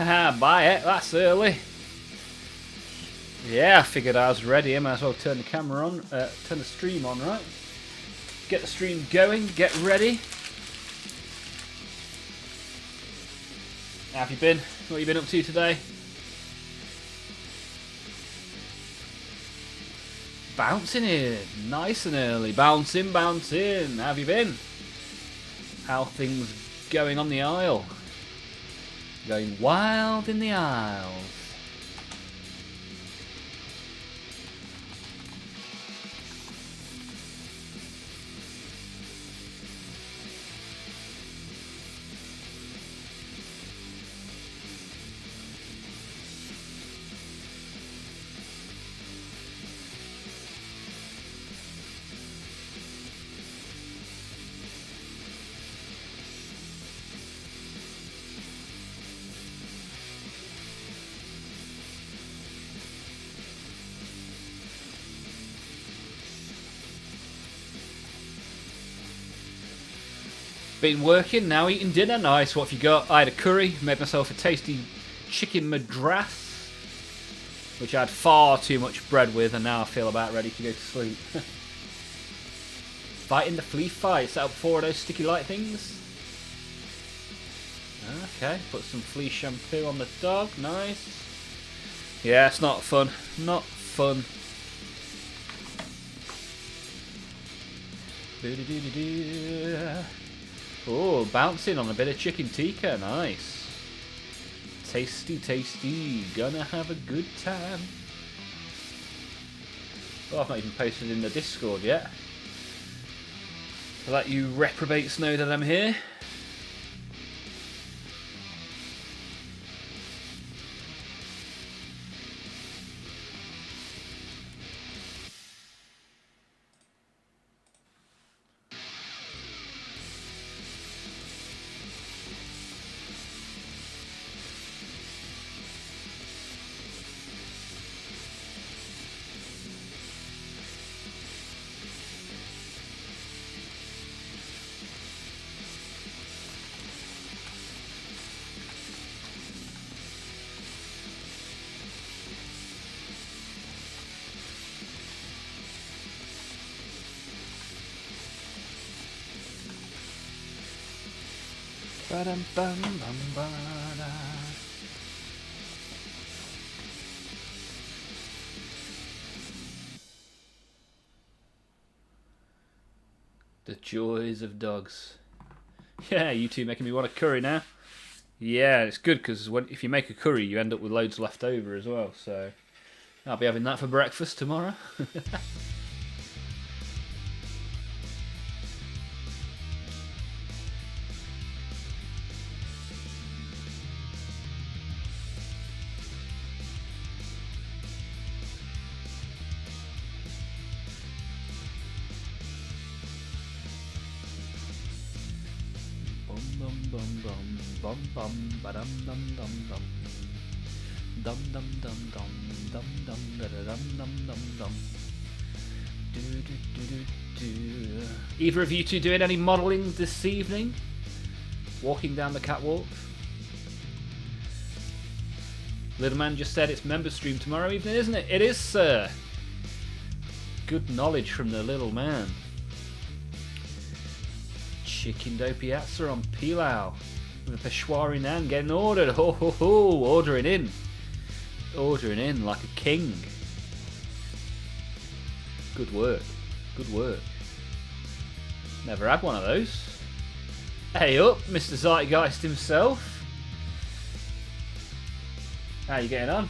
Haha, bye it, that's early. Yeah, I figured I was ready. I might as well turn the camera on, turn the stream on, right? Get the stream going, get ready. How have you been? What have you been up to today? Bouncing in, nice and early. Bouncing, bouncing. How have you been? How are things going on the aisle? Going wild in the aisles. Been working, now eating dinner. Nice, what have you got? I had a curry, made myself a tasty chicken madras, which I had far too much bread with, and now I feel about ready to go to sleep. Fighting the flea fight, set up 4 of those sticky light things. Okay, put some flea shampoo on the dog, nice. Yeah, it's not fun, not fun. Oh, bouncing on a bit of chicken tikka, nice. Tasty, tasty, gonna have a good time. Oh, I've not even posted in the Discord yet. I'll let you reprobates know that I'm here. The joys of dogs. Yeah, you two making me want a curry now. Yeah, it's good because if you make a curry, you end up with loads left over as well. So I'll be having that for breakfast tomorrow. Bum bum ba dum dum dum dum dum dum dum dum dum dum da dum dum dum dum. Do. Either of you two doing any modelling this evening? Walking down the catwalk? Little man just said it's member stream tomorrow evening, isn't it? It is, sir. Good knowledge from the little man. Chicken dopiazza on pilau with a Peshwari naan getting ordered. Ho ho ho! Ordering in like a king. Good work, good work. Never had one of those. Hey up, Mr. Zeitgeist himself. How you getting on?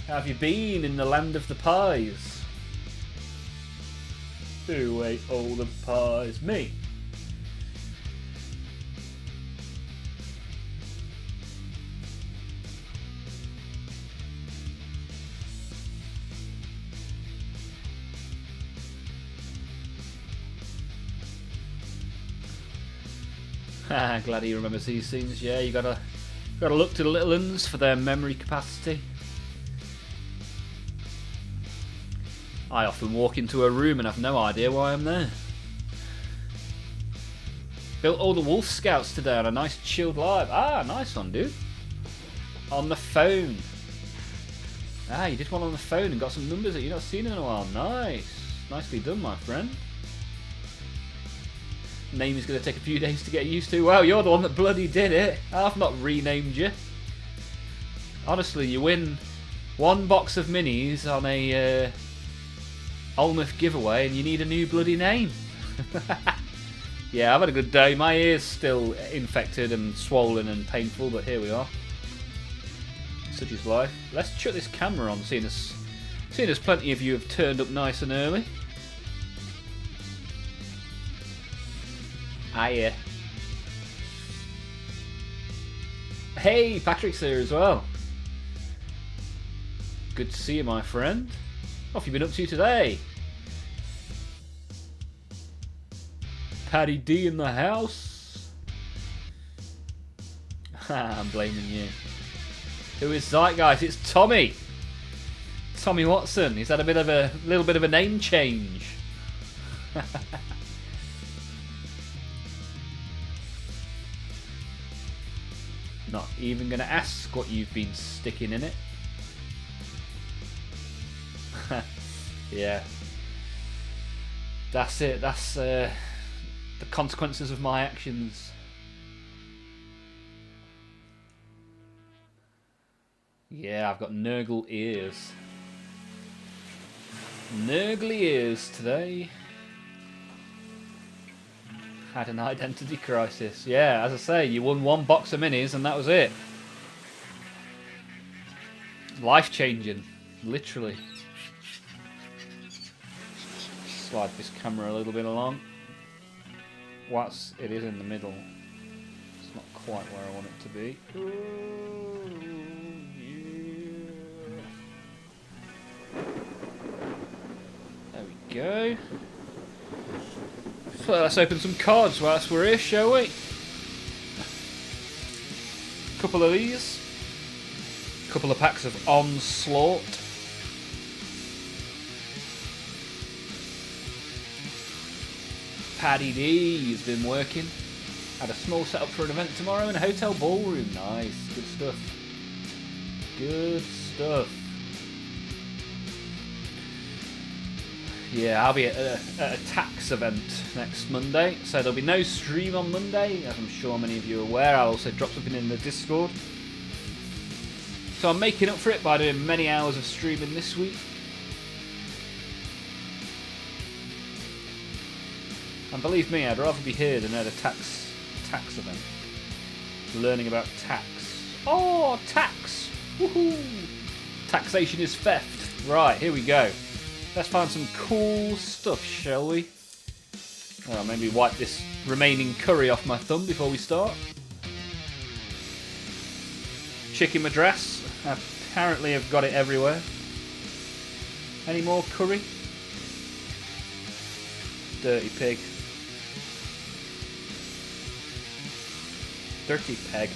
How have you been in the land of the pies? Who ate all the pies? Me. Glad he remembers these things. Yeah, you gotta look to the little uns for their memory capacity. I often walk into a room and have no idea why I'm there. Built all the Wolf Scouts today on a nice chilled live. Ah, nice one, dude. On the phone. Ah, you did one on the phone and got some numbers that you've not seen in a while. Nice. Nicely done, my friend. Name is going to take a few days to get used to. Wow, you're the one that bloody did it. I've not renamed you. Honestly, you win one box of minis on a Olmaph giveaway and you need a new bloody name. Yeah, I've had a good day. My ear's still infected and swollen and painful, but here we are. Such is life. Let's chuck this camera on, seeing as plenty of you have turned up nice and early. Hiya. Hey, Patrick's here as well. Good to see you, my friend. What have you been up to today? Paddy D in the house. I'm blaming you. Who is Zeitgeist? It's Tommy. Tommy Watson. He's had a little bit of a name change. Not even going to ask what you've been sticking in it. Yeah. That's it. That's the consequences of my actions. Yeah, I've got Nurgle ears. Nurgly ears today. Had an identity crisis. Yeah, as I say, you won one box of minis and that was it. Life changing, literally. Slide this camera a little bit along. It is in the middle. It's not quite where I want it to be. Ooh, yeah. There we go. So let's open some cards whilst we're here, shall we? Couple of these. Couple of packs of Onslaught. Paddy D has been working. Had a small setup for an event tomorrow in a hotel ballroom. Nice. Good stuff. Good stuff. Yeah, I'll be at a tax event next Monday, so there'll be no stream on Monday, as I'm sure many of you are aware. I'll also drop something in the Discord. So I'm making up for it by doing many hours of streaming this week. And believe me, I'd rather be here than at a tax event. Learning about tax. Oh, tax! Woohoo! Taxation is theft. Right, here we go. Let's find some cool stuff, shall we? Well, maybe wipe this remaining curry off my thumb before we start. Chicken madras. Apparently I've got it everywhere. Any more curry? Dirty pig. Dirty peg.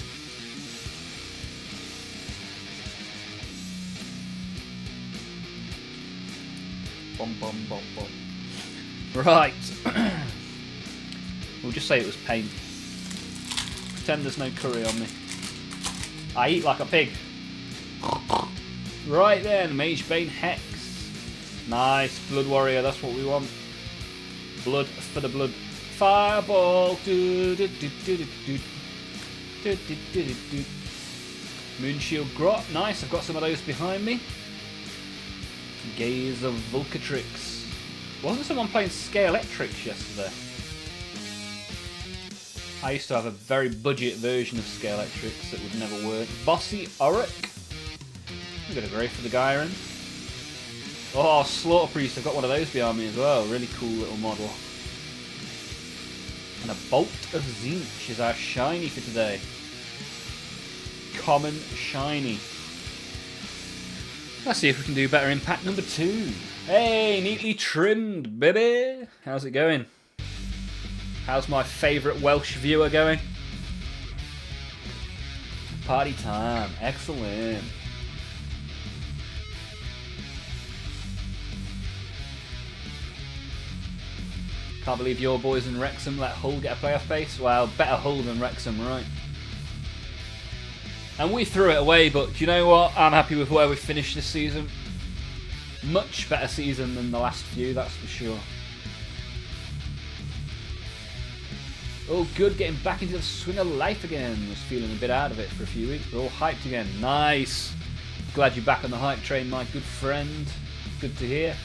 Bum, bum, bum, bum. Right. We'll just say it was pain. Pretend there's no curry on me. I eat like a pig. Right then, Magebane Hex. Nice, Blood Warrior, that's what we want. Blood for the blood. Fireball. Moonshield Grot. Nice, I've got some of those behind me. Gaze of Vulcatrix. Wasn't someone playing Scalextrix yesterday? I used to have a very budget version of Scalextrix that would never work. Bossy Auric. I'm going to go for the Gyron. Oh, Slaughter Priest. I've got one of those behind me as well. Really cool little model. And a Bolt of Zinch is our shiny for today. Common shiny. Let's see if we can do better in pack number 2. Hey, neatly trimmed, baby. How's it going? How's my favourite Welsh viewer going? Party time. Excellent. Can't believe your boys in Wrexham let Hull get a playoff base. Well, better Hull than Wrexham, right? And we threw it away, but do you know what? I'm happy with where we finished this season. Much better season than the last few, that's for sure. Oh, good, getting back into the swing of life again. Was feeling a bit out of it for a few weeks. We're all hyped again. Nice. Glad you're back on the hype train, my good friend. Good to hear.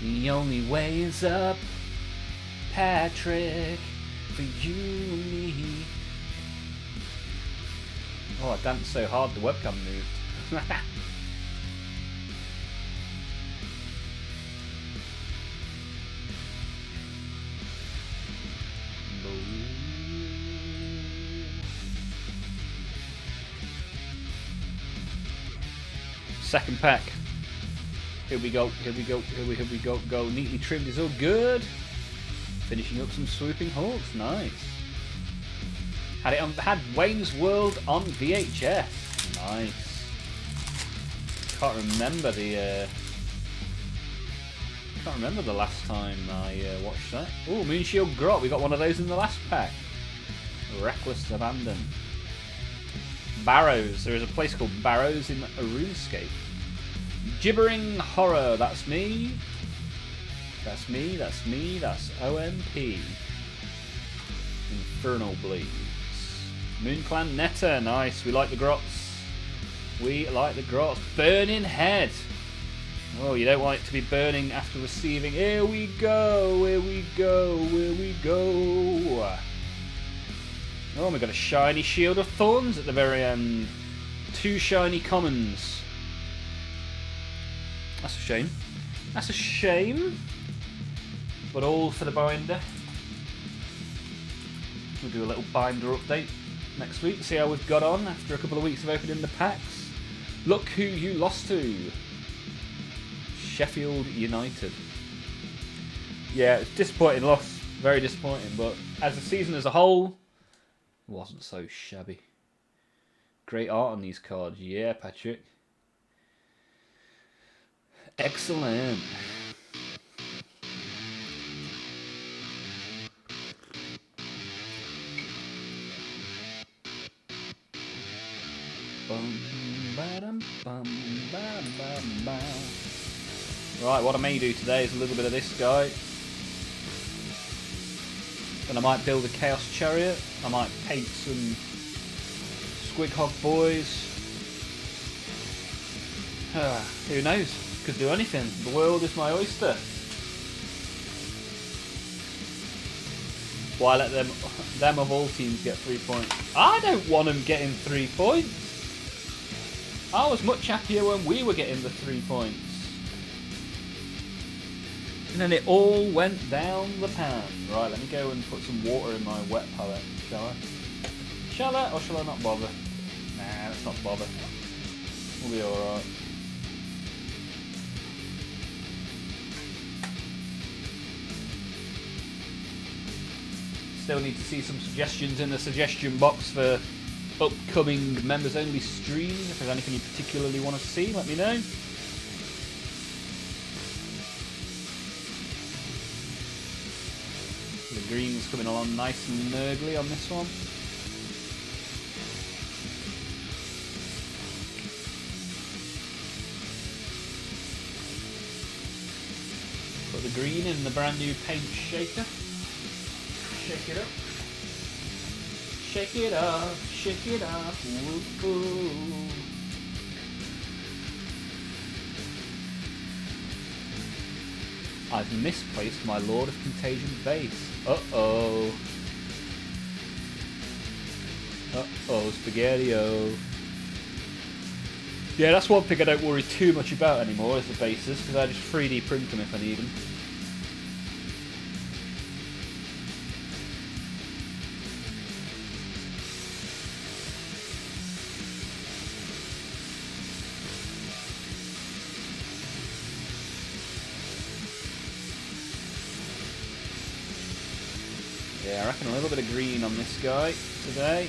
The only way is up, Patrick, for you and me. Oh, I danced so hard the webcam moved. Second pack. Here we go, here we go, here we go, go. Neatly trimmed is all good. Finishing up some swooping hawks, nice. Had Wayne's World on VHS, nice. Can't remember the last time I watched that. Oh, Moonshield Grot, we got one of those in the last pack. Reckless Abandon. Barrows, there is a place called Barrows in RuneScape. Gibbering Horror, that's me. That's me, that's me, that's OMP. Infernal Bleeds. Moonclan Netta, nice, we like the grots. We like the grots. Burning Head. Oh, you don't want it to be burning after receiving. Here we go, here we go, here we go. Oh, we got a shiny Shield of Thorns at the very end. 2 shiny commons. That's a shame. That's a shame. But all for the binder. We'll do a little binder update next week. See how we've got on after a couple of weeks of opening the packs. Look who you lost to. Sheffield United. Yeah, it's a disappointing loss. Very disappointing. But as a season as a whole, it wasn't so shabby. Great art on these cards. Yeah, Patrick. Excellent. Right, what I may do today is a little bit of this guy. Then I might build a Chaos Chariot. I might paint some Squig Hog boys. Who knows? Could do anything. The world is my oyster. Why let them of all teams get 3 points? I don't want them getting 3 points. I was much happier when we were getting the 3 points. And then it all went down the pan. Right, let me go and put some water in my wet palette, shall I? Shall I, or shall I not bother? Nah, let's not bother. We'll be alright. Still need to see some suggestions in the suggestion box for upcoming members only streams. If there's anything you particularly want to see, let me know. The green's coming along nice and nurgly on this one. Put the green in the brand new paint shaker. Shake it up. Shake it up, shake it up. Woo-hoo. I've misplaced my Lord of Contagion base. Uh-oh. Uh-oh, Spaghetti-O. Yeah, that's one thing I don't worry too much about anymore is the bases, because I just 3D print them if I need them. Yeah, I reckon a little bit of green on this guy today.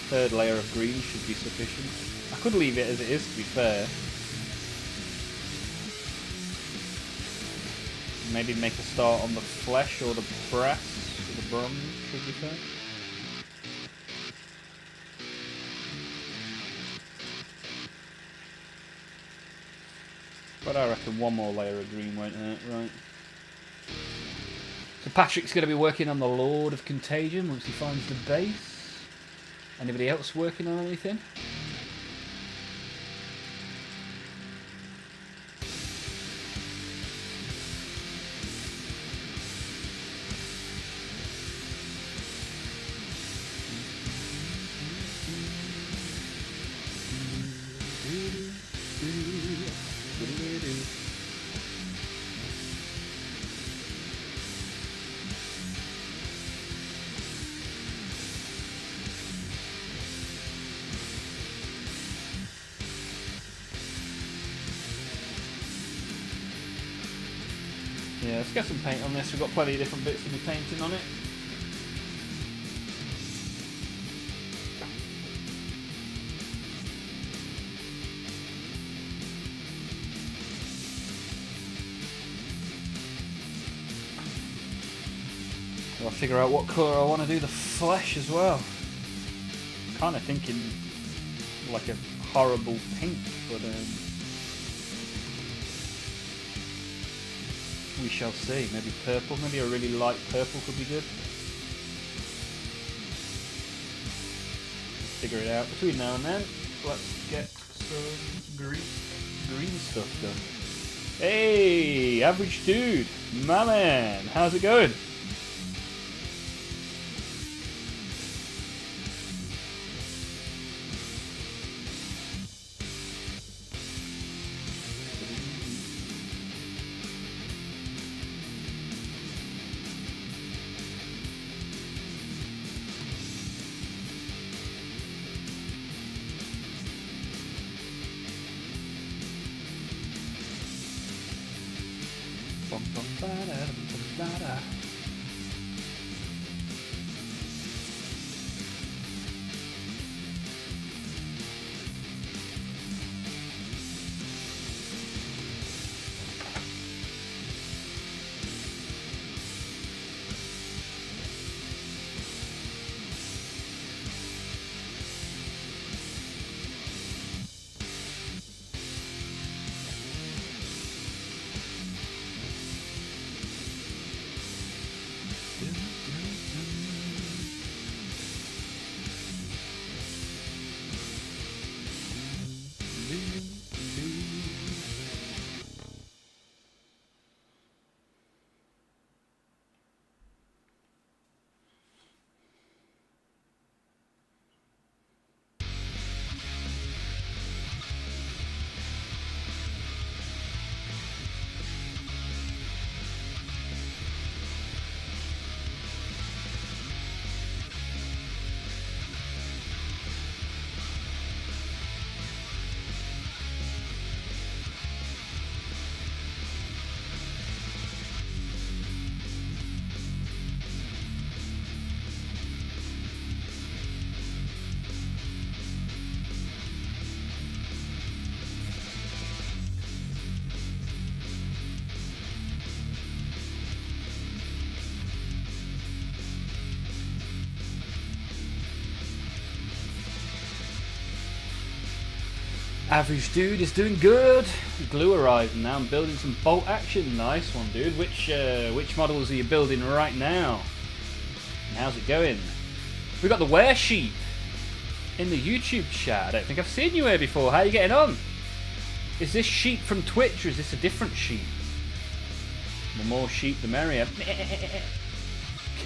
Third layer of green should be sufficient. I could leave it as it is, to be fair. Maybe make a start on the flesh or the brass, or the bronze, should we say. But I reckon one more layer of green won't hurt, right? So Patrick's going to be working on the Lord of Contagion once he finds the base. Anybody else working on anything? Yeah, let's get some paint on this. We've got plenty of different bits to be painting on it. I'll figure out what colour I want to do the flesh as well. Kind of thinking like a horrible pink, but we shall see. Maybe purple, maybe a really light purple could be good. Figure it out between now and then. Let's get some green stuff done. Hey, average dude, my man, how's it going? Average dude is doing good. Glue arrived and now I'm building some bolt action. Nice one, dude. Which models are you building right now? And how's it going? We got the Were Sheep in the YouTube chat. I don't think I've seen you here before. How are you getting on? Is this sheep from Twitch or is this a different sheep? The more sheep the merrier.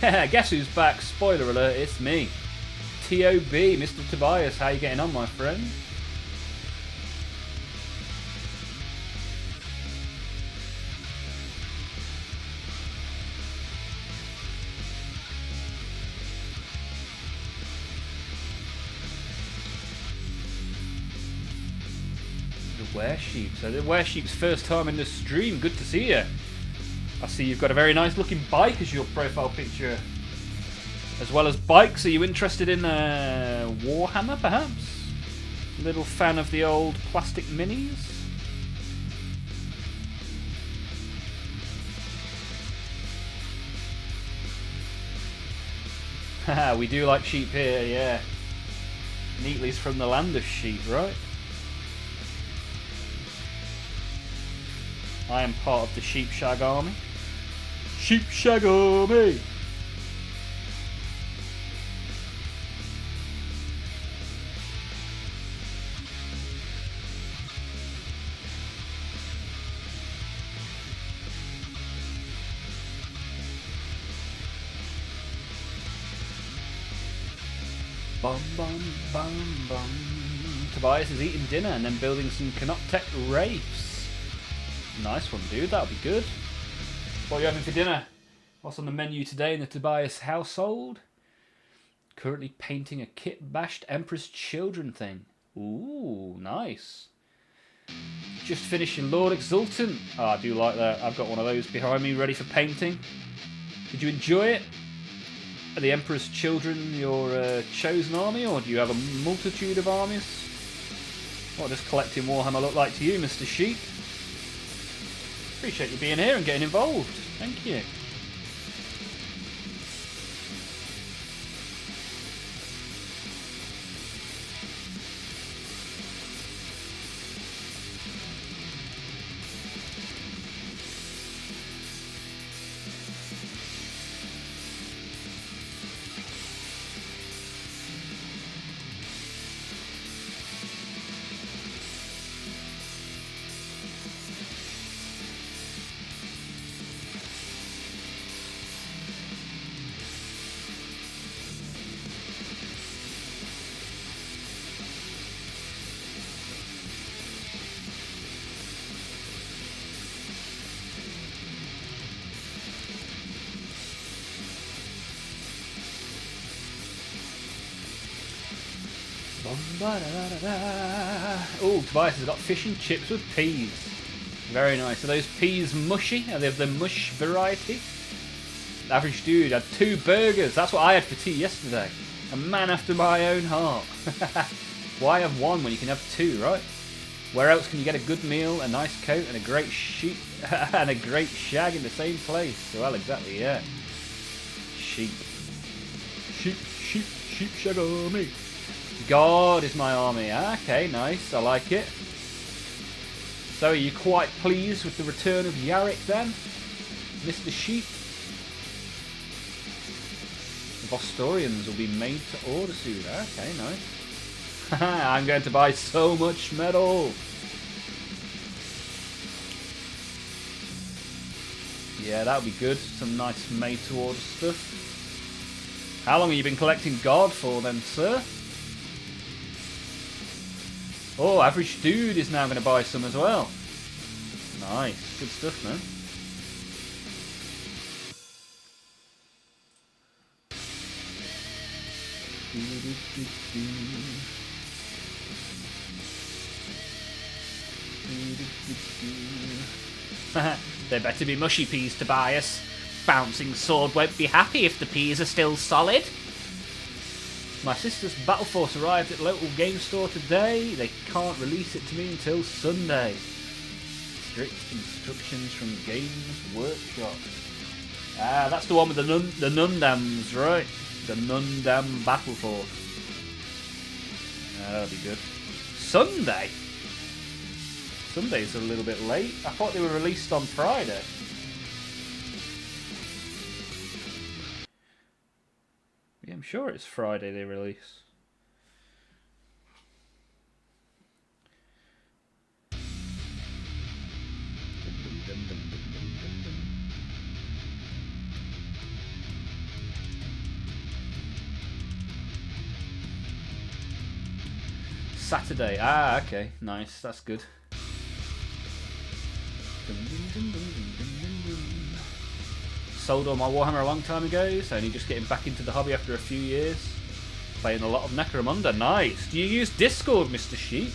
Guess who's back? Spoiler alert, it's me. T.O.B. Mr. Tobias, how are you getting on, my friend? Were Sheep. So the Were Sheep's first time in the stream. Good to see you. I see you've got a very nice looking bike as your profile picture. As well as bikes, are you interested in Warhammer perhaps? Little fan of the old plastic minis? Haha, we do like sheep here, yeah. Neatly's from the land of sheep, right? I am part of the Sheepshag Army. Sheepshag Army! Bum bum bum bum. Tobias is eating dinner and then building some Canoptech wraiths. Nice one, dude. That'll be good. What are you having for dinner? What's on the menu today in the Tobias household? Currently painting a kit-bashed Emperor's Children thing. Ooh, nice. Just finishing Lord Exultant. Oh, I do like that. I've got one of those behind me ready for painting. Did you enjoy it? Are the Emperor's Children your chosen army, or do you have a multitude of armies? What does collecting Warhammer look like to you, Mr. Sheep? Appreciate you being here and getting involved. Thank you. Oh, Tobias has got fish and chips with peas. Very nice. Are those peas mushy? Are they of the mush variety? The average dude had 2 burgers. That's what I had for tea yesterday. A man after my own heart. Why have 1 when you can have 2, right? Where else can you get a good meal, a nice coat, and a great sheep and a great shag in the same place? Well, exactly, yeah. Sheep. Sheep shag army. God is my army. Okay, nice. I like it. So are you quite pleased with the return of Yarrick then, Mr. Sheep? The Vostorians will be made to order soon. Okay, nice. I'm going to buy so much metal. Yeah, that would be good. Some nice made to order stuff. How long have you been collecting God for then, sir? Oh, Average Dude is now going to buy some as well. Nice. Good stuff, man. They better be mushy peas, Tobias. Bouncing Sword won't be happy if the peas are still solid. My sister's Battle Force arrived at the local game store today. They can't release it to me until Sunday. Strict instructions from Games Workshop. Ah, that's the one with the Nundams, right? The Nundam Battle Force. That'll be good. Sunday? Sunday's a little bit late. I thought they were released on Friday. Yeah, I'm sure it's Friday they release. Saturday. Ah, okay. Nice. That's good. Sold all my Warhammer a long time ago, so only just getting back into the hobby after a few years. Playing a lot of Necromunda. Nice. Do you use Discord, Mr. Sheep?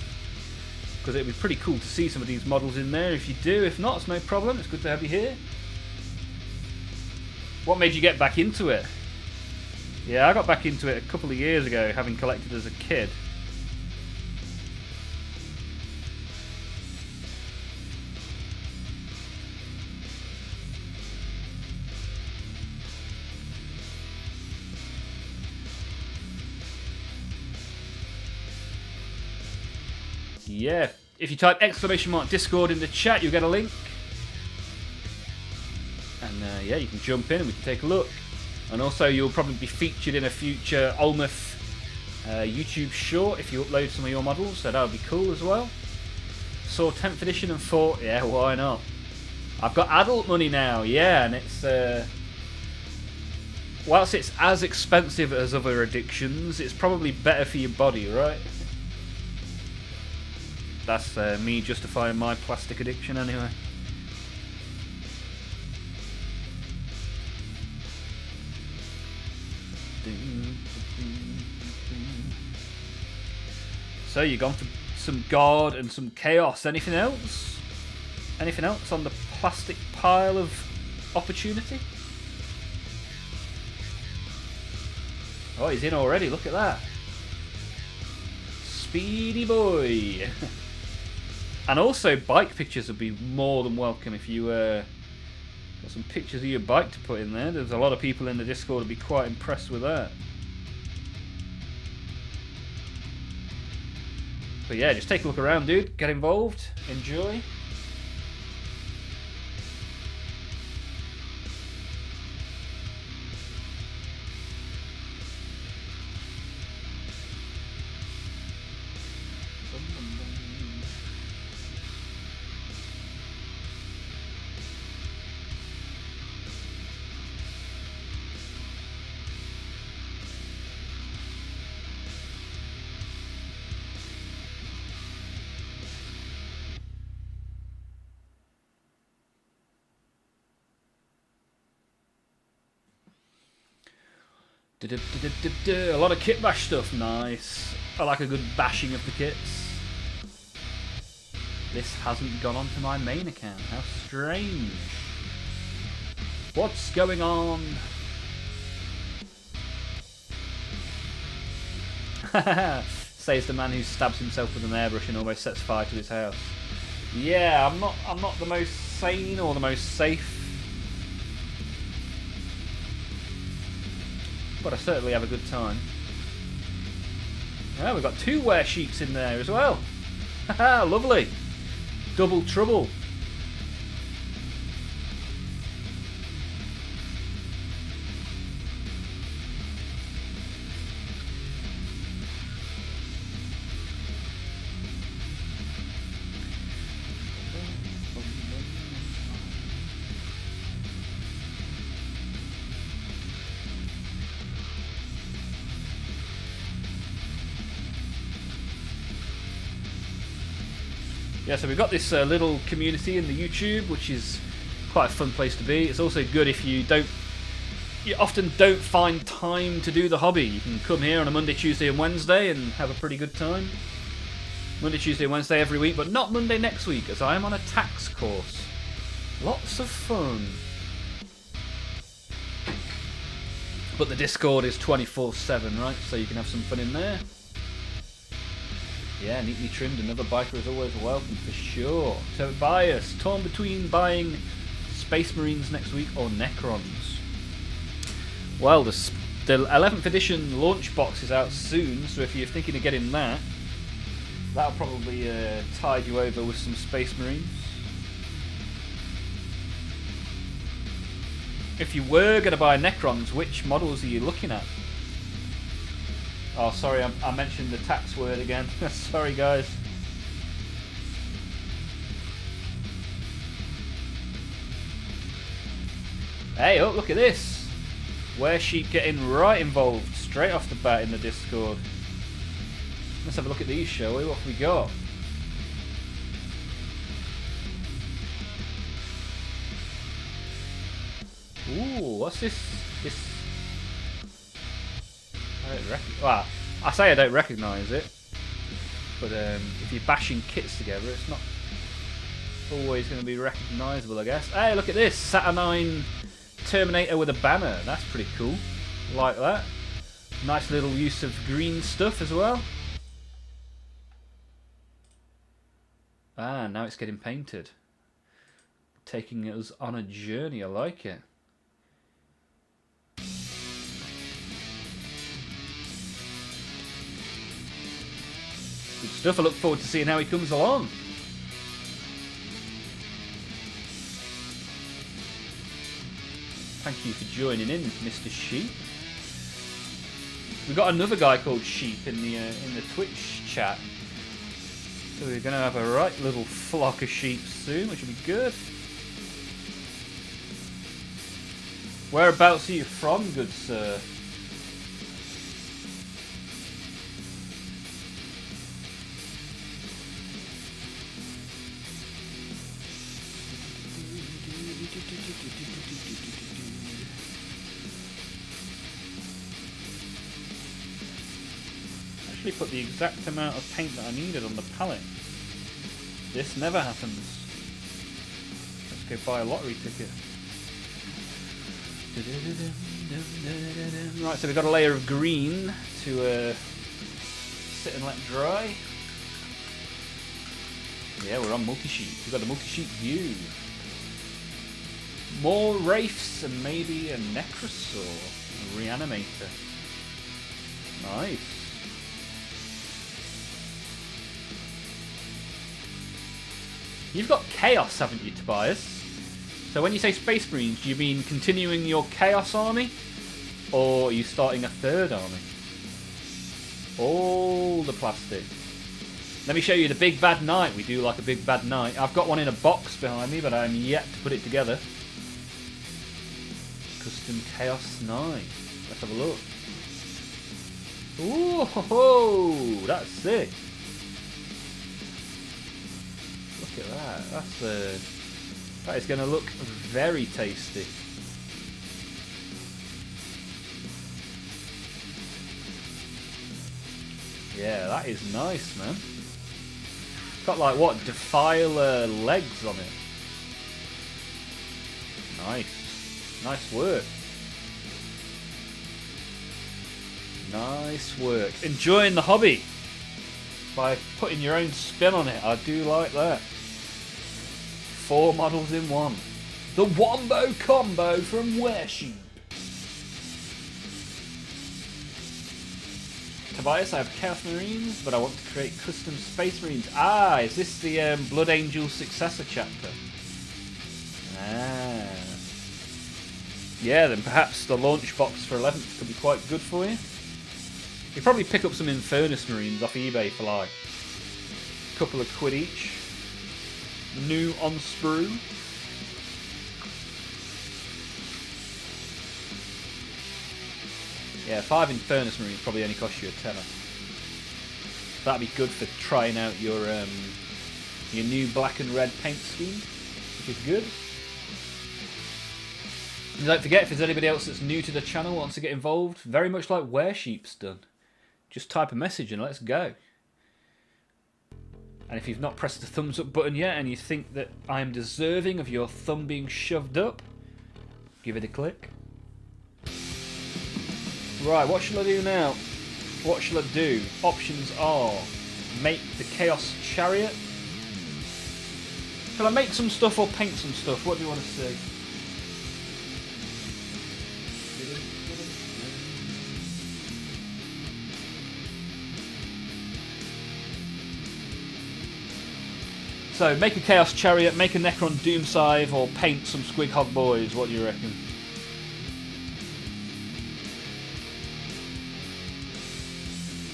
Because it would be pretty cool to see some of these models in there if you do. If not, it's no problem. It's good to have you here. What made you get back into it? Yeah, I got back into it a couple of years ago, having collected as a kid. Yeah, if you type !Discord in the chat, you'll get a link. yeah, you can jump in and we can take a look. And also you'll probably be featured in a future Olmaph YouTube short if you upload some of your models, so that would be cool as well. Saw 10th edition and thought, yeah, why not? I've got adult money now, yeah, and it's whilst it's as expensive as other addictions, it's probably better for your body, right? That's me justifying my plastic addiction anyway. So you've gone for some guard and some chaos. Anything else? Anything else on the plastic pile of opportunity? Oh, he's in already. Look at that. Speedy boy. And also bike pictures would be more than welcome if you got some pictures of your bike to put in there. There's a lot of people in the Discord would be quite impressed with that. But yeah, just take a look around, dude. Get involved. Enjoy. A lot of kit bash stuff, nice. I like a good bashing of the kits. This hasn't gone onto my main account, how strange. What's going on? Says the man who stabs himself with an airbrush and almost sets fire to his house. Yeah, I'm not the most sane or the most safe. But I certainly have a good time. Yeah, we've got 2 wear sheets in there as well. Haha, lovely. Double trouble. Yeah, so we've got this little community in the YouTube, which is quite a fun place to be. It's also good if you often don't find time to do the hobby. You can come here on a Monday, Tuesday and Wednesday and have a pretty good time. Monday, Tuesday and Wednesday every week, but not Monday next week, as I am on a tax course. Lots of fun. But the Discord is 24/7, right? So you can have some fun in there. Yeah, neatly trimmed. Another biker is always welcome, for sure. Tobias, torn between buying Space Marines next week or Necrons. Well, the 11th edition launch box is out soon, so if you're thinking of getting that, that'll probably tide you over with some Space Marines. If you were going to buy Necrons, which models are you looking at? Oh, sorry, I mentioned the tax word again. Sorry, guys. Hey, oh, look at this. Wear sheet getting right involved straight off the bat in the Discord. Let's have a look at these, shall we? What have we got? Ooh, what's this? I don't well, I say I don't recognise it, but if you're bashing kits together, it's not always going to be recognisable, I guess. Hey, look at this! Saturnine Terminator with a banner. That's pretty cool. Like that. Nice little use of green stuff as well. Ah, now it's getting painted. Taking us on a journey. I like it. Good stuff. I look forward to seeing how he comes along. Thank you for joining in, Mr. Sheep. We've got another guy called Sheep in the Twitch chat. So we're going to have a right little flock of sheep soon, which will be good. Whereabouts are you from, good sir? Actually put the exact amount of paint that I needed on the palette. This never happens. Let's go buy a lottery ticket. Right, so we've got a layer of green to sit and let dry. Yeah, we're on multi-sheet. We've got the multi-sheet view. More wraiths and maybe a necrosaur, a reanimator. Nice. You've got chaos, haven't you, Tobias? So when you say Space Marines, do you mean continuing your chaos army? Or are you starting a third army? All the plastic. Let me show you the Big Bad Knight. We do like a Big Bad Knight. I've got one in a box behind me, but I'm yet to put it together. Custom Chaos Knight. Let's have a look. Ooh, ho, ho, that's sick. Look at that. That is going to look very tasty. Yeah, that is nice, man. Got like what, Defiler legs on it. Nice. Nice work. Nice work. Enjoying the hobby by putting your own spin on it. I do like that. 4 models in one. The Wombo Combo from Weresheep. Tobias, I have Chaos Marines, but I want to create custom Space Marines. Ah, is this the Blood Angel successor chapter? Ah. Yeah, then perhaps the launch box for 11th could be quite good for you. You probably pick up some Infernus Marines off eBay for like a couple of quid each. New on sprue. Yeah, 5 Infernus Marines probably only cost you a tenner. That'd be good for trying out your new black and red paint scheme, which is good. And don't forget, if there's anybody else that's new to the channel wants to get involved, very much like Weresheep's done, just type a message and let's go. And if you've not pressed the thumbs up button yet and you think that I am deserving of your thumb being shoved up, give it a click. Right, what shall I do now? What shall I do? Options are make the Chaos Chariot. Shall I make some stuff or paint some stuff? What do you want to see? So, make a Chaos Chariot, make a Necron Doom Scythe, or paint some Squig Hog Boys. What do you reckon?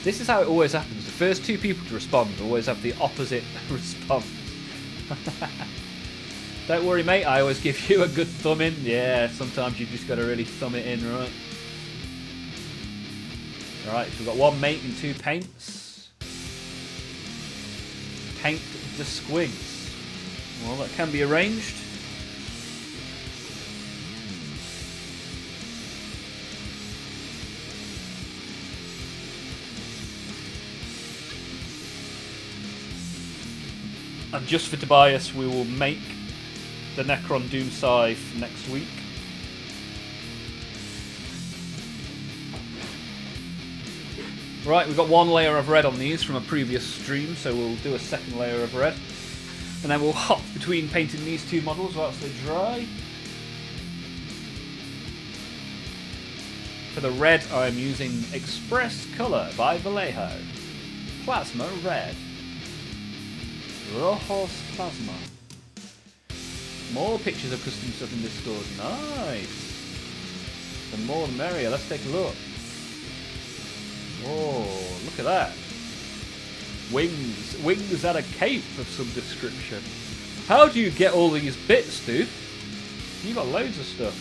This is how it always happens. The first 2 people to respond always have the opposite response. Don't worry, mate. I always give you a good thumb in. Yeah, sometimes you've just got to really thumb it in, right? Alright, so we've got 1 mate and 2 paints. Paint the squigs. Well, that can be arranged. And just for Tobias, we will make the Necron Doom Scythe next week. Right, we've got 1 layer of red on these from a previous stream, so we'll do a 2nd layer of red. And then we'll hop between painting these 2 models whilst they dry. For the red, I'm using Express Colour by Vallejo. Plasma Red. Rojos Plasma. More pictures of custom stuff in Discord. Nice. The more the merrier. Let's take a look. Whoa, look at that. Wings. Wings and a cape of some description. How do you get all these bits, dude? You got loads of stuff.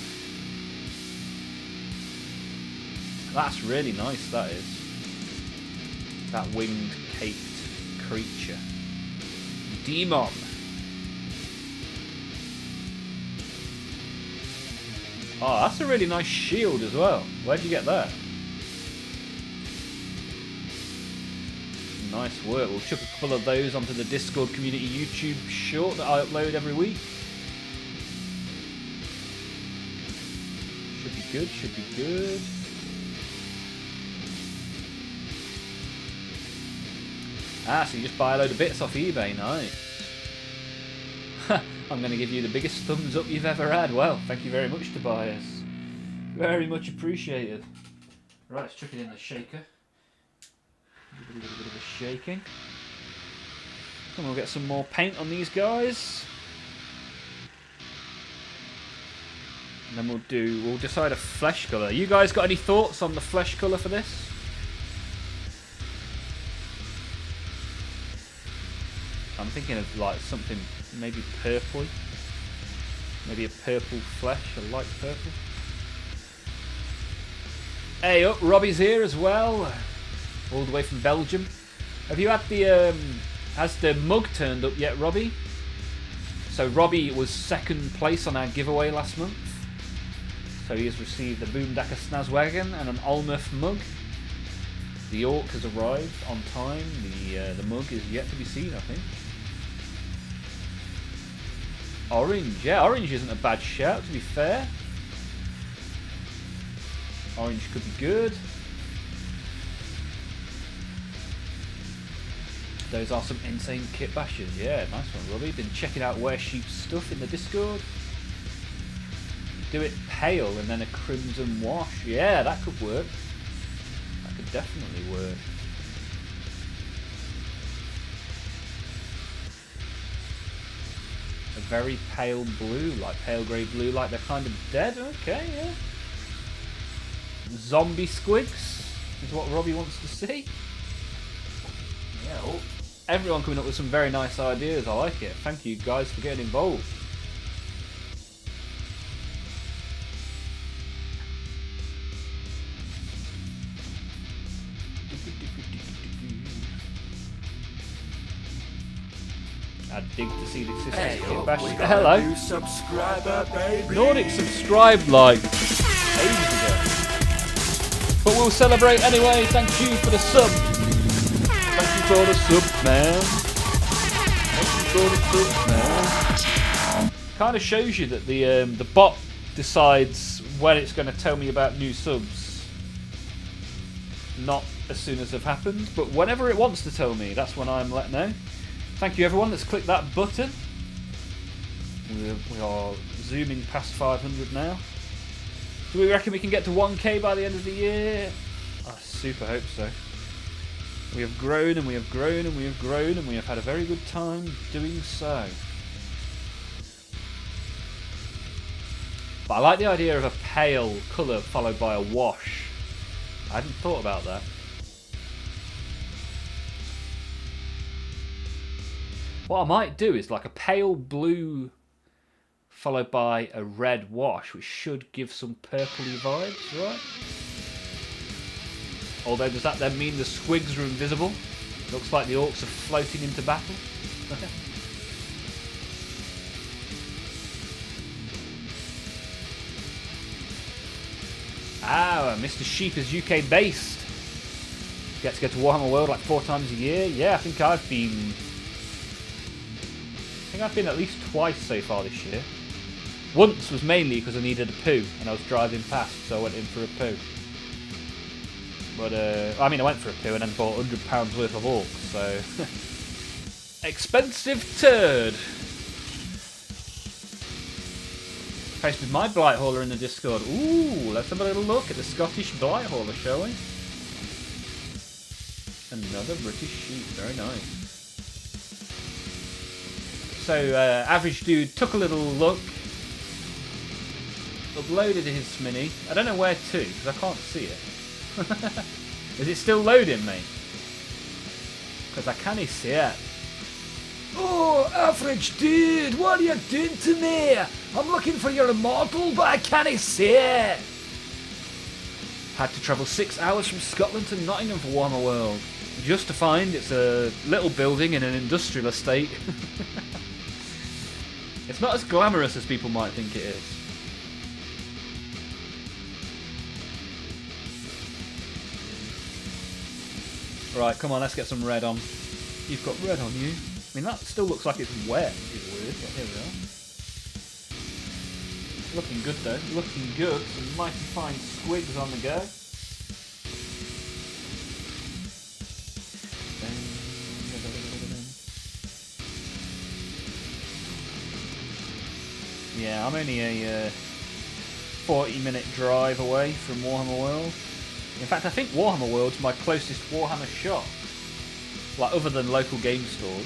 That's really nice, that is. That winged caped creature. Demon. Oh, that's a really nice shield as well. Where'd you get that? Nice work. We'll chuck a couple of those onto the Discord community YouTube short that I upload every week. Should be good, should be good. Ah, so you just buy a load of bits off eBay, nice. I'm going to give you the biggest thumbs up you've ever had. Well, thank you very much, Tobias. Very much appreciated. Right, let's chuck it in the shaker. Give it a little bit of a shaking. And we'll get some more paint on these guys. And then we'll decide a flesh colour. You guys got any thoughts on the flesh colour for this? I'm thinking of like something maybe purpley. Maybe a purple flesh, a light purple. Hey up, Robbie's here as well. All the way from Belgium. Have you had the has the mug turned up yet, Robbie? So Robbie was second place on our giveaway last month. So he has received a Boomdacker Snazwagon and an Olmaph mug. The Orc has arrived on time. The mug is yet to be seen, I think. Orange, yeah, orange isn't a bad shout, to be fair. Orange could be good. Those are some insane kit bashers. Yeah, nice one, Robbie. Been checking out Where Sheep's stuff in the Discord. Do it pale and then a crimson wash. Yeah, that could work. That could definitely work. A very pale blue, like pale grey blue, like they're kind of dead. Okay, yeah. Zombie squigs is what Robbie wants to see. Yeah, oh, everyone coming up with some very nice ideas. I like it. Thank you guys for getting involved. I dig to see the sisters get bashed. Hello. Nordic subscribed like ages ago. But we'll celebrate anyway. Thank you for the sub. Thank you for the sub, man. Thank you for the sub, man. Kind of shows you that the bot decides when it's going to tell me about new subs. Not as soon as they've happened, but whenever it wants to tell me, that's when I'm let know. Thank you everyone that's clicked that button. We are zooming past 500 now. Do we reckon we can get to 1k by the end of the year? I super hope so. We have grown and we have grown and we have grown and we have had a very good time doing so. But I like the idea of a pale colour followed by a wash. I hadn't thought about that. What I might do is like a pale blue followed by a red wash, which should give some purpley vibes, right? Although does that then mean the squigs are invisible? Looks like the orcs are floating into battle. Ah, Mr. Sheep is UK based. Get to go to Warhammer World like 4 times a year. Yeah, I think I've been at least twice so far this year. Once was mainly because I needed a poo and I was driving past, so I went in for a poo. But I mean, I went for a poo and then bought £100 worth of orcs, so expensive turd. Posted my blight hauler in the Discord. Ooh, let's have a little look at the Scottish blight hauler, shall we? Another British sheep, very nice. So, Average Dude took a little look. uploaded his mini. I don't know where to, because I can't see it. Is it still loading, mate? Because I can't see it. Oh, average dude, what are you doing to me? I'm looking for your immortal, but I can't see it. Had to travel 6 hours from Scotland to Nottingham for Warhammer World, just to find it's a little building in an industrial estate. It's not as glamorous as people might think it is. Right, come on, let's get some red on. You've got red on you. I mean, that still looks like it's wet, which is weird, but here we are. Looking good though, looking good. Some mighty fine squigs on the go. Yeah, I'm only a 40-minute drive away from Warhammer World. In fact, I think Warhammer World's my closest Warhammer shop. Like, other than local game stores.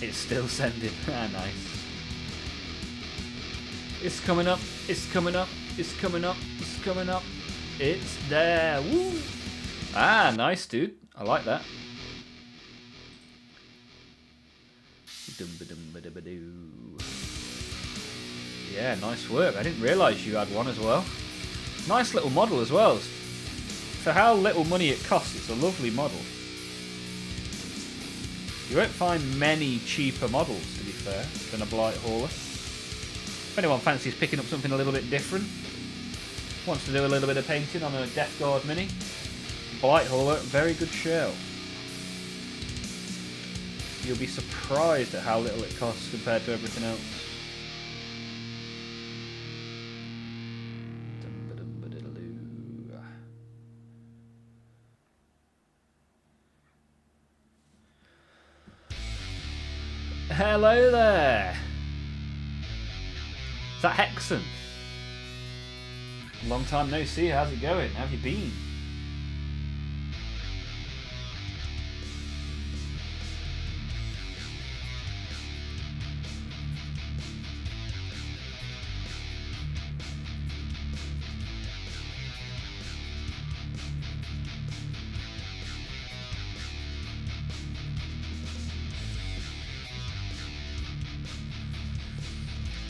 It's still sending. Ah, nice. It's coming up. It's coming up. It's coming up. It's coming up. It's there. Woo! Ah, nice, dude. I like that. Yeah, nice work. I didn't realise you had one as well. Nice little model as well. For how little money it costs, it's a lovely model. You won't find many cheaper models, to be fair, than a Blight Hauler. If anyone fancies picking up something a little bit different, wants to do a little bit of painting on a Death Guard Mini, Blight Hauler, very good show. You'll be surprised at how little it costs compared to everything else. Hello there! Is that Hexen? Long time no see, how's it going? How have you been?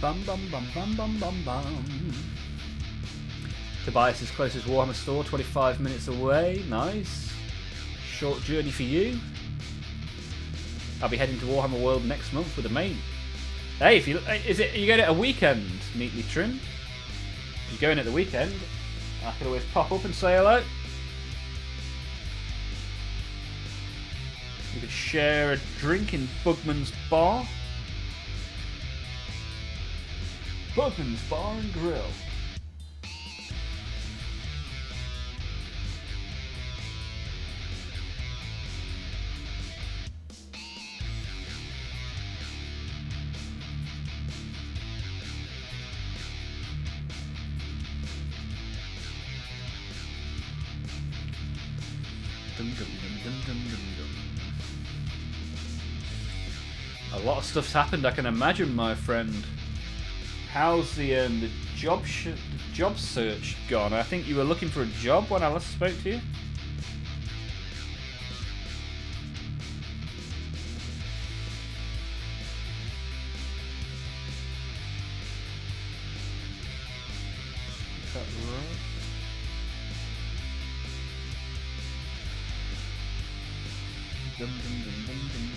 Bum bum bum bum bum bum bum. Tobias' closest Warhammer store, 25 minutes away. Nice. Short journey for you. I'll be heading to Warhammer World next month with a mate. Hey, if you are you going at a weekend, neatly trimmed? If you're going at the weekend, I could always pop up and say hello. We could share a drink in Bugman's Bar. Bugman's Bar and Grill. Dum, dum, dum, dum, dum, dum. A lot of stuff's happened, I can imagine, my friend. How's the job search gone? I think you were looking for a job when I last spoke to you. Is that right? Dum dum dum dum dum.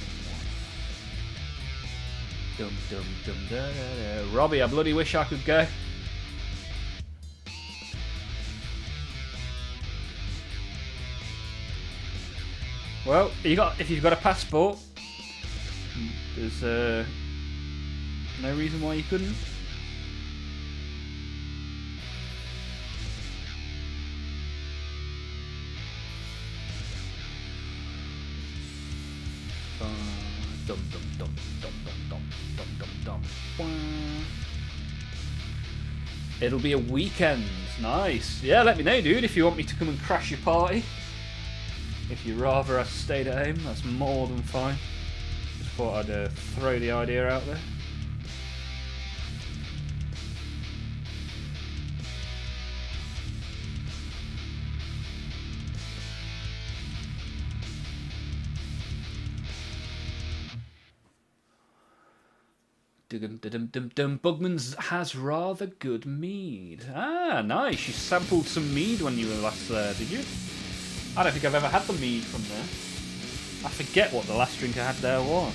Dum dum dum da da da. Robbie, I bloody wish I could go. Well, if you've got a passport, there's no reason why you couldn't. Dum dum dum dum dum dum dum dum dum. It'll be a weekend. Nice. Yeah, let me know, dude, if you want me to come and crash your party. If you rather I stayed at home, that's more than fine. Just thought I'd throw the idea out there. Bugman's has rather good mead. Ah, nice. You sampled some mead when you were last there, did you? I don't think I've ever had the mead from there. I forget what the last drink I had there was.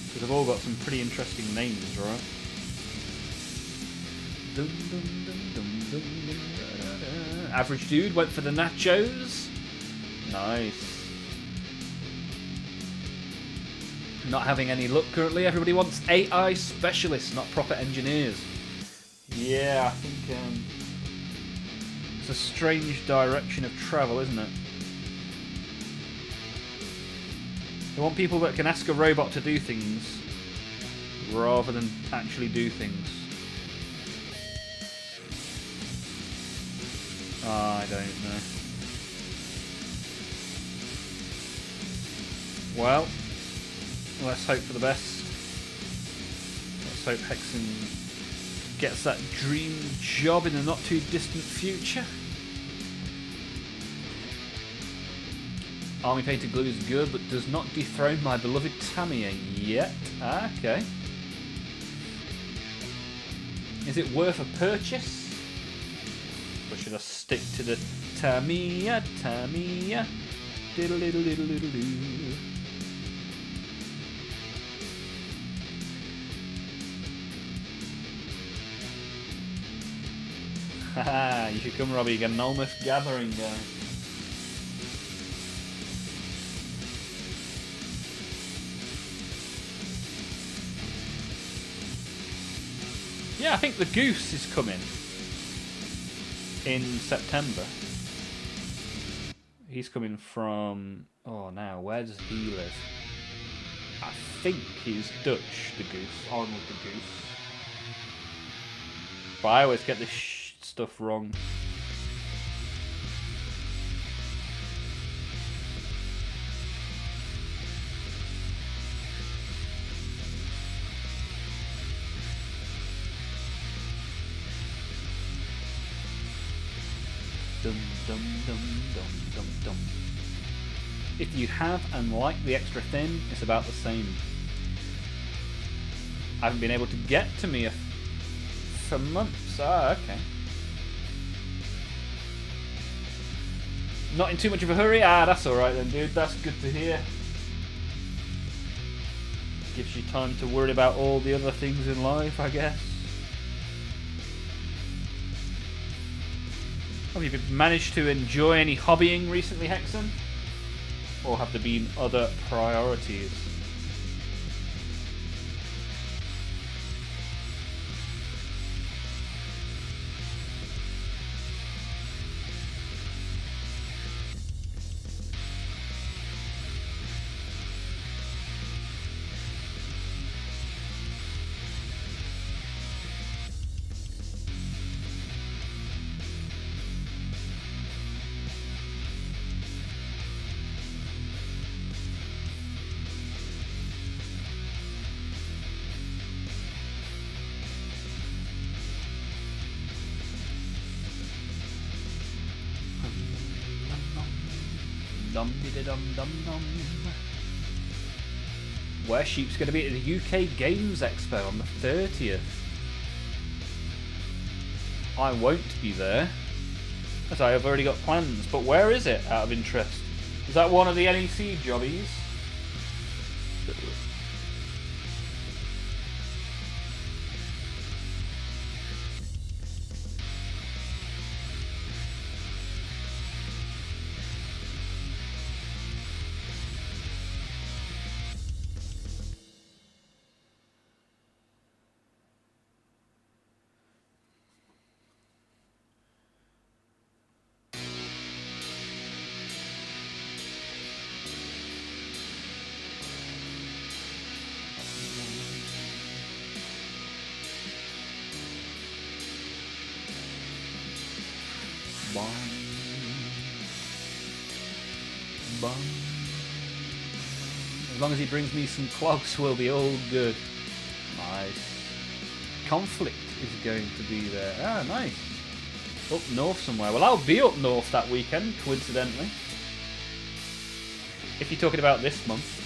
Because they've all got some pretty interesting names, right? Average dude went for the nachos. Nice. Not having any luck currently. Everybody wants AI specialists, not proper engineers. Yeah, I think it's a strange direction of travel, isn't it? They want people that can ask a robot to do things rather than actually do things. I don't know. Well, let's hope for the best. Let's hope Hexen gets that dream job in the not too distant future. Army painted glue is good, but does not dethrone my beloved Tamiya yet. Ah, okay. Is it worth a purchase? Or should I stick to the Tamiya, Tamiya? Diddle diddle diddle diddle doo. Haha, you should come, Robbie. You get an Olmaph gathering going. Yeah, I think the goose is coming in September. He's coming from... Oh, now, where does he live? I think he's Dutch, the goose. On with the goose. But I always get this stuff wrong. Dum dum dum dum dum dum. If you have and like the extra thin, it's about the same. I haven't been able to get to me for months. Ah, okay. Not in too much of a hurry? Ah, that's alright then, dude. That's good to hear. Gives you time to worry about all the other things in life, I guess. Have you managed to enjoy any hobbying recently, Hexen? Or have there been other priorities? Dum-de-dum-dum-dum. Where Sheep's going to be at the UK Games Expo on the 30th. I won't be there, as I have already got plans. But where is it, out of interest? Is that one of the NEC jobbies? Bum. Bum. As long as he brings me some clogs, we'll be all good. Nice. Conflict is going to be there. Ah, nice. Up north somewhere. Well, I'll be up north that weekend, coincidentally. If you're talking about this month.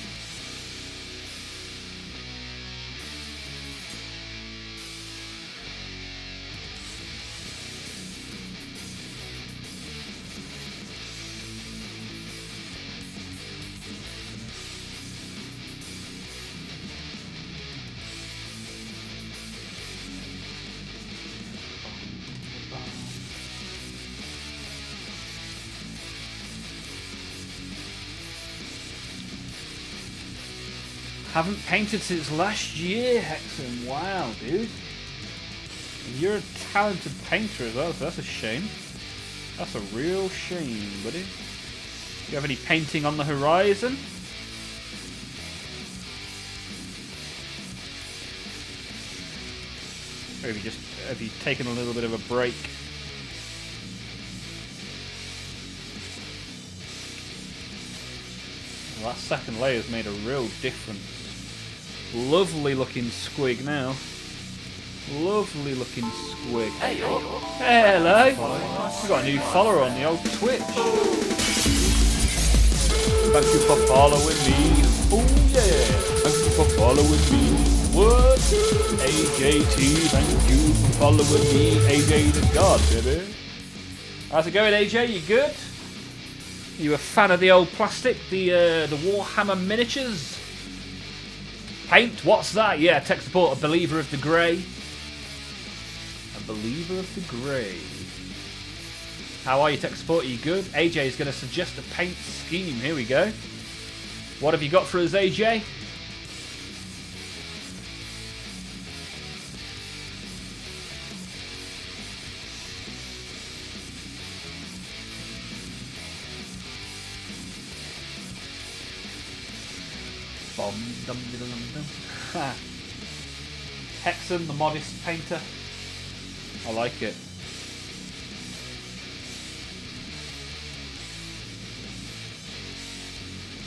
Haven't painted since last year, Hexen. Wow, dude. You're a talented painter as well, so that's a shame. That's a real shame, buddy. Do you have any painting on the horizon? Or have you taken a little bit of a break? Well, that second layer's made a real difference. Lovely looking squig now. Lovely looking squig. Hey, hello. We've got a new follower on the old Twitch. Thank you for following me. Oh yeah. Thank you for following me. What? AJT, thank you for following me. AJ the God, baby. How's it going, AJ? You good? You a fan of the old plastic? The Warhammer miniatures? Paint? What's that? Yeah, tech support, a believer of the grey. A believer of the grey. How are you, tech support? Are you good? AJ is going to suggest a paint scheme. Here we go. What have you got for us, AJ? Hexen, the modest painter. I like it.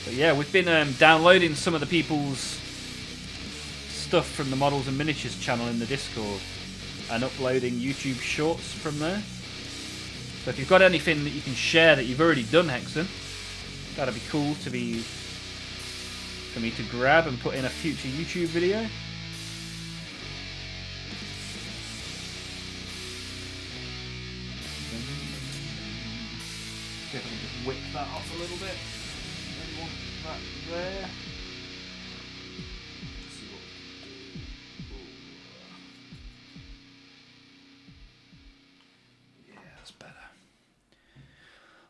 But yeah, we've been downloading some of the people's stuff from the Models and Miniatures channel in the Discord and uploading YouTube shorts from there. So if you've got anything that you can share that you've already done, Hexen, that'd be cool for me to grab and put in a future YouTube video. See if I can just whip that off a little bit. Maybe want that there. Let's see what we can do. Yeah, that's better.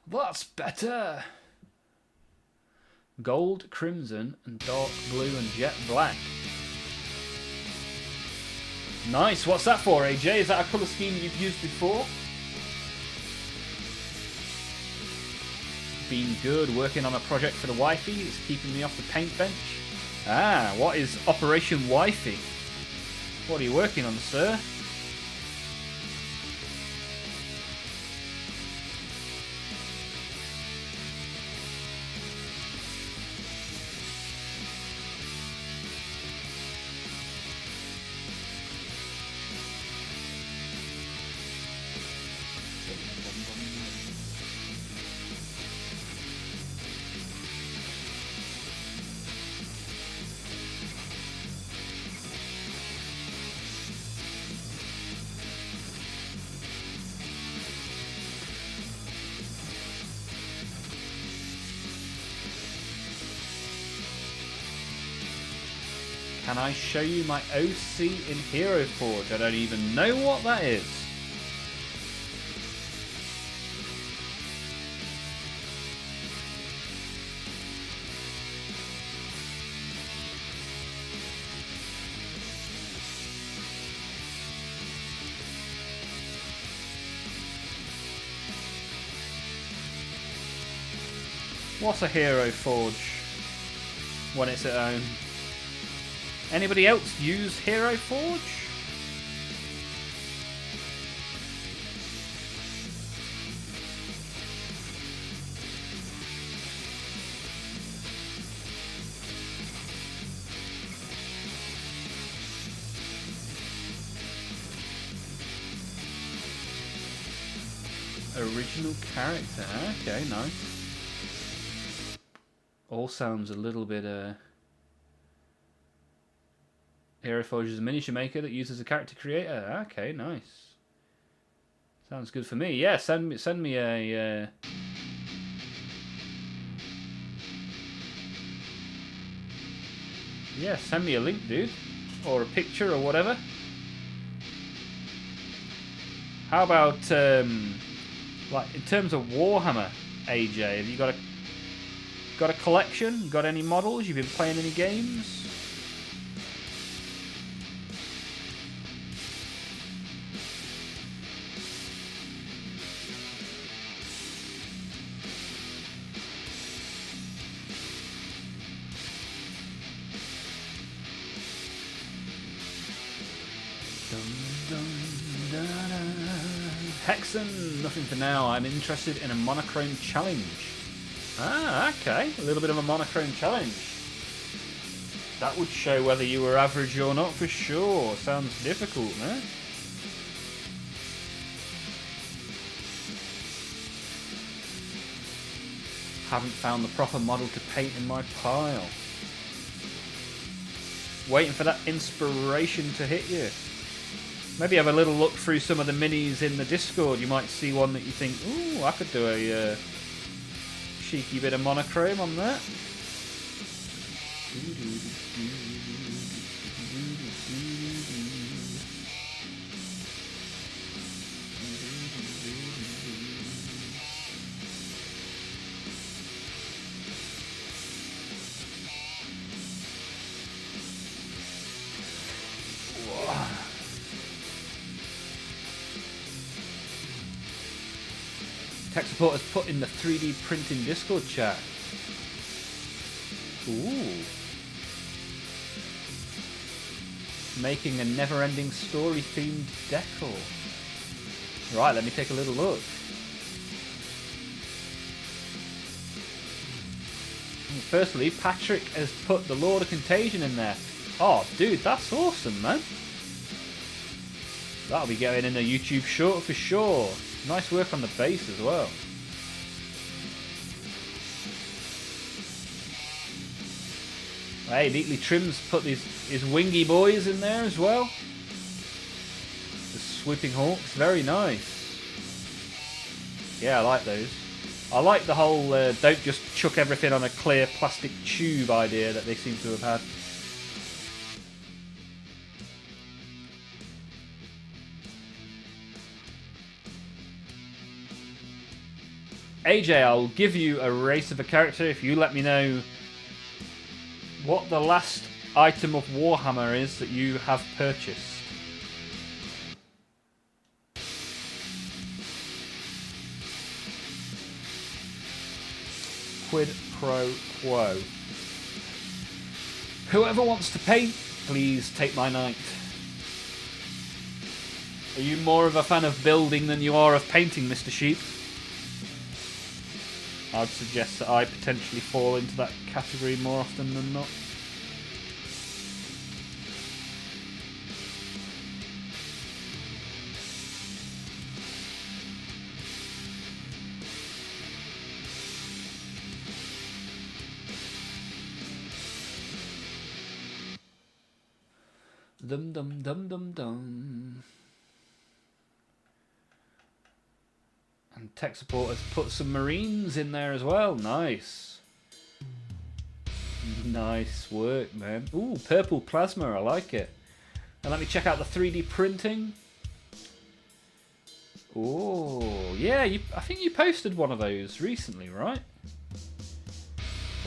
That's better. Gold, crimson, and dark blue and jet black. Nice. What's that for, AJ? Is that a colour scheme you've used before? Been good. Working on a project for the wifey. It's keeping me off the paint bench. Ah, what is Operation Wifey? What are you working on, sir? Can I show you my OC in Hero Forge? I don't even know what that is. What's a Hero Forge when it's at home? Anybody else use Hero Forge? original character. Okay, nice. All sounds a little bit Hero Forge is a miniature maker that uses a character creator. Okay, nice. Sounds good for me. Yeah, send me a yeah, send me a link, dude, or a picture or whatever. How about like in terms of Warhammer, AJ? Have you got a collection? Got any models? You've been playing any games? Hexen, nothing for now. I'm interested in a monochrome challenge. Ah, okay. A little bit of a monochrome challenge. That would show whether you were average or not for sure. Sounds difficult, man. Haven't found the proper model to paint in my pile. Waiting for that inspiration to hit you. Maybe have a little look through some of the minis in the Discord. You might see one that you think, ooh, I could do a cheeky bit of monochrome on that. Tech support has put in the 3D printing Discord chat. Ooh. Making a never-ending story-themed decor. Right, let me take a little look. Firstly, Patrick has put the Lord of Contagion in there. Oh, dude, that's awesome, man. That'll be going in a YouTube short for sure. Nice work on the base as well. Hey, neatly Trim's put his wingy boys in there as well. The swooping hawks, very nice. Yeah, I like those. I like the whole don't just chuck everything on a clear plastic tube idea that they seem to have had. AJ, I'll give you a race of a character if you let me know what the last item of Warhammer is that you have purchased. Quid pro quo. Whoever wants to paint, please take my knight. Are you more of a fan of building than you are of painting, Mr. Sheep? I'd suggest that I potentially fall into that category more often than not. Dum dum dum dum dum. And tech support has put some Marines in there as well. Nice. Nice work, man. Ooh, purple plasma. I like it. And let me check out the 3D printing. Oh, yeah. I think you posted one of those recently, right?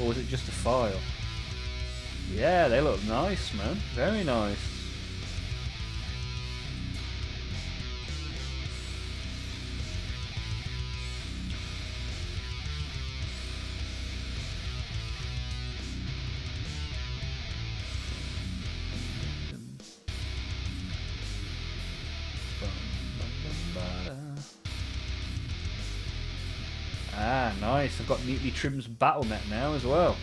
Or was it just a file? Yeah, they look nice, man. Very nice. Ah, nice. I've got Neatly Trim's Battlenet now as well.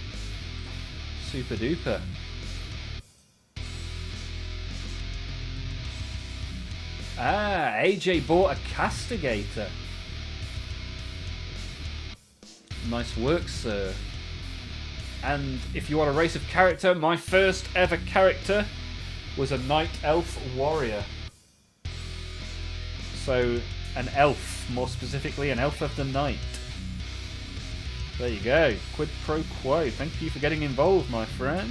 Super duper. Ah, AJ bought a Castigator. Nice work, sir. And if you want a race of character, my first ever character was a Night Elf Warrior. So, an elf, more specifically, an elf of the night. There you go. Quid pro quo. Thank you for getting involved, my friend.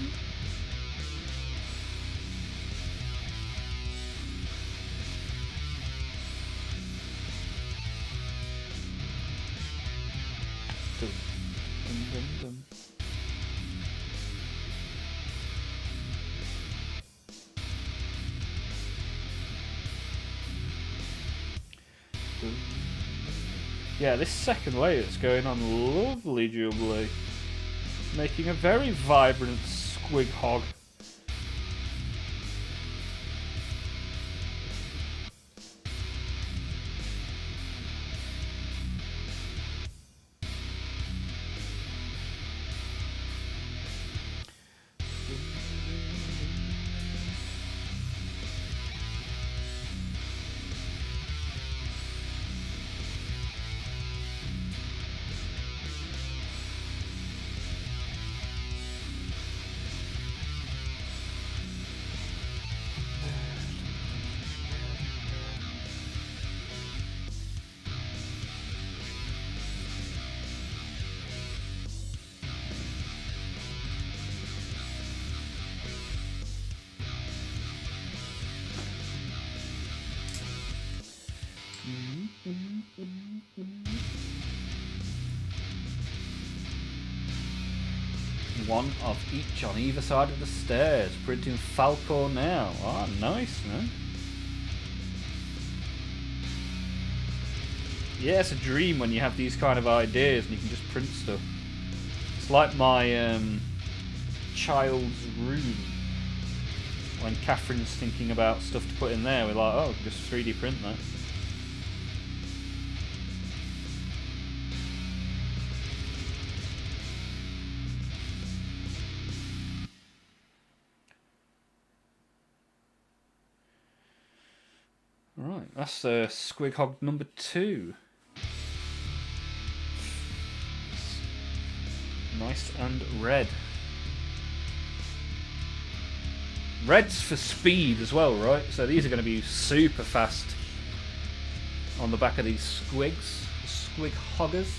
Dum, dum, dum, dum. Yeah, this second layer that's going on lovely jubbly. Making a very vibrant squig hog. One of each on either side of the stairs. Printing Falcor now. Ah, nice, man. Yeah, it's a dream when you have these kind of ideas and you can just print stuff. It's like my child's room. When Catherine's thinking about stuff to put in there, we're like, oh, just 3D print that. Right, that's Squig Hog number 2. Nice and red. Red's for speed as well, right? So these are going to be super fast on the back of these squigs. Squig hoggers.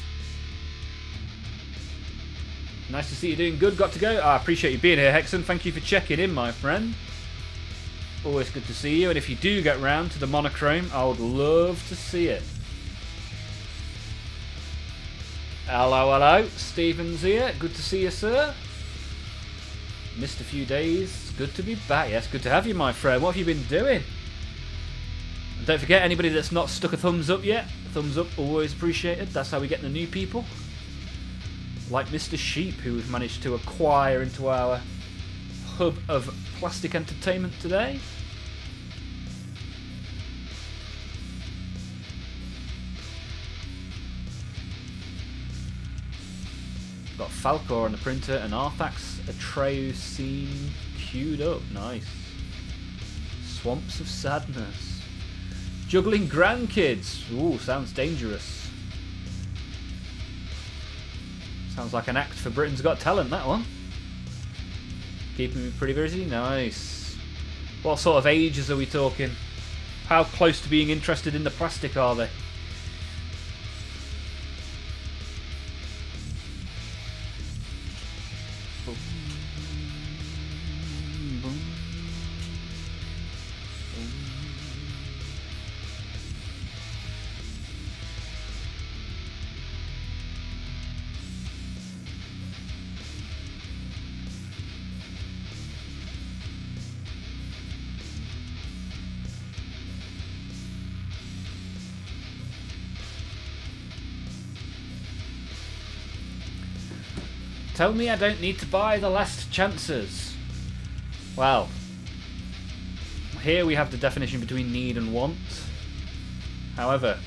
Nice to see you doing good. Got to go? I appreciate you being here, Hexen. Thank you for checking in, my friend. Always good to see you, and if you do get round to the monochrome, I would love to see it. Hello, hello, Stephen's here. Good to see you, sir. Missed a few days. Good to be back. Yes, good to have you, my friend. What have you been doing? And don't forget, anybody that's not stuck a thumbs up yet, thumbs up always appreciated. That's how we get the new people. Like Mr. Sheep, who we've managed to acquire into our hub of plastic entertainment today. Got Falcor on the printer and Arthax Atreus scene queued up. Nice. Swamps of Sadness. Juggling grandkids. Ooh, sounds dangerous. Sounds like an act for Britain's Got Talent, that one. Keeping me pretty busy? Nice. What sort of ages are we talking? How close to being interested in the plastic are they? Tell me I don't need to buy the last chances. Well, here we have the definition between need and want. However,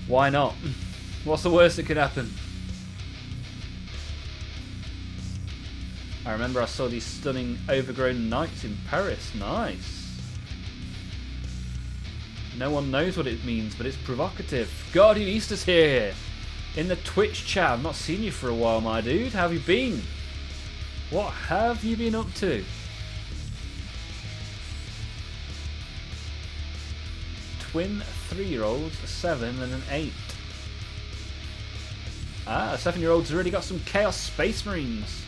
why not? What's the worst that could happen? I remember I saw these stunning overgrown knights in Paris. Nice. No one knows what it means, but it's provocative. Guardian Easter's here. in the Twitch chat. I've not seen you for a while, my dude. How have you been? What have you been up to? Twin 3-year-olds, a 7 and an 8. Ah, a 7-year-old's already got some Chaos Space Marines.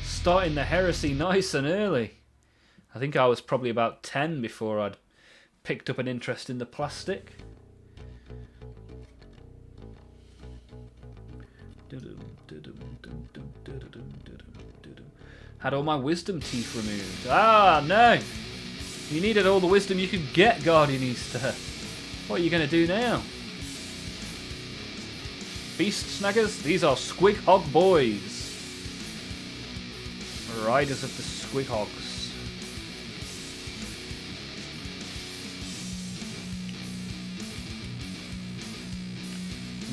Starting the heresy nice and early. I think I was probably about 10 before I'd picked up an interest in the plastic. Had all my wisdom teeth removed. Ah, no! You needed all the wisdom you could get, Guardian Easter. What are you going to do now? Beast snaggers? These are Squig Hog boys. Riders of the Squig Hogs.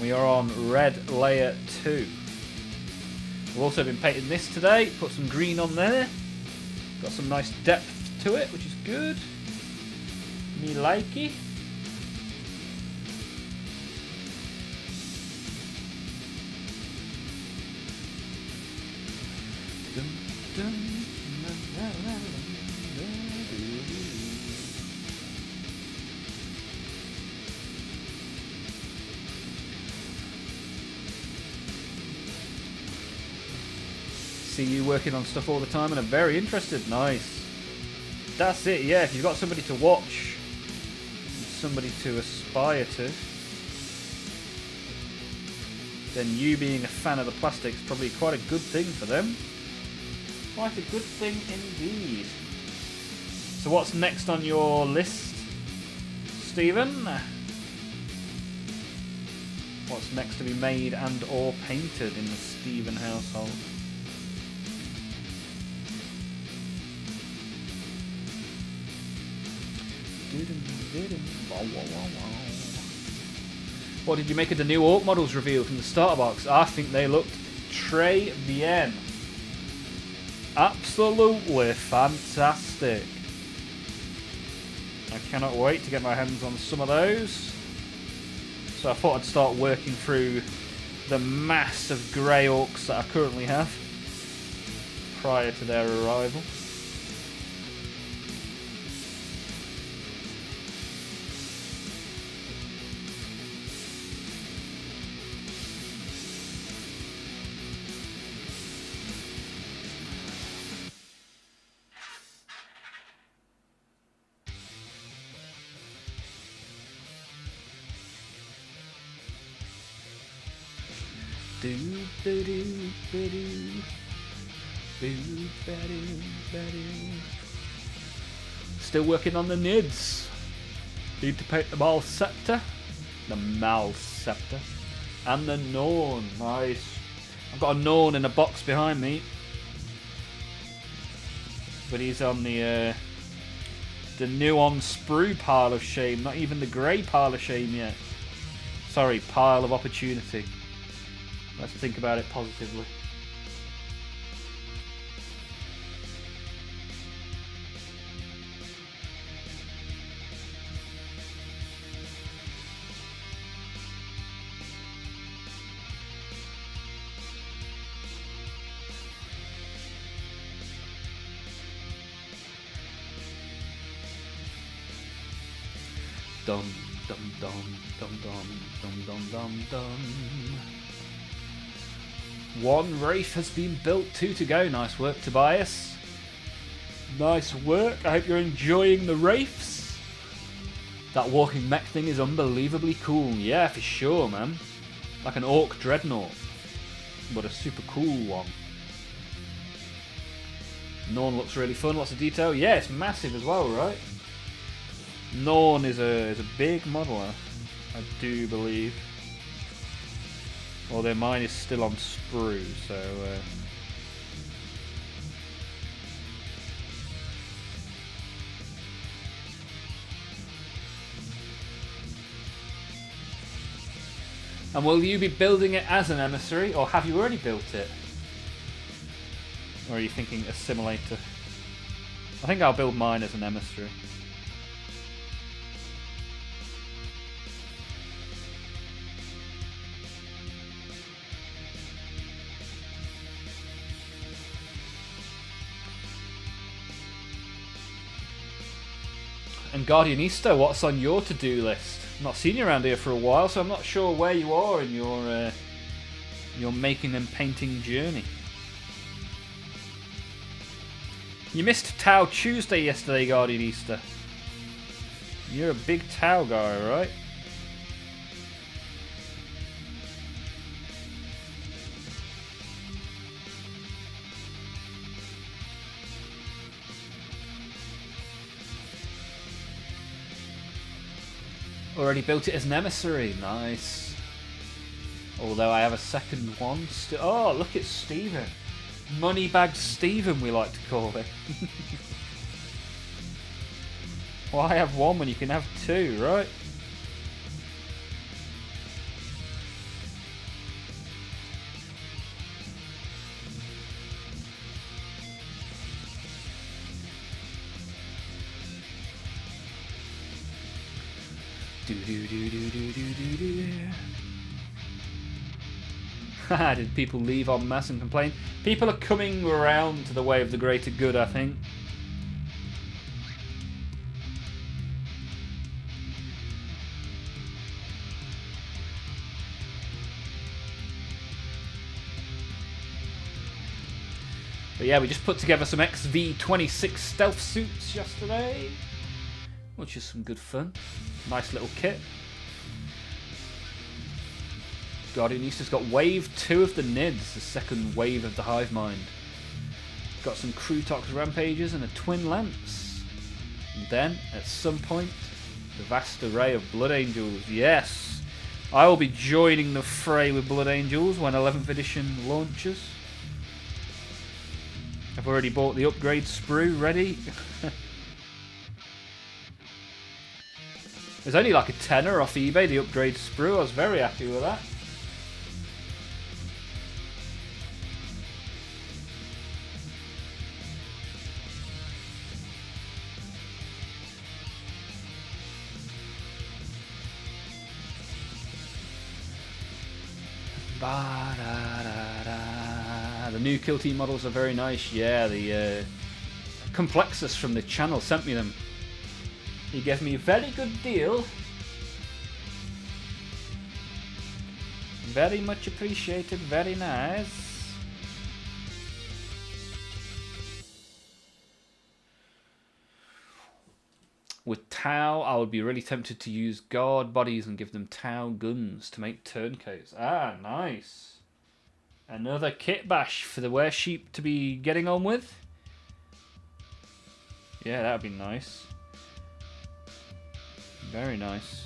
We are on red layer 2. We've also been painting this today. Put some green on there. Got some nice depth to it, which is good. Me likey. See you working on stuff all the time and I'm very interested. Nice. That's it, yeah, if you've got somebody to watch, somebody to aspire to, then you being a fan of the plastic is probably quite a good thing for them. Quite a good thing indeed. So what's next on your list, Stephen? What's next to be made and or painted in the Stephen household? What did you make of the new Orc models revealed from the starter box? I think they looked très bien. Absolutely fantastic. I cannot wait to get my hands on some of those. So I thought I'd start working through the mass of grey orcs that I currently have prior to their arrival. Still working on the nids. Need to paint the Mal Scepter, and the Norn. Nice. I've got a Norn in a box behind me, but he's on the nuanced sprue pile of shame. Not even the grey pile of shame yet. Sorry, pile of opportunity. Let's think about it positively. Dum dum dum dum dum dum dum dum dum. One Wraith has been built, 2 to go. Nice work, Tobias. Nice work. I hope you're enjoying the Wraiths. That walking mech thing is unbelievably cool. Yeah, for sure, man. Like an Orc Dreadnought, but a super cool one. Norn looks really fun, lots of detail. Yeah, it's massive as well, right? Norn is a big model, I do believe. Although mine is still on sprue, so... And will you be building it as an emissary, or have you already built it? Or are you thinking assimilator? I think I'll build mine as an emissary. And Guardianista, what's on your to-do list? I've not seen you around here for a while, so I'm not sure where you are in your making and painting journey. You missed Tau Tuesday yesterday, Guardianista. You're a big Tau guy, right? Already built it as an emissary. Nice. Although I have a second one. Oh, look at Stephen. Moneybag Stephen, we like to call it. Why have one when you can have two, right? Did people leave en masse and complain? People are coming around to the way of the greater good, I think. But yeah, we just put together some XV-26 stealth suits yesterday, which is some good fun. Nice little kit. Guardianista's got wave 2 of the NIDs, the second wave of the hive mind. Got some Crutox Rampages and a Twin Lance. And then, at some point, the vast array of Blood Angels. Yes! I will be joining the fray with Blood Angels when 11th edition launches. I've already bought the upgrade sprue ready. There's only like a tenner off eBay, the upgrade sprue. I was very happy with that. The new Kill Team models are very nice. Yeah, the Complexus from the channel sent me them. He gave me a very good deal. Very much appreciated, very nice. With Tau, I would be really tempted to use guard bodies and give them Tau guns to make turncoats. Ah, nice. Another kit bash for the Weresheep to be getting on with. Yeah, that would be nice. Very nice.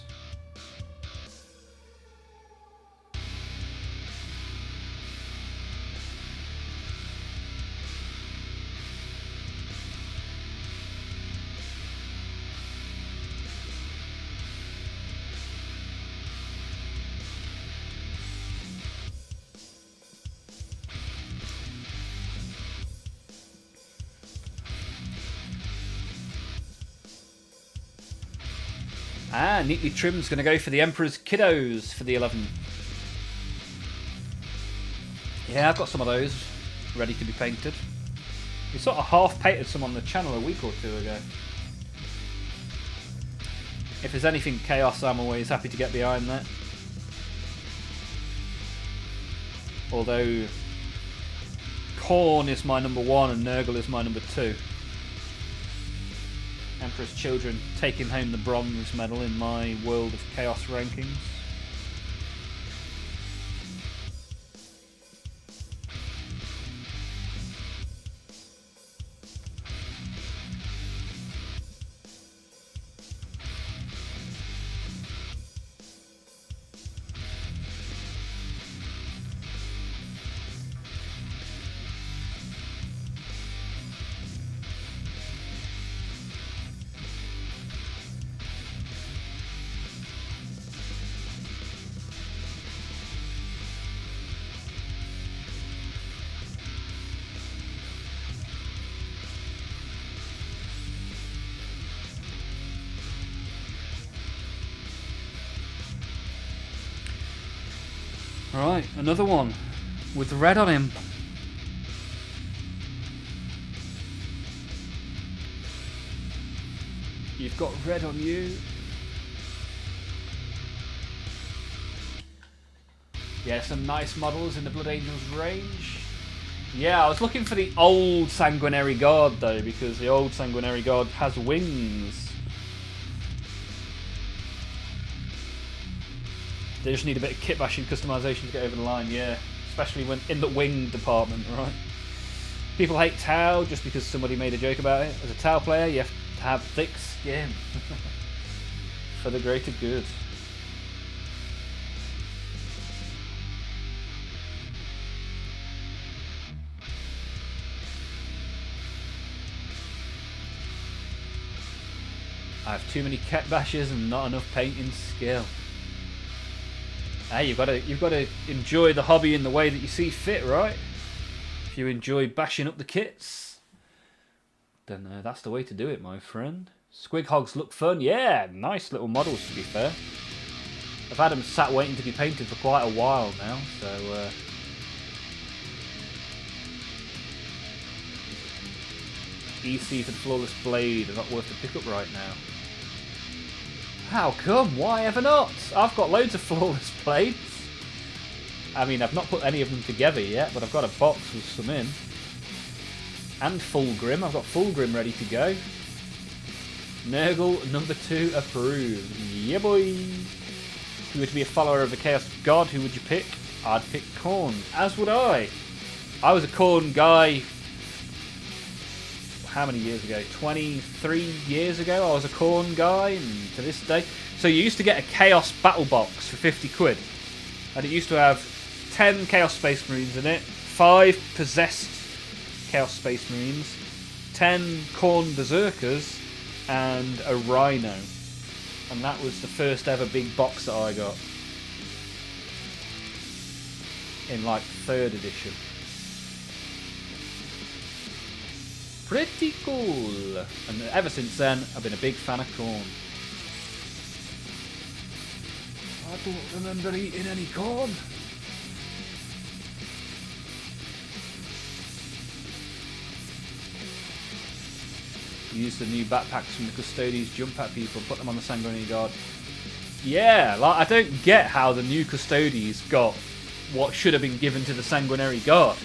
Ah, Neatly Trim's going to go for the Emperor's Kiddos for the 11th. Yeah, I've got some of those ready to be painted. We sort of half painted some on the channel a week or two ago. If there's anything Chaos, I'm always happy to get behind that. Although Khorne is my number 1 and Nurgle is my number 2. Emperor's Children taking home the bronze medal in my World of Chaos rankings. Right, another one with red on him. You've got red on you. Yeah, some nice models in the Blood Angels range. Yeah, I was looking for the old Sanguinary Guard though, because the old Sanguinary Guard has wings. They just need a bit of kit bashing customization to get over the line, yeah. Especially when in the wing department, right? People hate Tau just because somebody made a joke about it. As a Tau player, you have to have thick skin. For the greater good. I have too many kit bashes and not enough painting skill. Hey, you've got to enjoy the hobby in the way that you see fit, right? If you enjoy bashing up the kits, then that's the way to do it, my friend. Squig Hogs look fun. Yeah, nice little models, to be fair. I've had them sat waiting to be painted for quite a while now, so... EC for the Flawless Blade are not worth the pickup right now. How come? Why ever not? I've got loads of Flawless Blades. I mean, I've not put any of them together yet, but I've got a box with some in. And Fulgrim. I've got Fulgrim ready to go. Nurgle number 2 approved. Yeah, boy. If you were to be a follower of the Chaos God, who would you pick? I'd pick Khorne. As would I. I was a Khorne guy... How many years ago? 23 years ago I was a Khorne guy, and to this day. So you used to get a Chaos Battle Box for 50 quid. And it used to have 10 Chaos Space Marines in it, 5 possessed Chaos Space Marines, 10 Khorne Berserkers, and a Rhino. And that was the first ever big box that I got. In like 3rd edition. Pretty cool. And ever since then, I've been a big fan of Khorne. I don't remember eating any corn. Use the new backpacks from the Custodes, jump at people, put them on the Sanguinary Guard. Yeah, like I don't get how the new Custodes got what should have been given to the Sanguinary Guard.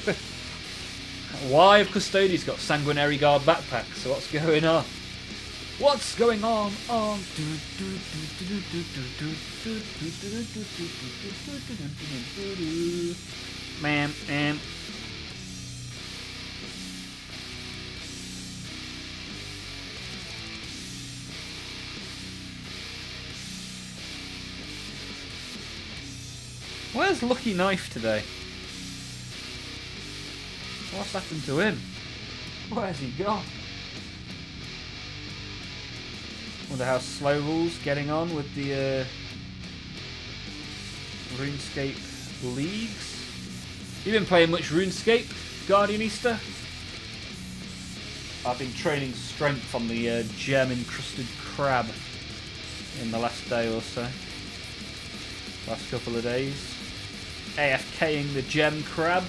Why have Custodes got Sanguinary Guard backpacks? So what's going on? What's going on? Man. Where's Lucky Knife today? What's happened to him? Where's he gone? Wonder how Slow Rule's getting on with the RuneScape leagues. You been playing much RuneScape, Guardianista? I've been training strength on the gem encrusted crab in the last day or so. Last couple of days. AFKing the gem crab.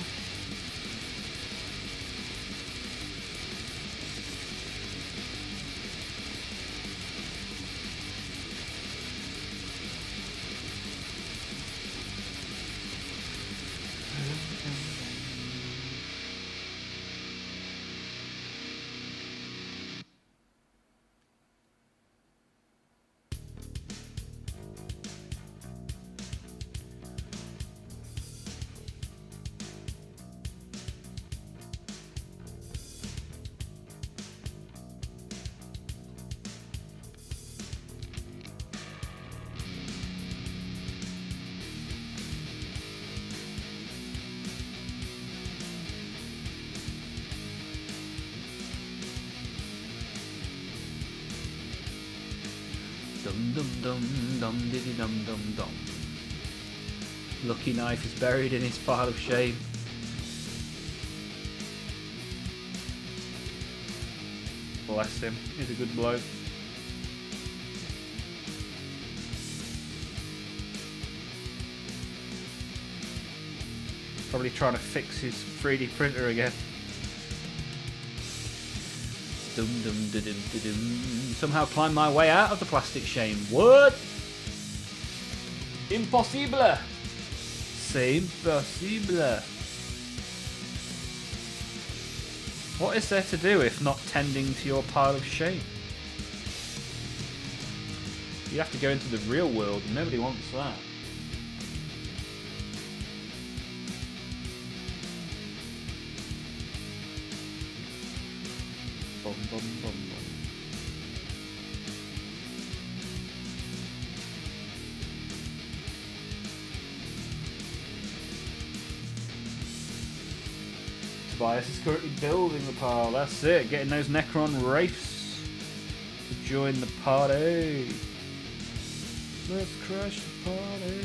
Dum dum dum dum diddy dum dum dum. Lucky Knife is buried in his pile of shame. Bless him, he's a good bloke. Probably trying to fix his 3D printer again. Dum dum da dum da dum. Somehow climb my way out of the plastic shame. What? Impossible. C'est impossible. What is there to do if not tending to your pile of shame? You have to go into the real world, and nobody wants that. Bum, bum, bum, bum. Tobias is currently building the pile. That's it. Getting those Necron wraiths to join the party. Let's crash the party.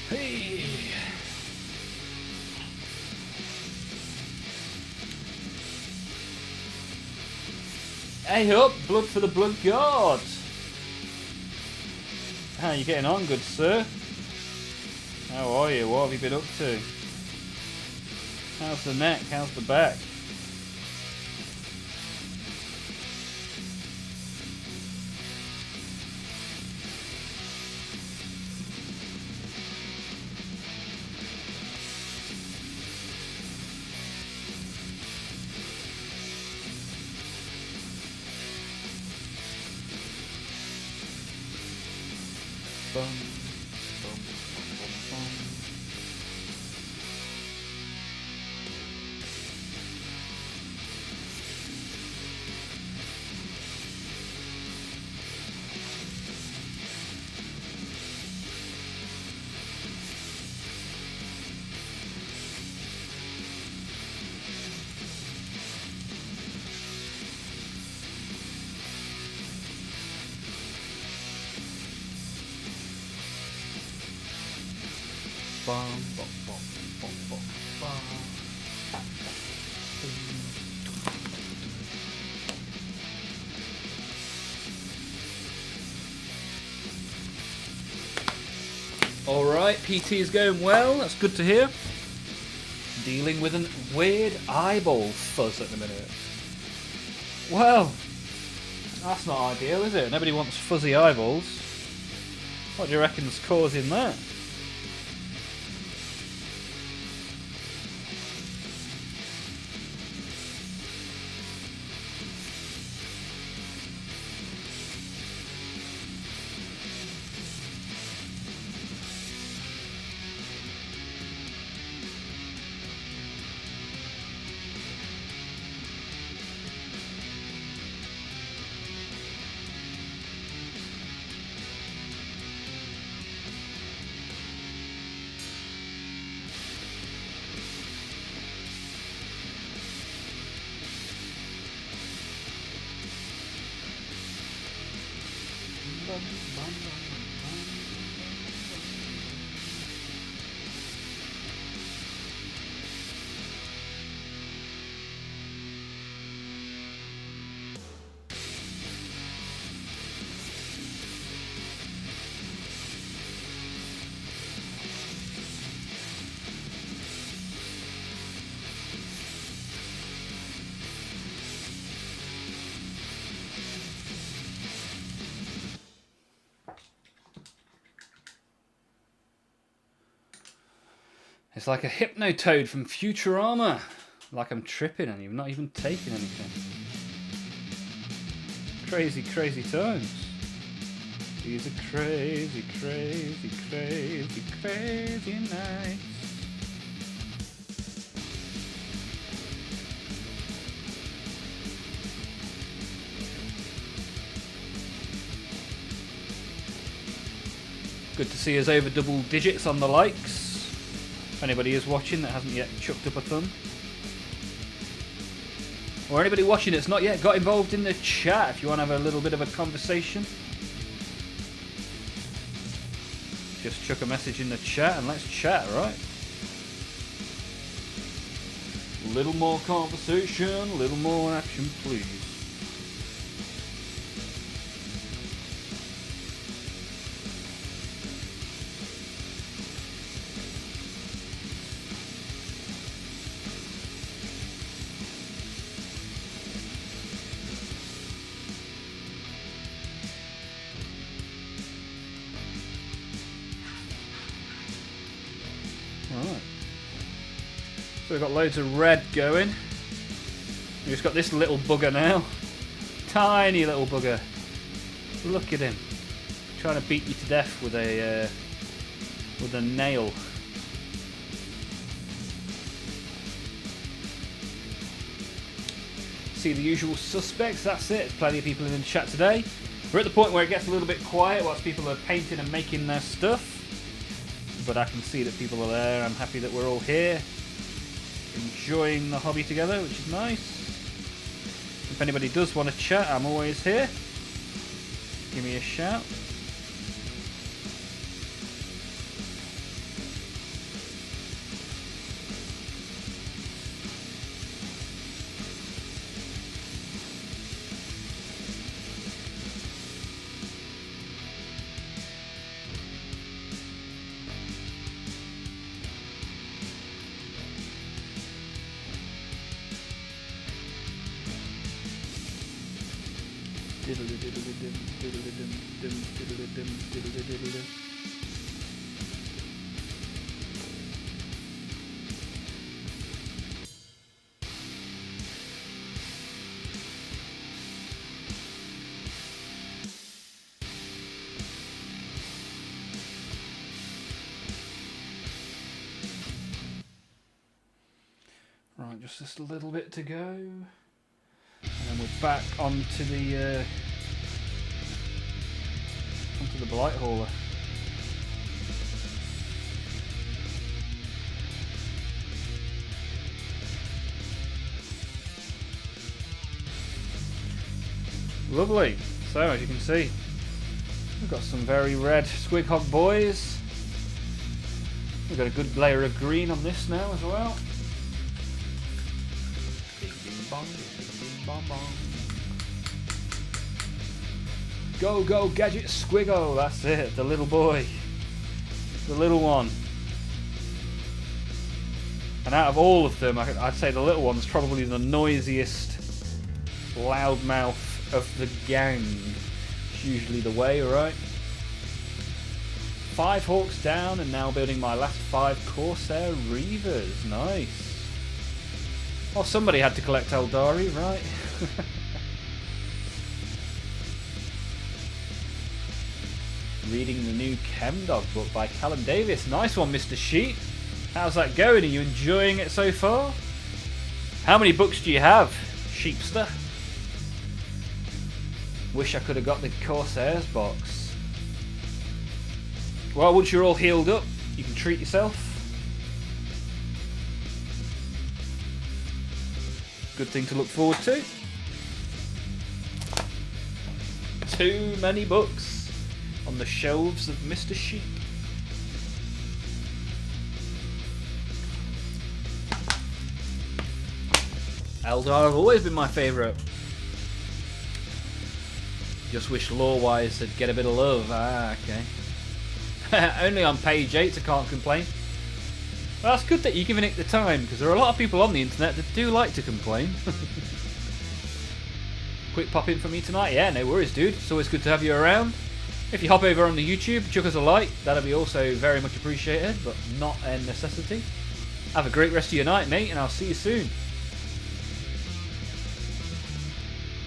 Hey! Hey up, blood for the blood god! How are you getting on, good sir? How are you? What have you been up to? How's the neck? How's the back? Bum, bum, bum, bum. Bum, bum, bum, bum, bum, bum. Alright, PT is going well, that's good to hear. Dealing with a weird eyeball fuzz at the minute. Well, that's not ideal, is it? Nobody wants fuzzy eyeballs. What do you reckon's causing that? It's like a hypnotoad from Futurama. Like I'm tripping and you've not even taken anything. Crazy, crazy times. These are crazy, crazy, crazy, crazy nights. Good to see us over double digits on the likes. If anybody is watching that hasn't yet chucked up a thumb. Or anybody watching that's not yet got involved in the chat if you want to have a little bit of a conversation. Just chuck a message in the chat and let's chat, right? A little more conversation, a little more action, please. Alright. So we've got loads of red going. We've just got this little bugger now. Tiny little bugger. Look at him. Trying to beat you to death with a nail. See the usual suspects, that's it. Plenty of people in the chat today. We're at the point where it gets a little bit quiet whilst people are painting and making their stuff. But I can see that people are there. I'm happy that we're all here, enjoying the hobby together, which is nice. If anybody does want to chat, I'm always here. Give me a shout. Right, just a little bit to go. And then we're back onto the blight hauler. Lovely. So as you can see, we've got some very red squig hog boys. We've got a good layer of green on this now as well. Bing, bing, bong, bing, bong, bong. Go, go, Gadget Squiggo, that's it, the little boy. The little one. And out of all of them, I'd say the little one's probably the noisiest loudmouth of the gang. It's usually the way, right? 5 Hawks down, and now building my last 5 Corsair Reavers. Nice. Well, somebody had to collect Eldari, right? Reading the new Chemdog book by Callum Davis. Nice one, Mr. Sheep. How's that going? Are you enjoying it so far? How many books do you have, Sheepster? Wish I could have got the Corsairs box. Well, once you're all healed up, you can treat yourself. Good thing to look forward to. Too many books on the shelves of Mr. Sheep. Eldar have always been my favourite. Just wish lore-wise they'd get a bit of love. Ah, okay. Only on page 8, I can't complain. Well, that's good that you're giving it the time, because there are a lot of people on the internet that do like to complain. Quick pop in for me tonight? Yeah, no worries, dude. It's always good to have you around. If you hop over on the YouTube, chuck us a like. That'll be also very much appreciated, but not a necessity. Have a great rest of your night, mate, and I'll see you soon.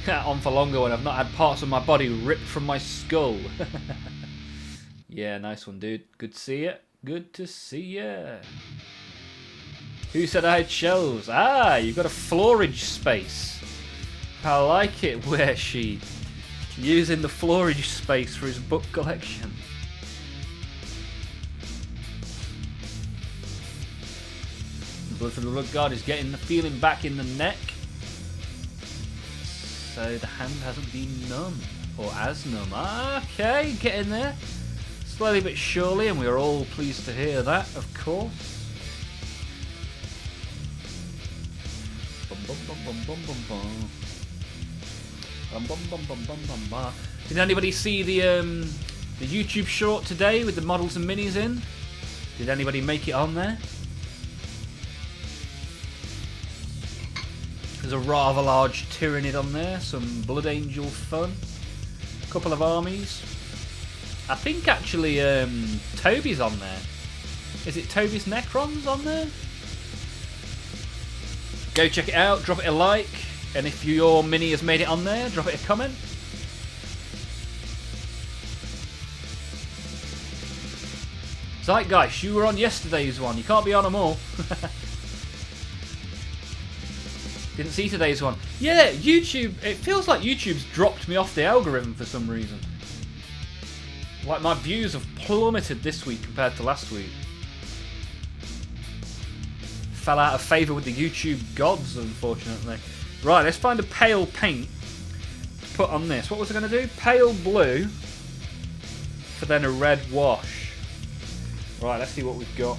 On for longer when I've not had parts of my body ripped from my skull. Yeah, nice one, dude. Good to see you. Good to see you. Who said I had shelves? Ah, you've got a floorage space. I like it, Where Sheep. Using the floorage space for his book collection. Good for the blood god is getting the feeling back in the neck. So the hand hasn't been numb. Or as numb. Okay, getting there. Slowly but surely, and we are all pleased to hear that, of course. Bum, bum, bum, bum, bum, bum, bum. Bum, bum, bum, bum, bum, bum, bum. Did anybody see the YouTube short today with the models and minis in? Did anybody make it on there? There's a rather large Tyrannid on there, some Blood Angel fun, a couple of armies. I think actually Toby's on there. Is it Toby's Necrons on there? Go check it out, drop it a like, and if your mini has made it on there, drop it a comment. Zeitgeist, you were on yesterday's one, you can't be on them all. Didn't see today's one. Yeah, YouTube, it feels like YouTube's dropped me off the algorithm for some reason. Like my views have plummeted this week compared to last week. Fell out of favour with the YouTube gods, unfortunately. Right, let's find a pale paint to put on this. What was I going to do? Pale blue for then a red wash. Right, let's see what we've got.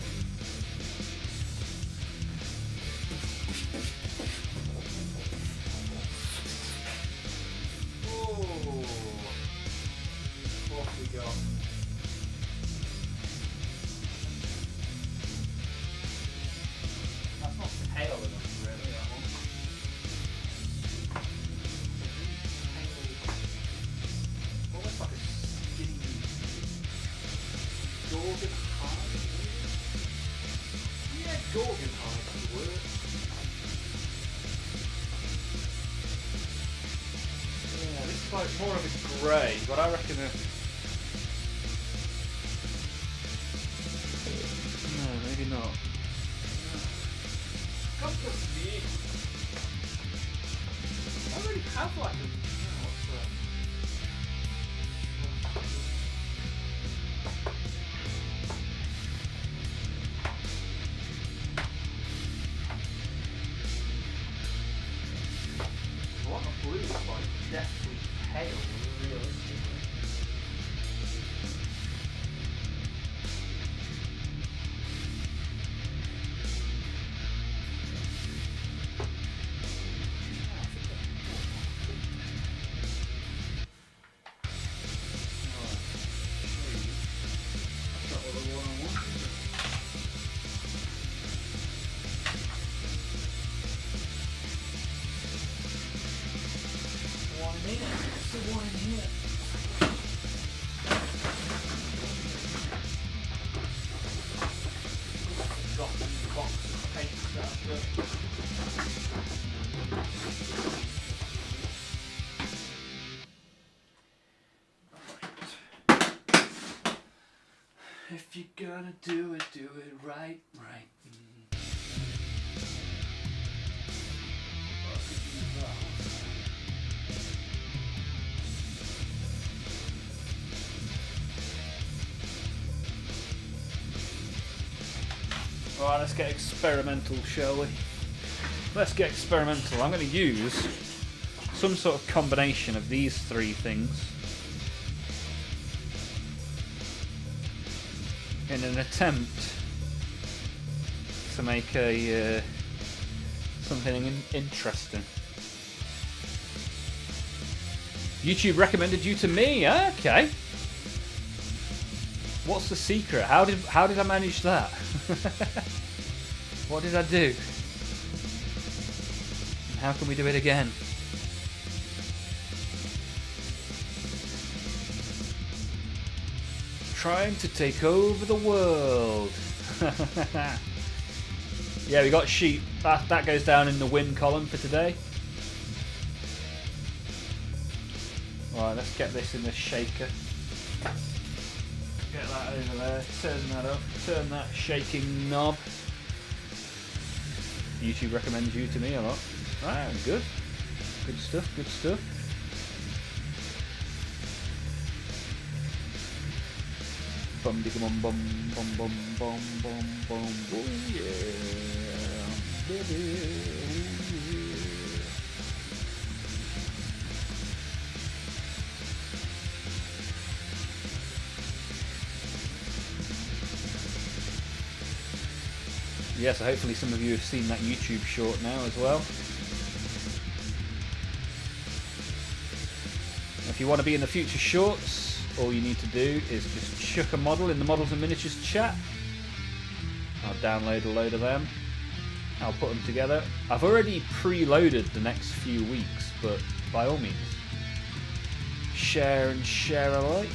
Like more of a grey, but I reckon no, maybe not. I already have like a blue is like deathly pale, realistically. If you're gonna do it right, right. Alright, let's get experimental, shall we? Let's get experimental. I'm going to use some sort of combination of these three things in an attempt to make a something interesting. YouTube recommended you to me. Okay. What's the secret? How did I manage that? What did I do? And how can we do it again? Trying to take over the world. Yeah, we got sheep. That goes down in the win column for today. Right, let's get this in the shaker. Get that over there, turn that up, turn that shaking knob. YouTube recommends you to me a lot. Ah, good. Good stuff, good stuff. Bum digga bum bum bum bum bum bum bum. Oh yeah. Yeah, so hopefully some of you have seen that YouTube short now as well. If you want to be in the future shorts, all you need to do is just chuck a model in the Models and Miniatures chat. I'll download a load of them. I'll put them together. I've already preloaded the next few weeks, but by all means, share and share alike.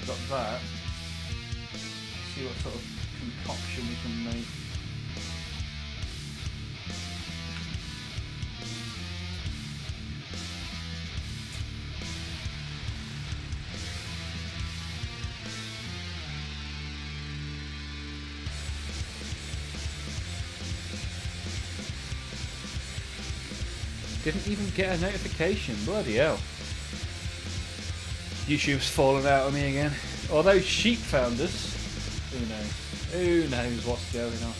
Got that. See what sort of concoction we can make. Didn't even get a notification, bloody hell. YouTube's fallen out on me again. Although sheep found us, who knows? Who knows what's going on?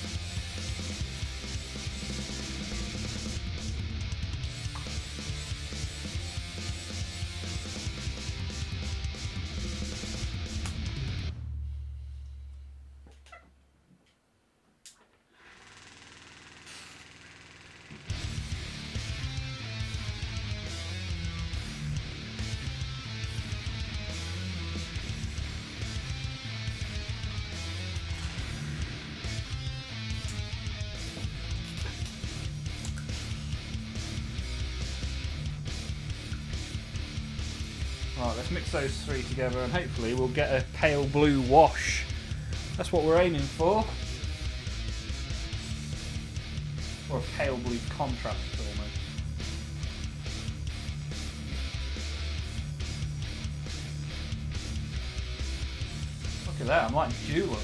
Right, let's mix those three together and hopefully we'll get a pale blue wash. That's what we're aiming for. Or a pale blue contrast almost. Look at that, I'm like Dulux.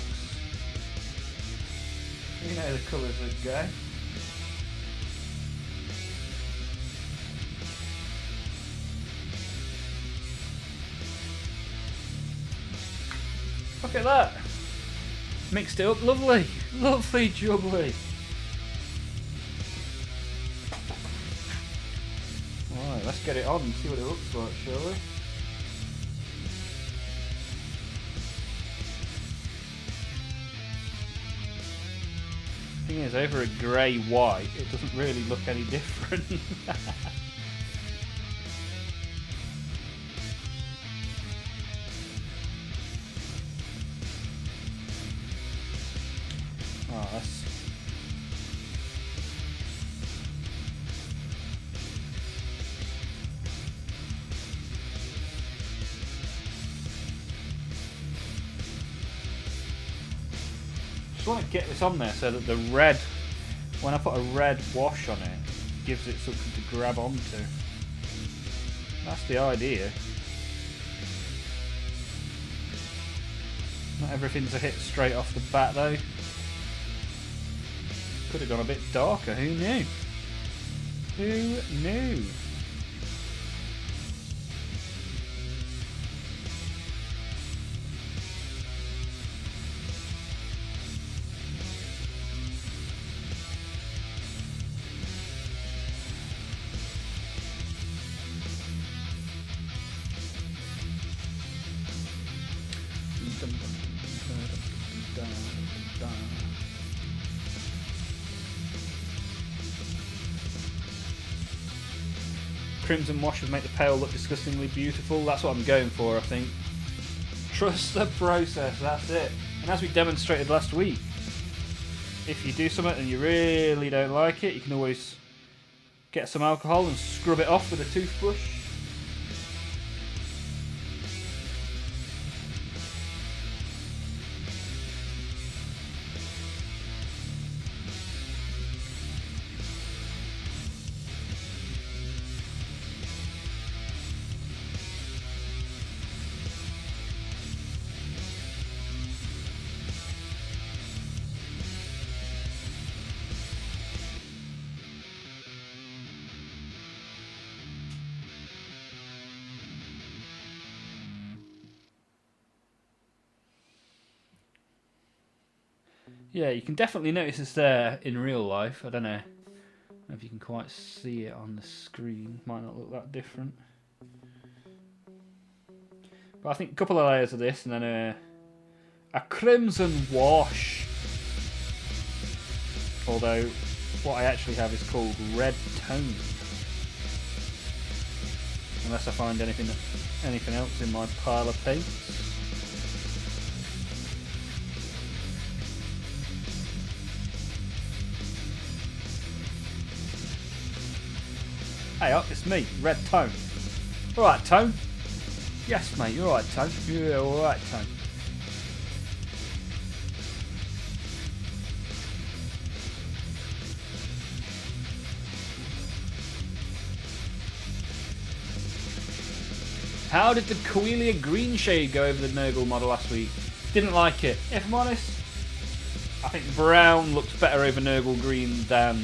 You know the colours that go. Look at that! Mixed it up lovely! Lovely jubbly! Right, let's get it on and see what it looks like, shall we? Thing is, over a grey white, it doesn't really look any different. Oh, that's... Just want to get this on there so that the red, when I put a red wash on it, gives it something to grab onto. That's the idea. Not everything's a hit straight off the bat though. Could have gone a bit darker, who knew? Who knew? Crimson wash would make the pale look disgustingly beautiful. That's what I'm going for, I think. Trust the process, that's it. And as we demonstrated last week, if you do something and you really don't like it, you can always get some alcohol and scrub it off with a toothbrush. Yeah, you can definitely notice it's there in real life. I don't know if you can quite see it on the screen. Might not look that different. But I think a couple of layers of this and then a crimson wash. Although what I actually have is called red tone. Unless I find anything else in my pile of paints. Hey up, it's me, Red Tone. Alright, Tone? Yes, mate, you're alright, Tone. You're alright, Tone. How did the Coelia green shade go over the Nurgle model last week? Didn't like it. If I'm honest, I think brown looks better over Nurgle green than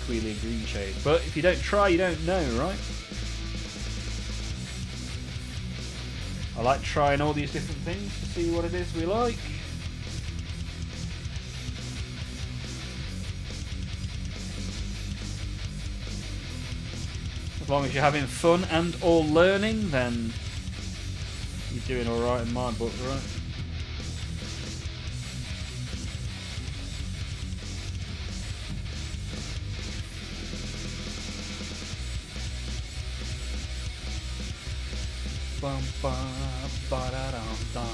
Coelia green shade. But if you don't try, you don't know, right? I like trying all these different things to see what it is we like. As long as you're having fun and or learning, then you're doing alright in my book, right? Bum, ba, ba, da, dum, da.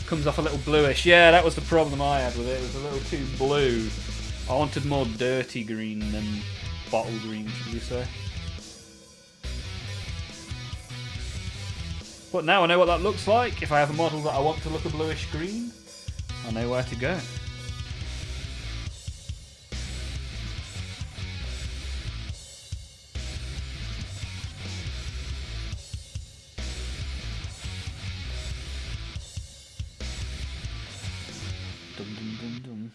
Comes off a little bluish. Yeah, that was the problem I had with it. It was a little too blue. I wanted more dirty green than bottle green, should we say. But now I know what that looks like. If I have a model that I want to look a bluish green, I know where to go. Dum, dum, dum, dum.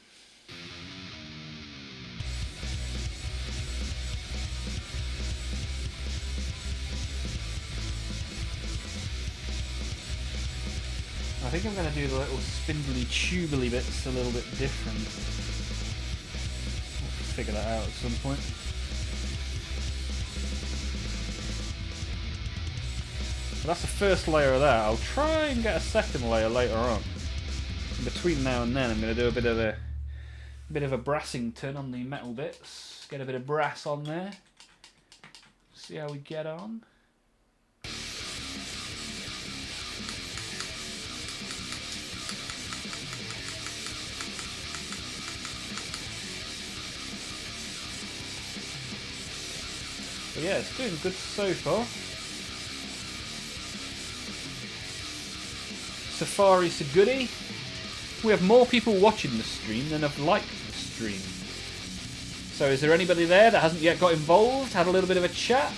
I think I'm going to do the little spindly, tubally bits a little bit different. I'll figure that out at some point. But that's the first layer of that. I'll try and get a second layer later on. And between now and then, I'm going to do a bit of a Brassington on the metal bits. Get a bit of brass on there. See how we get on. But yeah, it's doing good so far. Safari's a goodie. We have more people watching the stream than have liked the stream. So is there anybody there that hasn't yet got involved, had a little bit of a chat?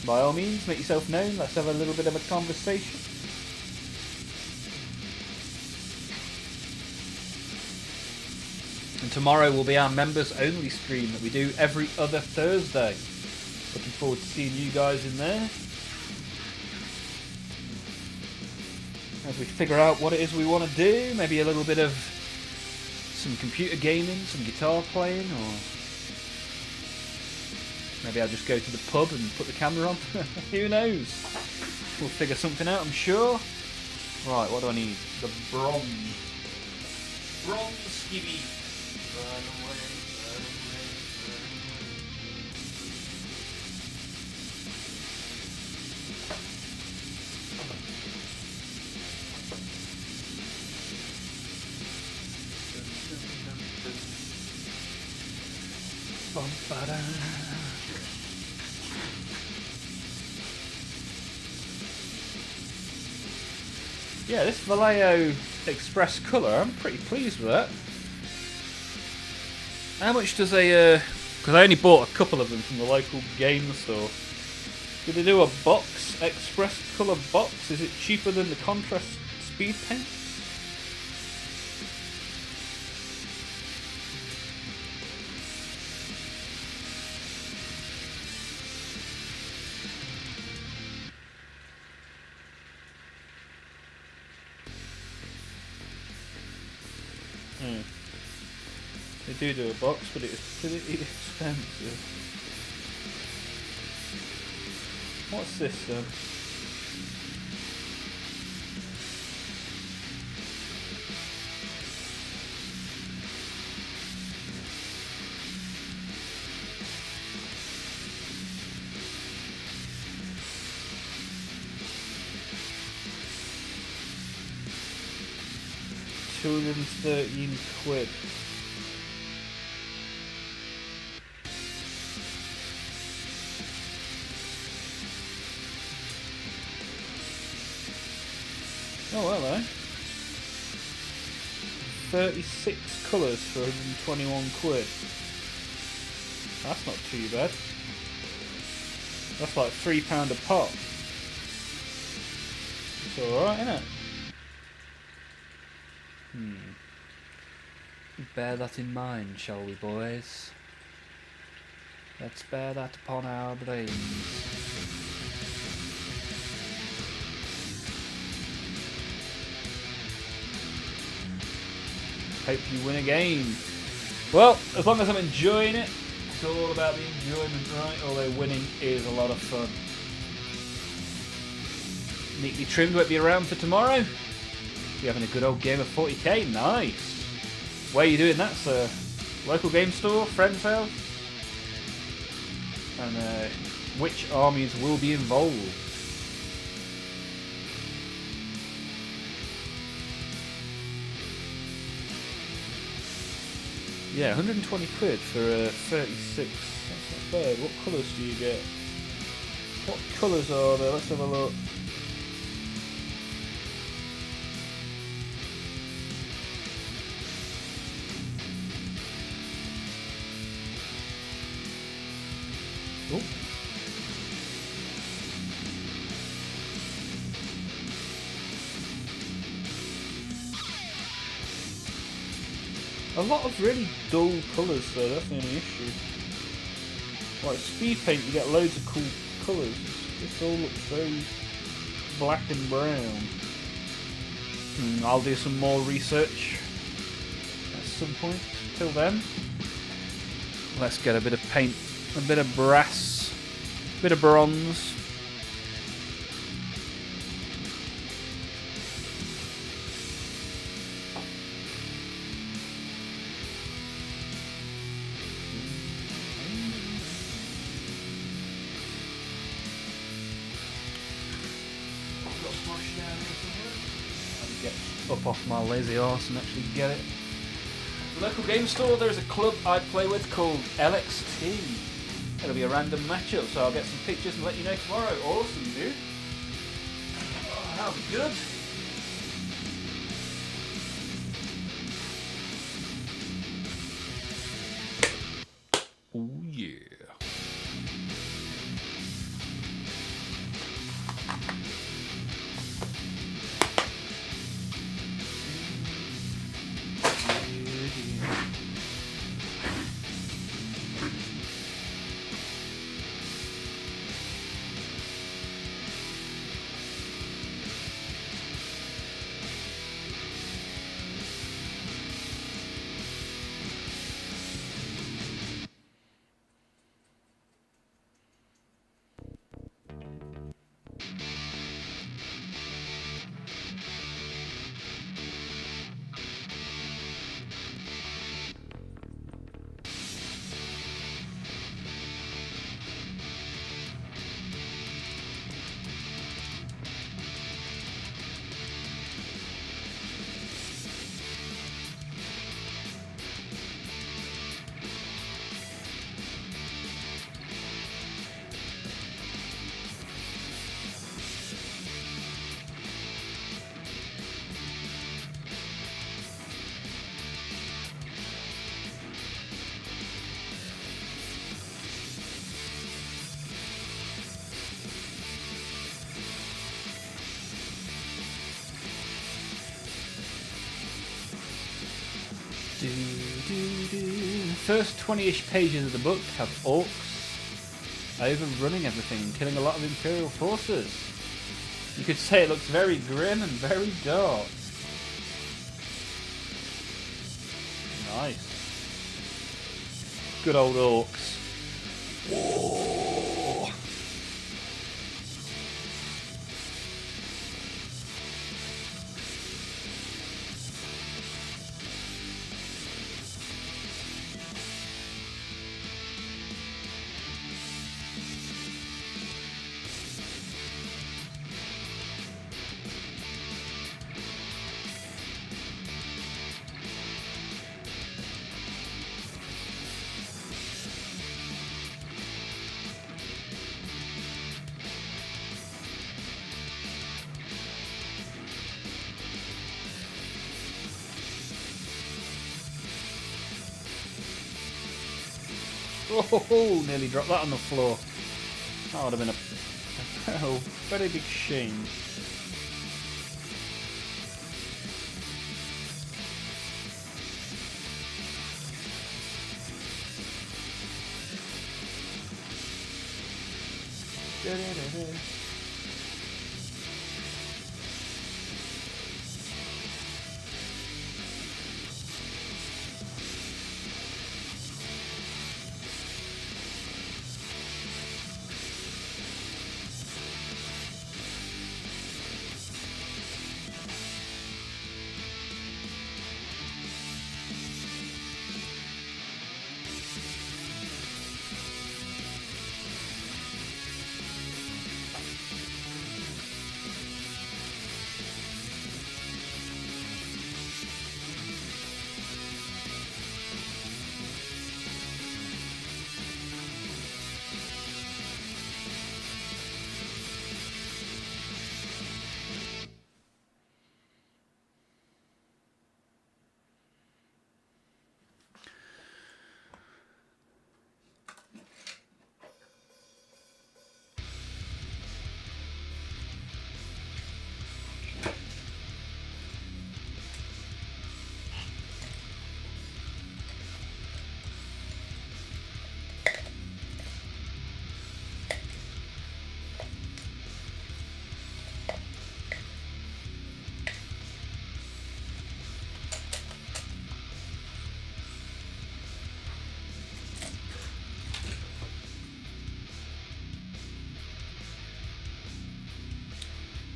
By all means, make yourself known. Let's have a little bit of a conversation. And tomorrow will be our members only stream that we do every other Thursday. Looking forward to seeing you guys in there. As we figure out what it is we want to do, maybe a little bit of some computer gaming, some guitar playing, or maybe I'll just go to the pub and put the camera on. Who knows? We'll figure something out, I'm sure. Right, what do I need? The bronze. Bronze skivvy. Yeah, this Vallejo Express colour, I'm pretty pleased with that. How much does a... because I only bought a couple of them from the local game store. Did they do a box, Express colour box? Is it cheaper than the contrast speed paint? They do a box, but it is pretty expensive. What's this then? £213. Oh well, eh? 36 colours for £121. That's not too bad. That's like £3 a pop. It's alright, isn't it? Bear that in mind, shall we, boys? Let's bear that upon our brains. Hope you win a game. Well, as long as I'm enjoying it, it's all about the enjoyment, right? Although winning is a lot of fun. Neatly trimmed, won't be around for tomorrow. You're having a good old game of 40k, nice. Where are you doing that, sir? Local game store, friend's house? And which armies will be involved? Yeah, £120 for 36. That's not bad. What colours do you get? What colours are there? Let's have a look. Oh. A lot of really dull colours though, that's the only issue. Like speed paint you get loads of cool colours. This all looks very black and brown. I'll do some more research at some point. Till then, let's get a bit of paint, a bit of brass, a bit of bronze. Up off my lazy arse and actually get it. The local game store, there's a club I play with called LXT. It'll be a random matchup, so I'll get some pictures and let you know tomorrow. Awesome, dude. Oh, that'll be good. Oh yeah. The first 20-ish pages of the book have orcs overrunning everything, killing a lot of Imperial forces. You could say it looks very grim and very dark. Nice. Good old orcs. Whoa. Oh, nearly dropped that on the floor. That would have been a very big shame.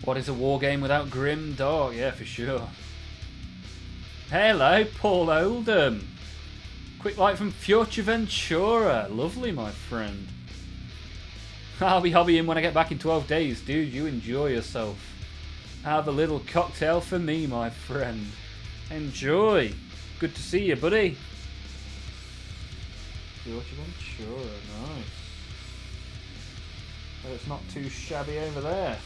What is a war game without grim dark? Yeah, for sure. Hello, Paul Oldham. Quick light from Future Ventura. Lovely, my friend. I'll be hobbying when I get back in 12 days, dude. You enjoy yourself. Have a little cocktail for me, my friend. Enjoy. Good to see you, buddy. Future Ventura, nice. Oh, it's not too shabby over there.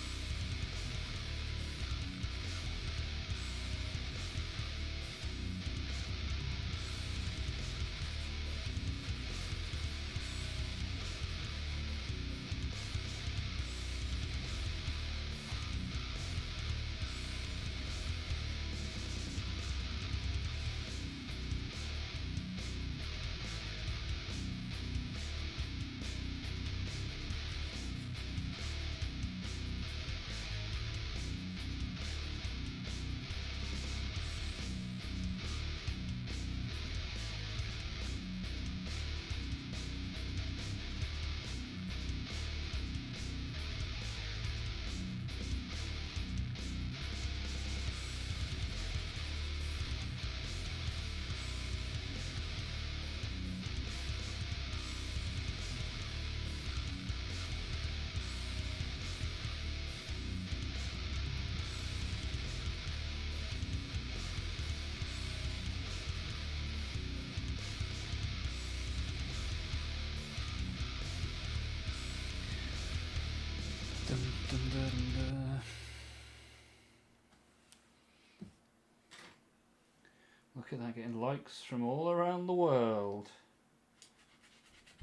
Look at that, getting likes from all around the world.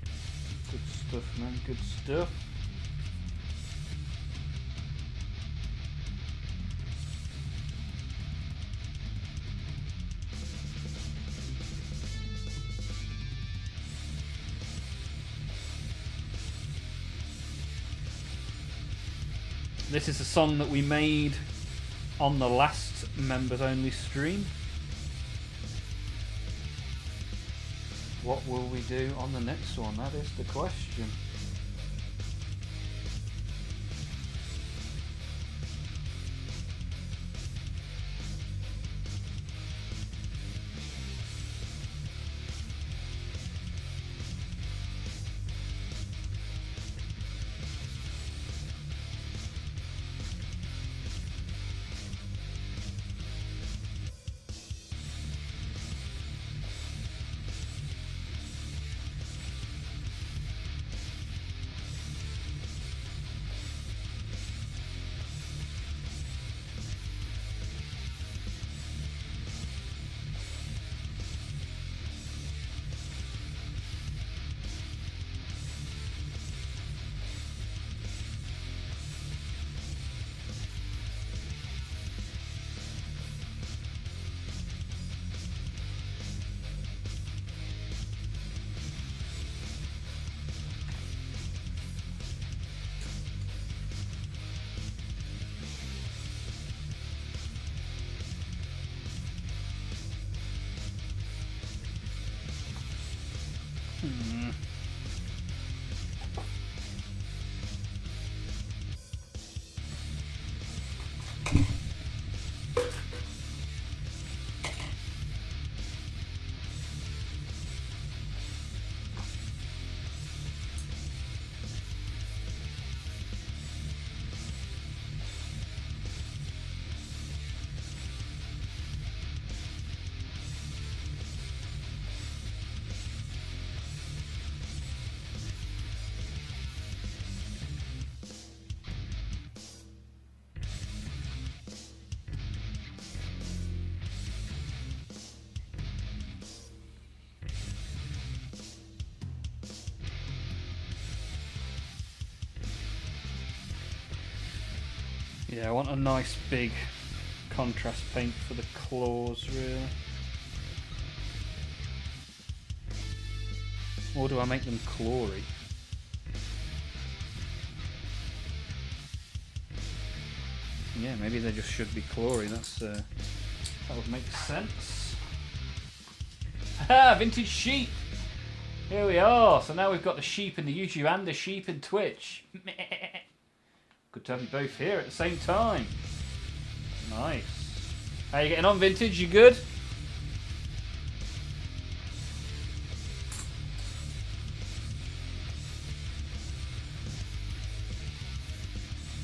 Good stuff, man, good stuff. This is a song that we made on the last members only stream. what will we do on the next one? That is the question. Yeah, I want a nice big contrast paint for the claws, really. Or do I make them clawy? Yeah, maybe they just should be clawy. That would make sense. Ha! Vintage sheep! Here we are. So now we've got the sheep in the YouTube and the sheep in Twitch. Good to have you both here at the same time. Nice. How you getting on, Vintage? You good?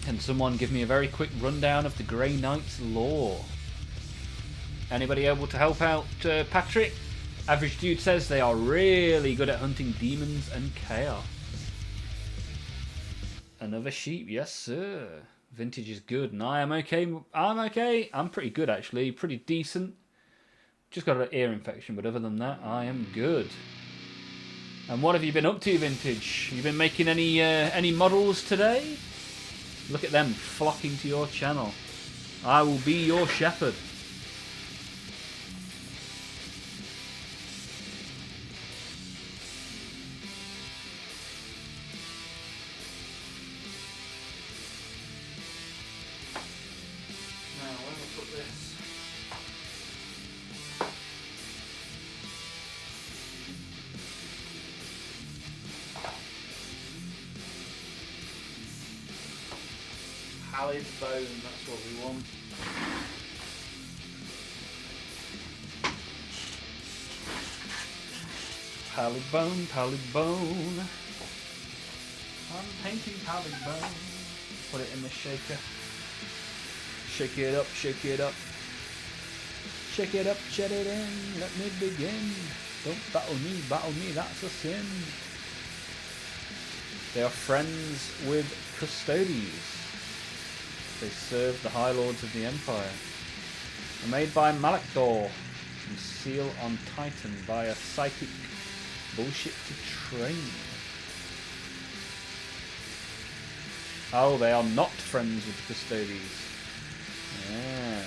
Can someone give me a very quick rundown of the Grey Knight's lore? Anybody able to help out, Patrick? Average Dude says they are really good at hunting demons and chaos. Another sheep, yes sir. Vintage is good, and I am okay. I'm okay. I'm pretty good actually, pretty decent. Just got an ear infection, but other than that, I am good. And what have you been up to, Vintage? You been making any models today? Look at them flocking to your channel. I will be your shepherd. Pallid bone, that's what we want. Pallid bone, pallid bone. I'm painting pallid bone. Put it in the shaker. Shake it up, shake it up. Shake it up, shut it in, let me begin. Don't battle me, that's a sin. They are friends with Custodes. They serve the High Lords of the Empire. They're made by Malakdor and seal on Titan by a psychic bullshit to train. Oh, they are not friends with Custodes. Yeah.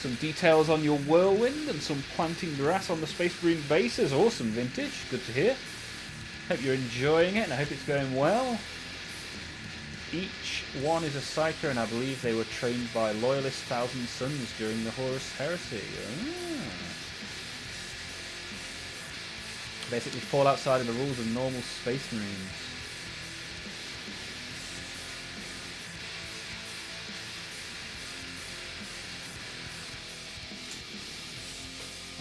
Some details on your whirlwind and some planting grass on the Space Marine base is awesome, Vintage. Good to hear. Hope you're enjoying it and I hope it's going well. Each one is a psyker, and I believe they were trained by loyalist Thousand Sons during the Horus Heresy. Basically fall outside of the rules of normal Space Marines.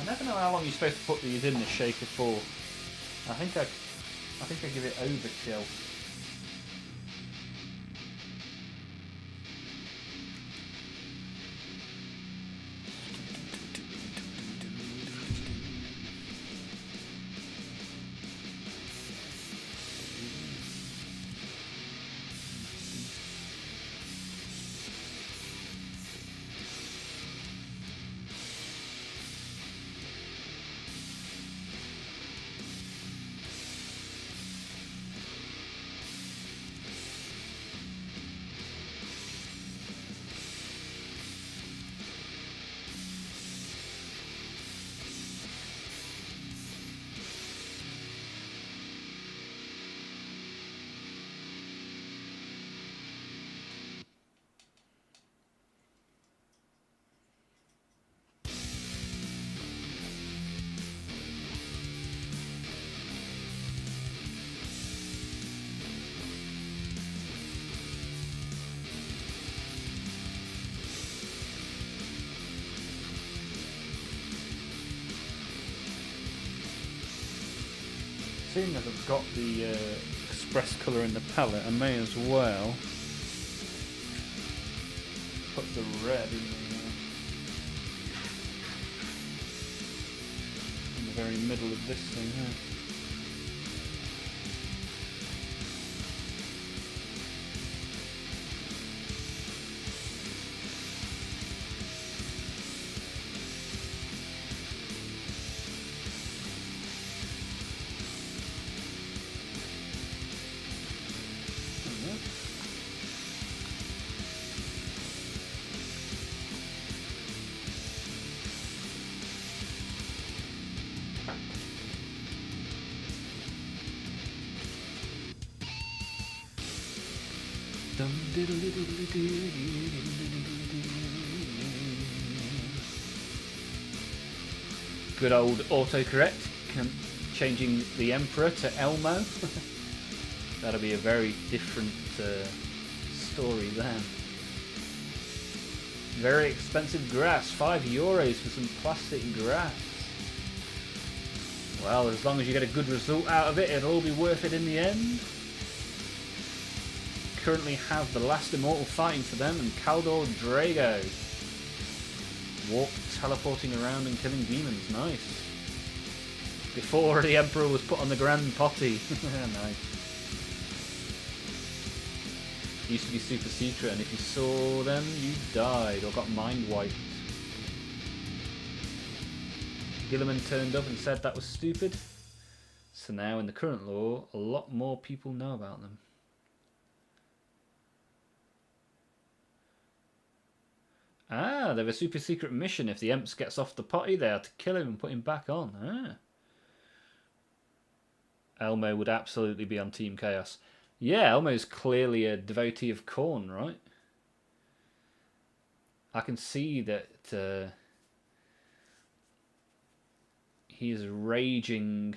I never know how long you're supposed to put these in the shaker for. I think I give it overkill. Seeing as I've got the express colour in the palette, I may as well put the red in the very middle of this thing here. Good old autocorrect, changing the Emperor to Elmo. That'll be a very different story then. Very expensive grass, €5 for some plastic grass. Well, as long as you get a good result out of it, it'll all be worth it in the end. Currently have the last immortal fighting for them and Kaldor Drago. Warp teleporting around and killing demons, nice. Before the Emperor was put on the Grand Potty. Nice. Used to be super secret, and if you saw them, you died or got mind wiped. Gilliman turned up and said that was stupid. So now in the current law, a lot more people know about them. Ah, they have a super secret mission. If the Emps gets off the potty, they have to kill him and put him back on. Ah. Elmo would absolutely be on Team Chaos. Yeah, Elmo's clearly a devotee of Khorne, right? I can see that he is raging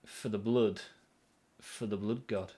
for the blood god.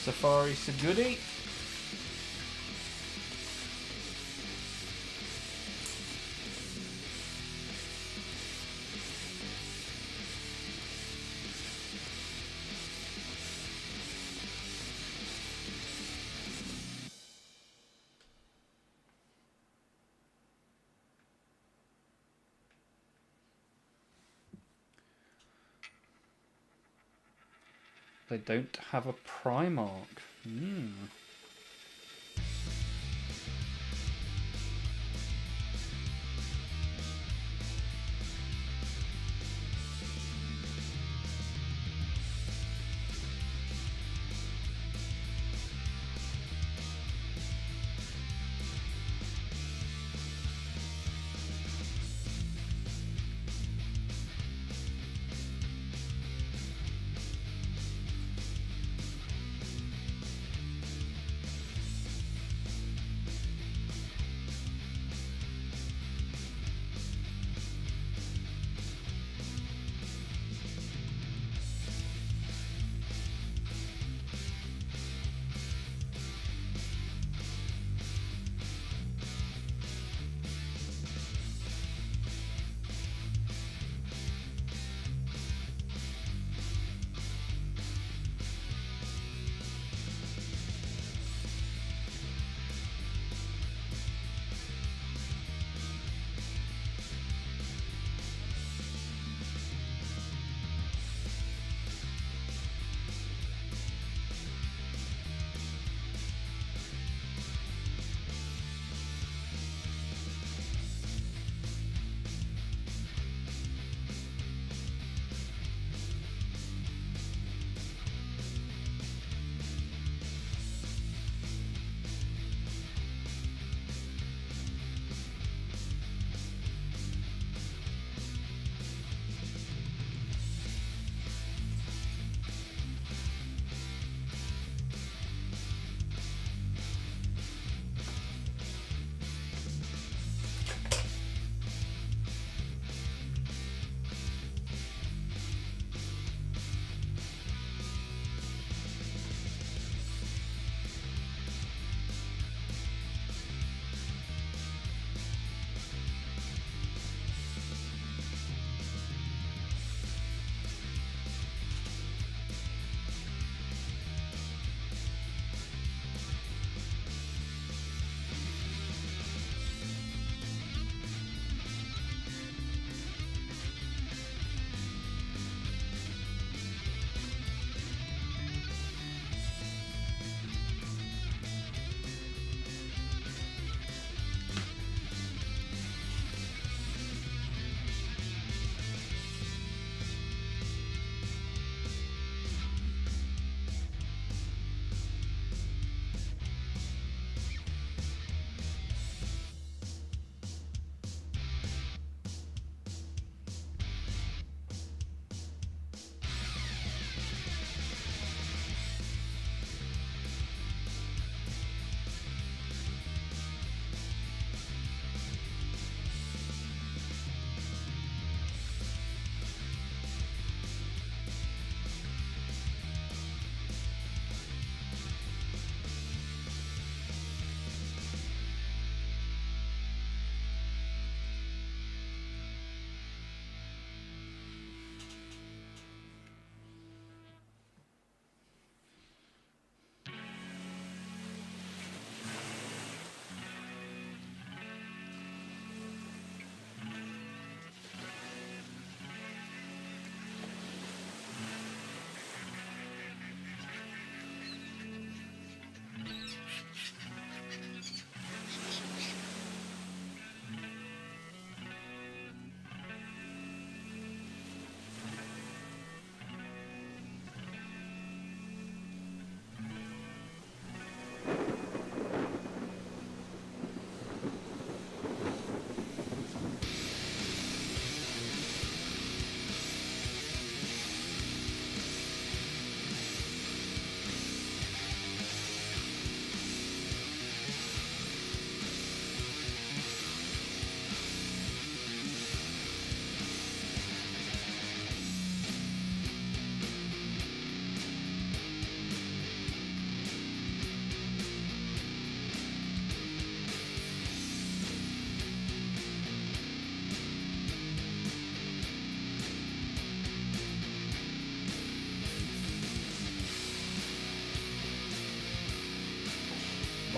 so far he's a goodie. They don't have a Primarch.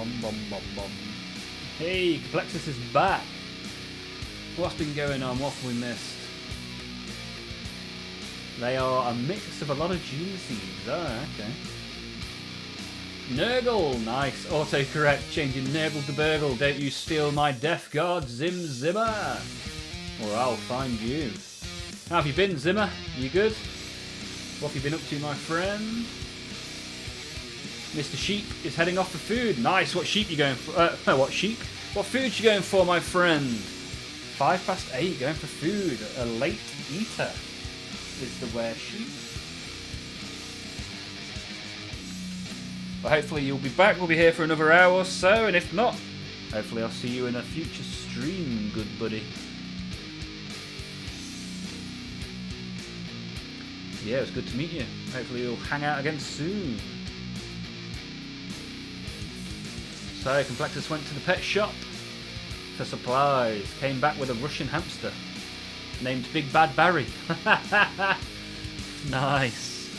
Bum, bum, bum, bum. Hey, Complexus is back. What's been going on? What have we missed? They are a mix of a lot of Geoseeds. Oh, okay. Nurgle, nice. Autocorrect, changing Nurgle to Burgle. Don't you steal my Death Guard, Zim Zimmer. Or I'll find you. How have you been, Zimmer? You good? What have you been up to, my friend? Mr. Sheep is heading off for food. Nice. What sheep you going for? What sheep? What food you going for, my friend? 8:05 going for food. A late eater is the were sheep. But hopefully you'll be back. We'll be here for another hour or so, and if not, hopefully I'll see you in a future stream, good buddy. Yeah, it was good to meet you. Hopefully you'll hang out again soon. So, Complexus went to the pet shop for supplies. Came back with a Russian hamster named Big Bad Barry. Nice.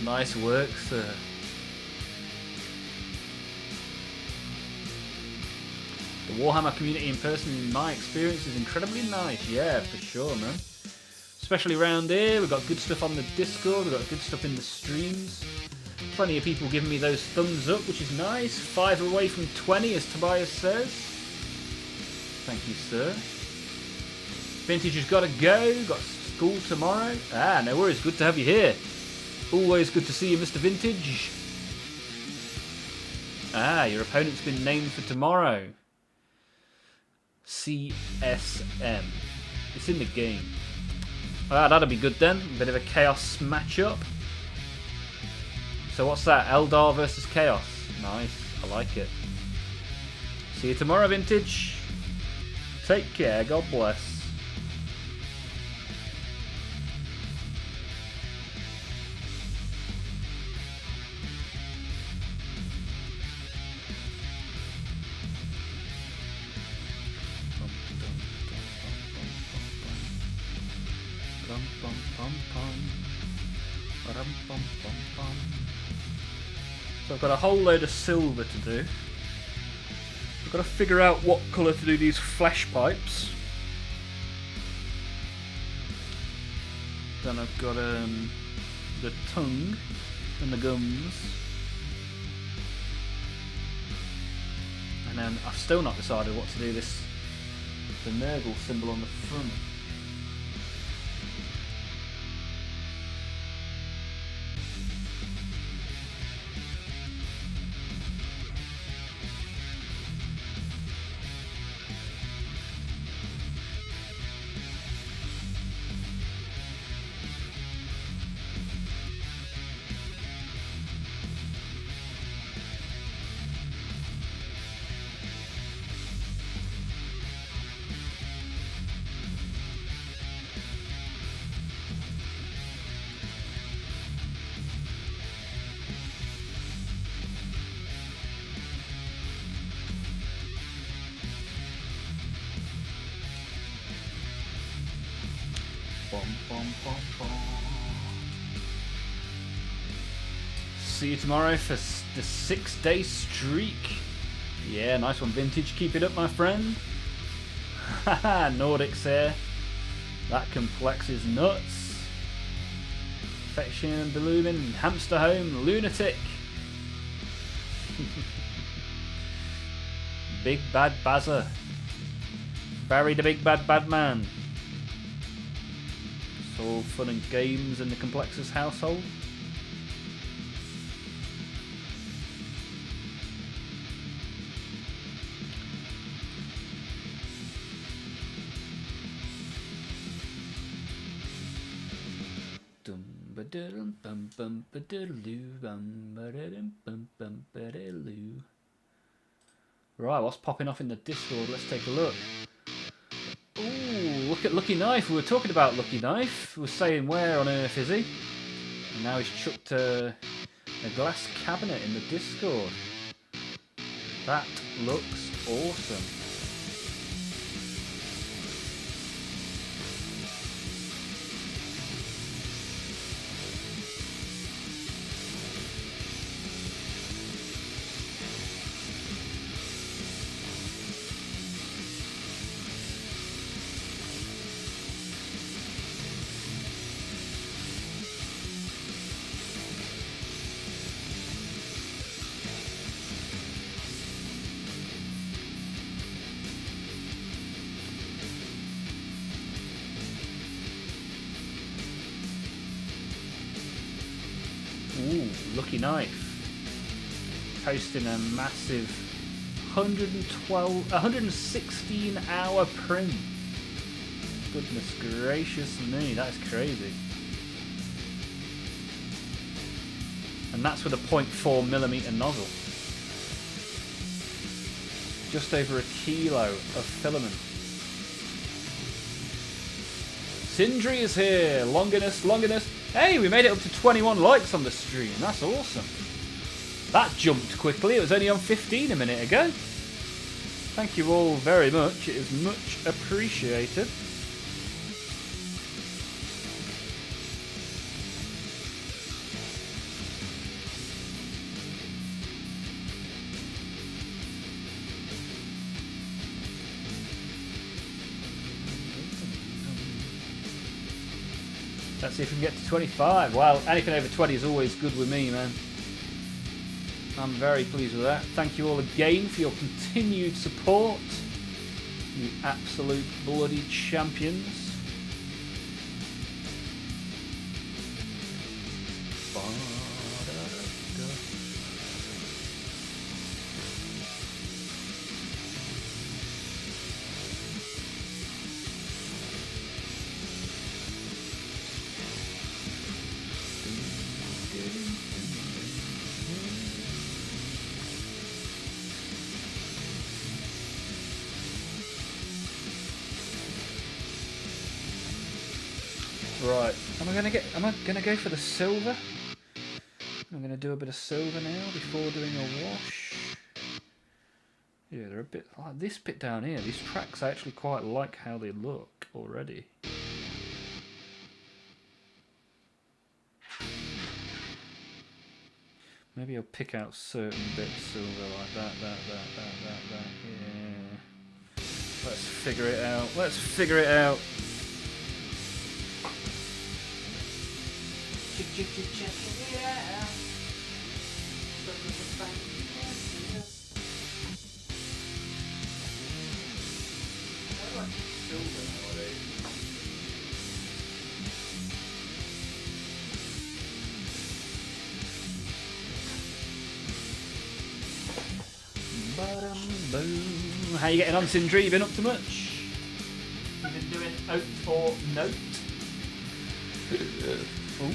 Nice work, sir. The Warhammer community in person, in my experience, is incredibly nice. Yeah, for sure, man. Especially around here, we've got good stuff on the Discord, we've got good stuff in the streams. Plenty of people giving me those thumbs up, which is nice. 5 away from 20, as Tobias says. Thank you, sir. Vintage has got to go, got school tomorrow. Ah, no worries, good to have you here. Always good to see you, Mr. Vintage. Ah, your opponent's been named for tomorrow. CSM. It's in the game. Ah, that'll be good then. A bit of a chaos matchup. So what's that? Eldar versus Chaos. Nice. I like it. See you tomorrow, Vintage. Take care. God bless. So I've got a whole load of silver to do. I've got to figure out what colour to do these flesh pipes. Then I've got the tongue and the gums. And then I've still not decided what to do the Nurgle symbol on the front. See you tomorrow for the 6-day streak. Yeah, nice one, Vintage. Keep it up, my friend. Haha, Nordics here. That complex is nuts. Affection and Delumin, Hamster Home, Lunatic. Big Bad Bazza. Barry the Big Bad Man. It's all fun and games in the Complexus household. Right, what's popping off in the Discord? Let's take a look. Ooh, look at Lucky Knife. We were talking about Lucky Knife. We were saying where on earth is he? And now he's chucked a glass cabinet in the Discord. That looks awesome. lucky knife. Posting a massive 116 hour print. Goodness gracious me, that is crazy. And that's with a 0.4mm nozzle. Just over a kilo of filament. Sindri is here. Longinus. Hey, we made it up to 21 likes on the stream. That's awesome. That jumped quickly. It was only on 15 a minute ago. Thank you all very much. It is much appreciated. Let's see if we can get to 25. Well, anything over 20 is always good with me, man. I'm very pleased with that. Thank you all again for your continued support. You absolute bloody champions. Right, am I gonna go for the silver? I'm gonna do a bit of silver now before doing a wash. Yeah, they're a bit like this bit down here. These tracks I actually quite like how they look already. Maybe I'll pick out certain bits silver like that. Yeah. Let's figure it out. Let's figure it out. Checking it out. I like silver nowadays. Boom. How you getting on, Sindri? You been up to much? You been doing oat or note? Oh.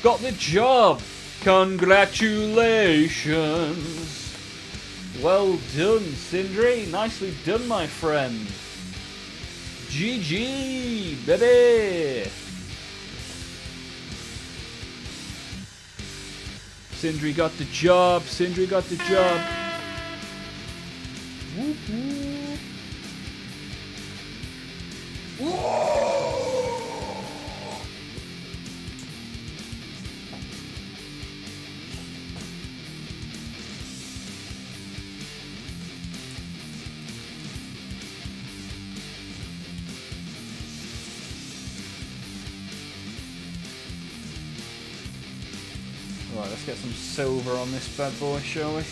Got the job! Congratulations! Well done, Sindri. Nicely done, my friend. GG, baby! Sindri got the job. Sindri got the job. Whoop, whoop. Whoa! Right, let's get some silver on this bad boy, shall we?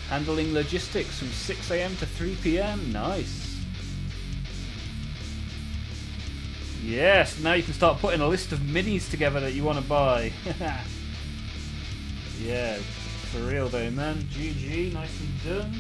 Handling logistics from 6 AM to 3 PM. Nice. Yes, now you can start putting a list of minis together that you want to buy. Yeah, for real though, man. GG, nicely done.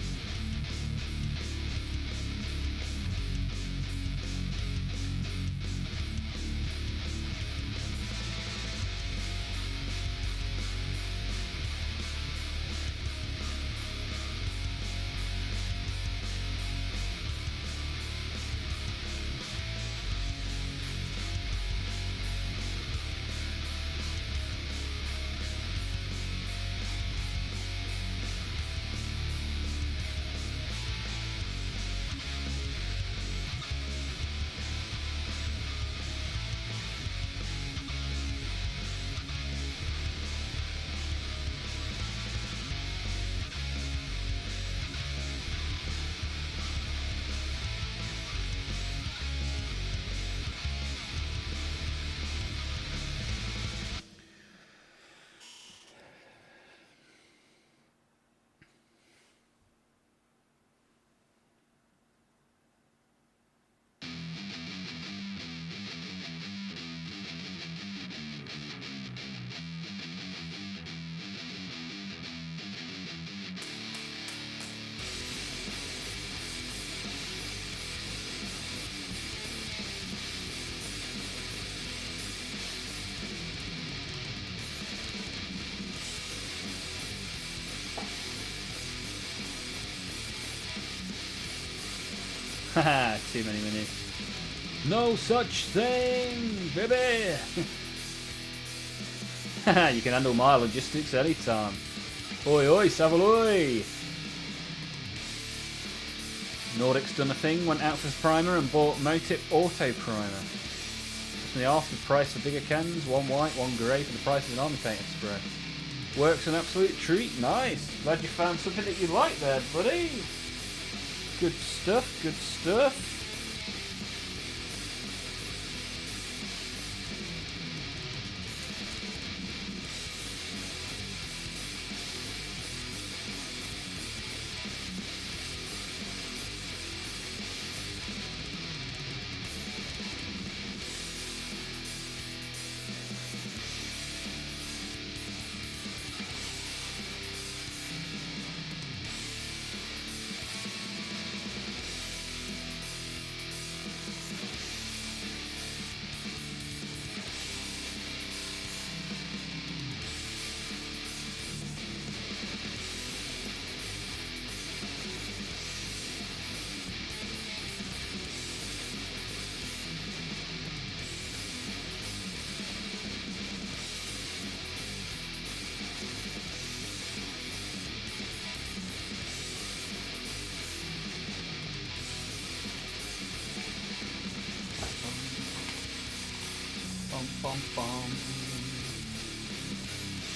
Haha, too many minutes. No such thing, baby! Haha, you can handle my logistics anytime. Oi oi, Savaloy! Nordic's done a thing, went out for his primer and bought Motip Auto Primer. Cost me half the price of bigger cans, one white, one grey for the price of an army painted spray. Works an absolute treat, nice! Glad you found something that you like there, buddy! Good stuff, good stuff.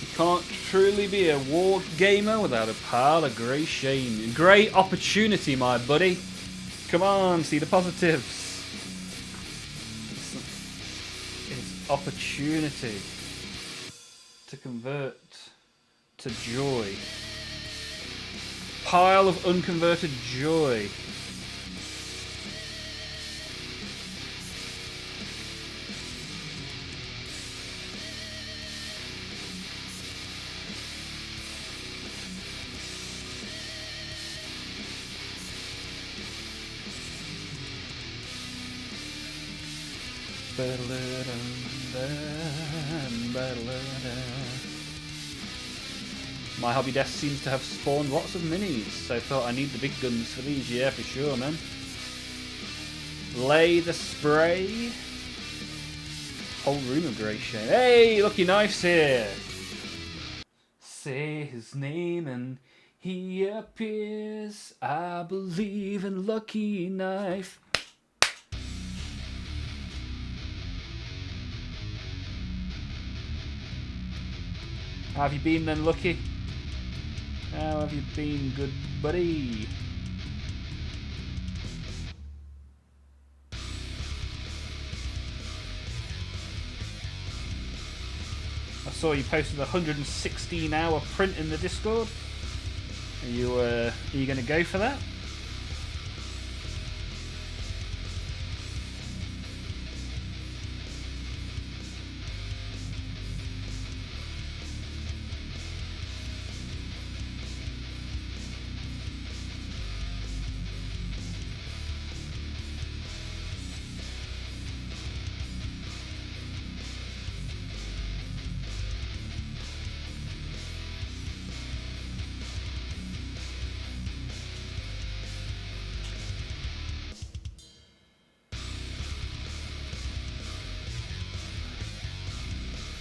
You can't truly be a war gamer without a pile of grey shame. Great opportunity, my buddy. Come on, see the positives. It's opportunity to convert to joy. Pile of unconverted joy. My hobby desk seems to have spawned lots of minis, so I thought I need the big guns for these. Yeah, for sure, man. Lay the spray. Whole room of grey shade. Hey, Lucky Knife's here. Say his name and he appears. I believe in Lucky Knife. How have you been then, Lucky? How have you been, good buddy? I saw you posted a 116-hour print in the Discord. Are you going to go for that?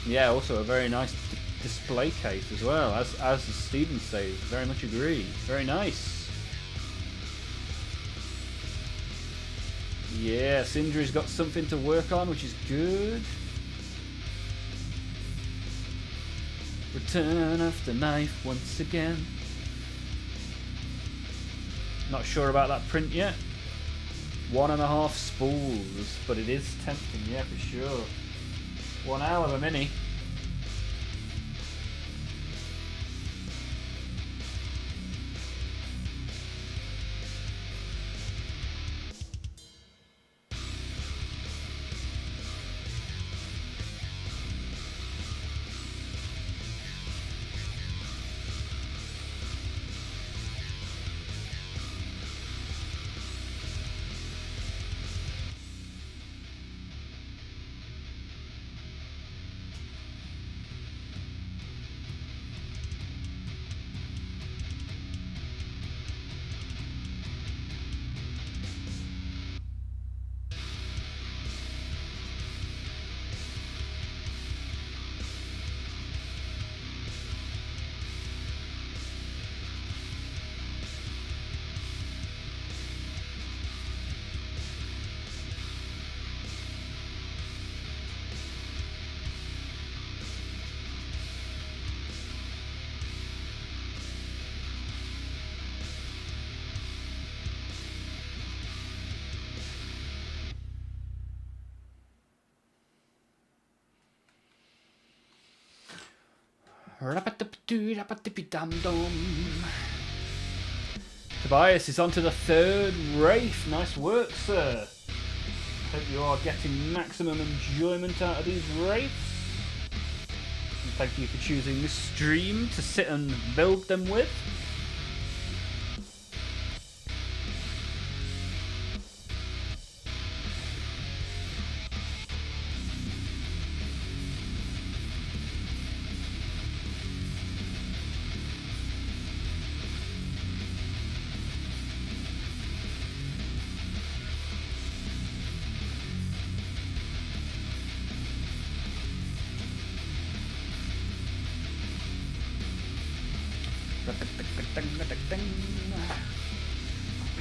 Yeah, also a very nice display case as well, as Stephen says. Very much agree. Very nice. Yeah, Sindri's got something to work on, which is good. Return of the knife once again. Not sure about that print yet. 1.5 spools, but it is tempting, yeah, for sure. 1 hour of a mini. Tobias is onto the 3rd Wraith. Nice work, sir. Hope you are getting maximum enjoyment out of these Wraiths. And thank you for choosing this stream to sit and build them with.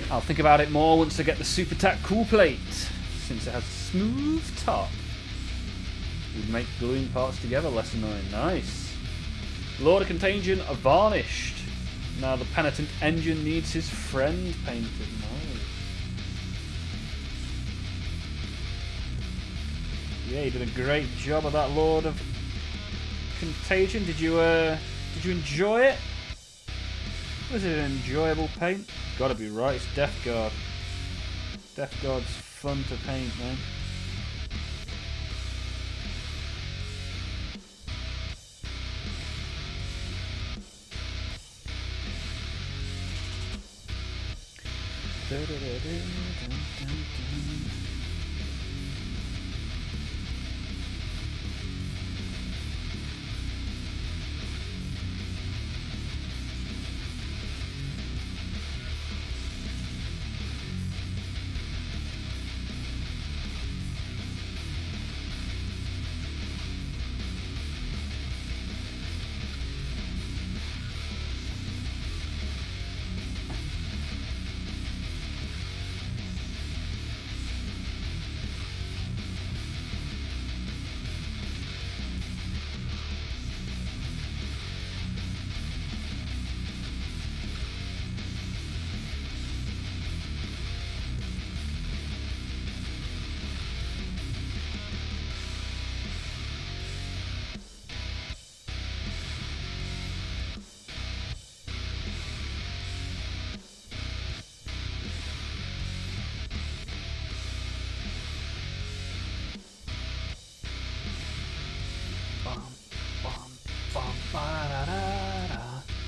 I'll think about it more once I get the Super Tack cool plate, since it has a smooth top. Would make gluing parts together less annoying. Nice. Lord of Contagion are varnished. Now the penitent engine needs his friend painted. Nice. Yeah, you did a great job of that Lord of Contagion. Did you enjoy it? Was it an enjoyable paint? Gotta be right, it's Death Guard. Death Guard's fun to paint, man.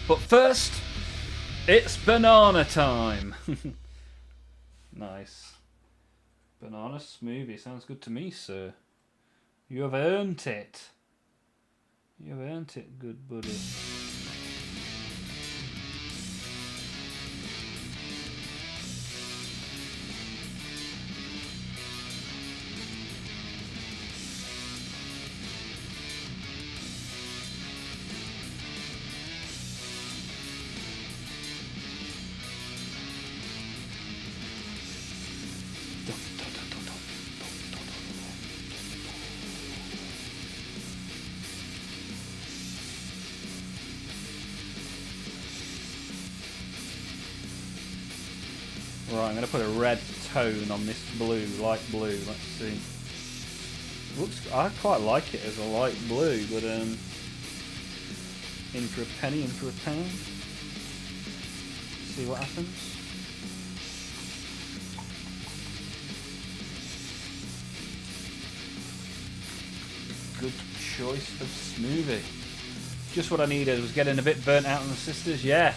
But first, it's banana time. Nice. Banana smoothie. Sounds good to me, sir. You have earned it. You have earned it, good buddy. Right, I'm going to put a red tone on this blue, light blue. Let's see. Looks, I quite like it as a light blue, but in for a penny, in for a pound. See what happens. Good choice of smoothie. Just what I needed. Was getting a bit burnt out on the sisters. Yeah.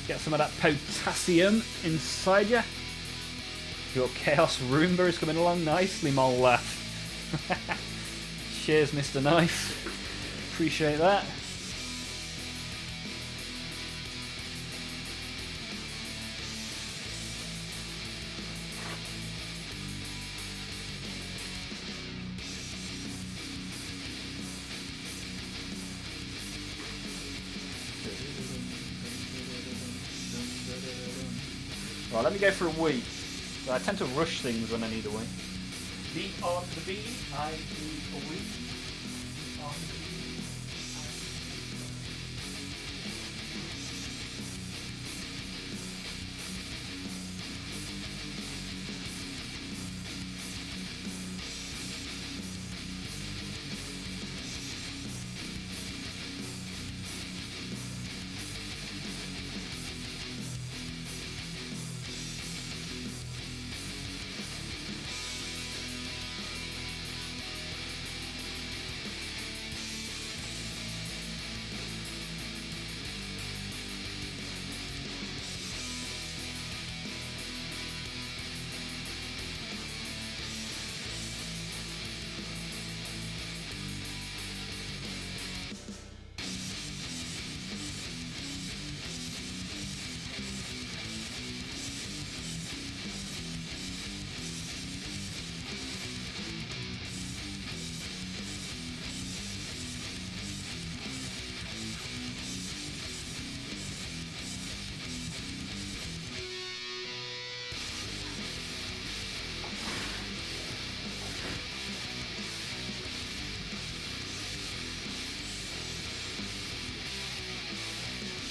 Get some of that potassium inside you. Your Chaos Roomba is coming along nicely, Olmaph. Cheers, Mr. Knife. Appreciate that. Right, let me go for a wee. I tend to rush things when I need a wee. B on the B, I need a wee. On the B.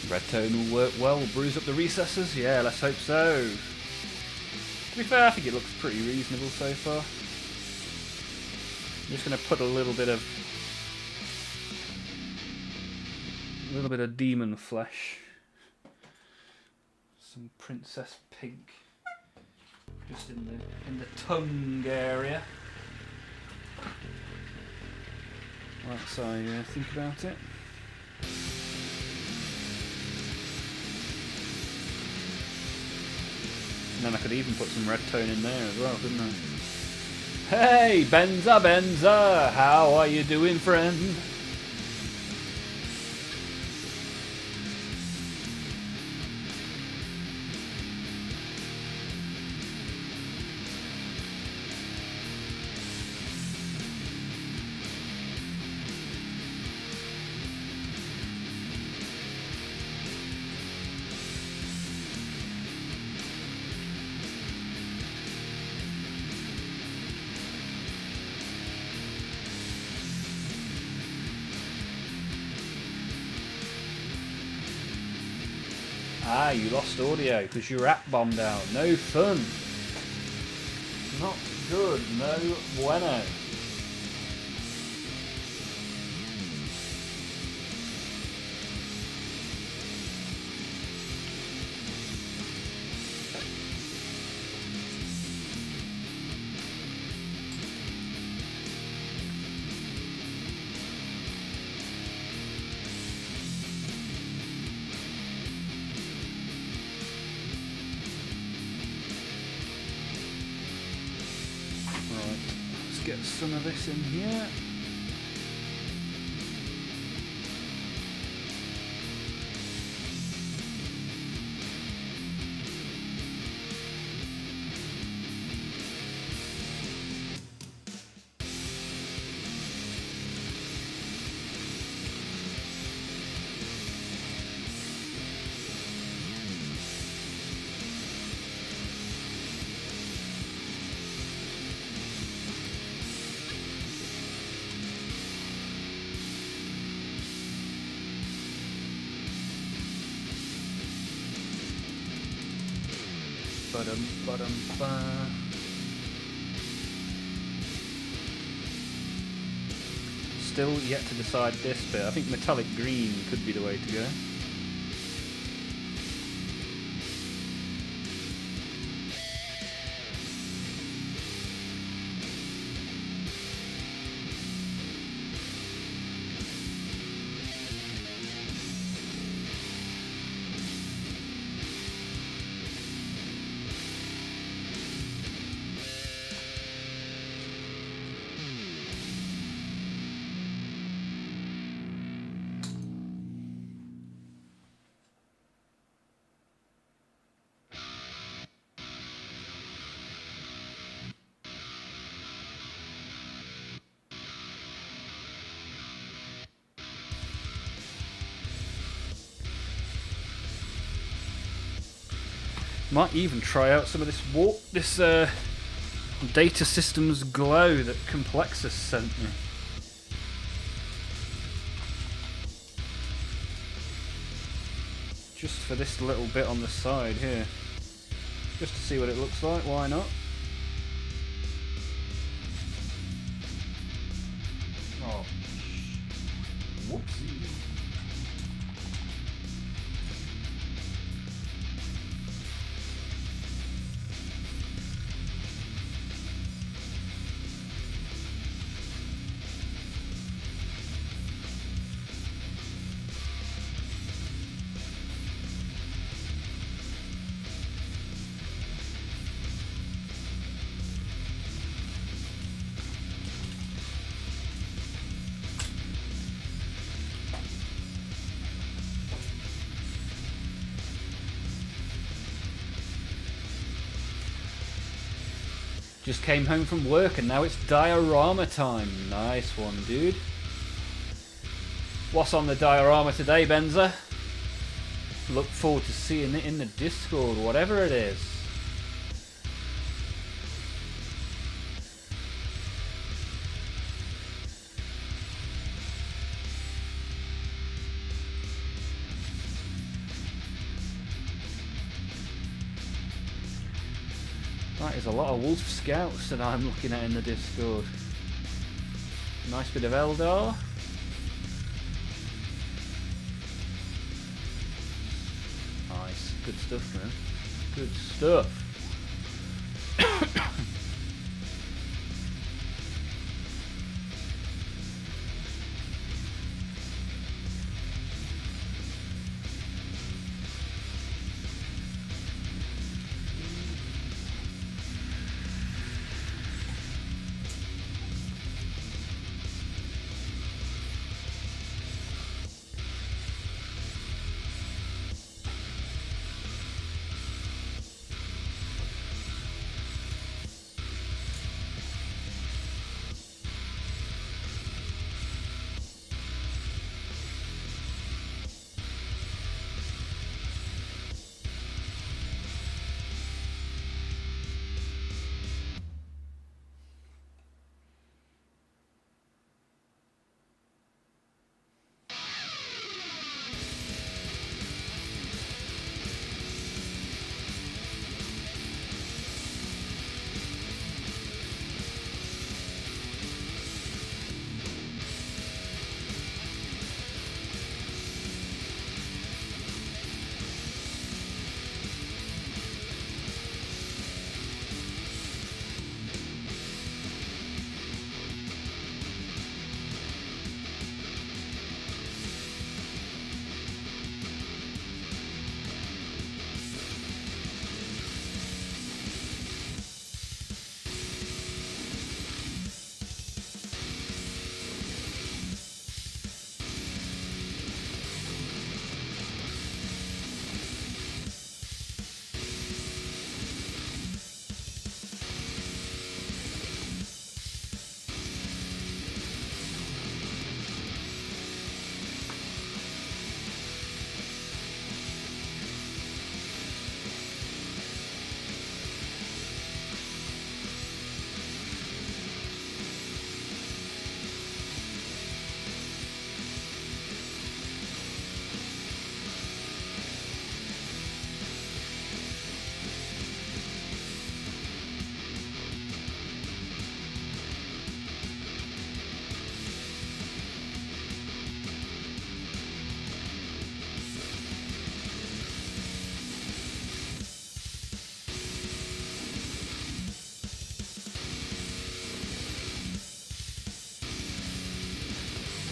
Red tone will work well, will bruise up the recesses. Yeah, let's hope so. To be fair, I think it looks pretty reasonable so far. I'm just going to put a little bit of demon flesh, some princess pink, just in the tongue area. Once I think about it. And then I could even put some red tone in there as well, couldn't I? Hey, Benza, how are you doing, friend? Ah, you lost audio because your app bombed out. No fun. Not good. No bueno. get some of this in here. Still yet to decide this bit. I think metallic green could be the way to go. Might even try out some of this data systems glow that Complexus sent me. Just for this little bit on the side here. Just to see what it looks like, why not? Oh, whoopsie. Just came home from work and now it's diorama time. Nice one, dude. What's on the diorama today, Benza? Look forward to seeing it in the Discord, whatever it is. That is a lot of Wolf Scouts that I'm looking at in the Discord. Nice bit of Eldar. Nice. Good stuff, man. Good stuff.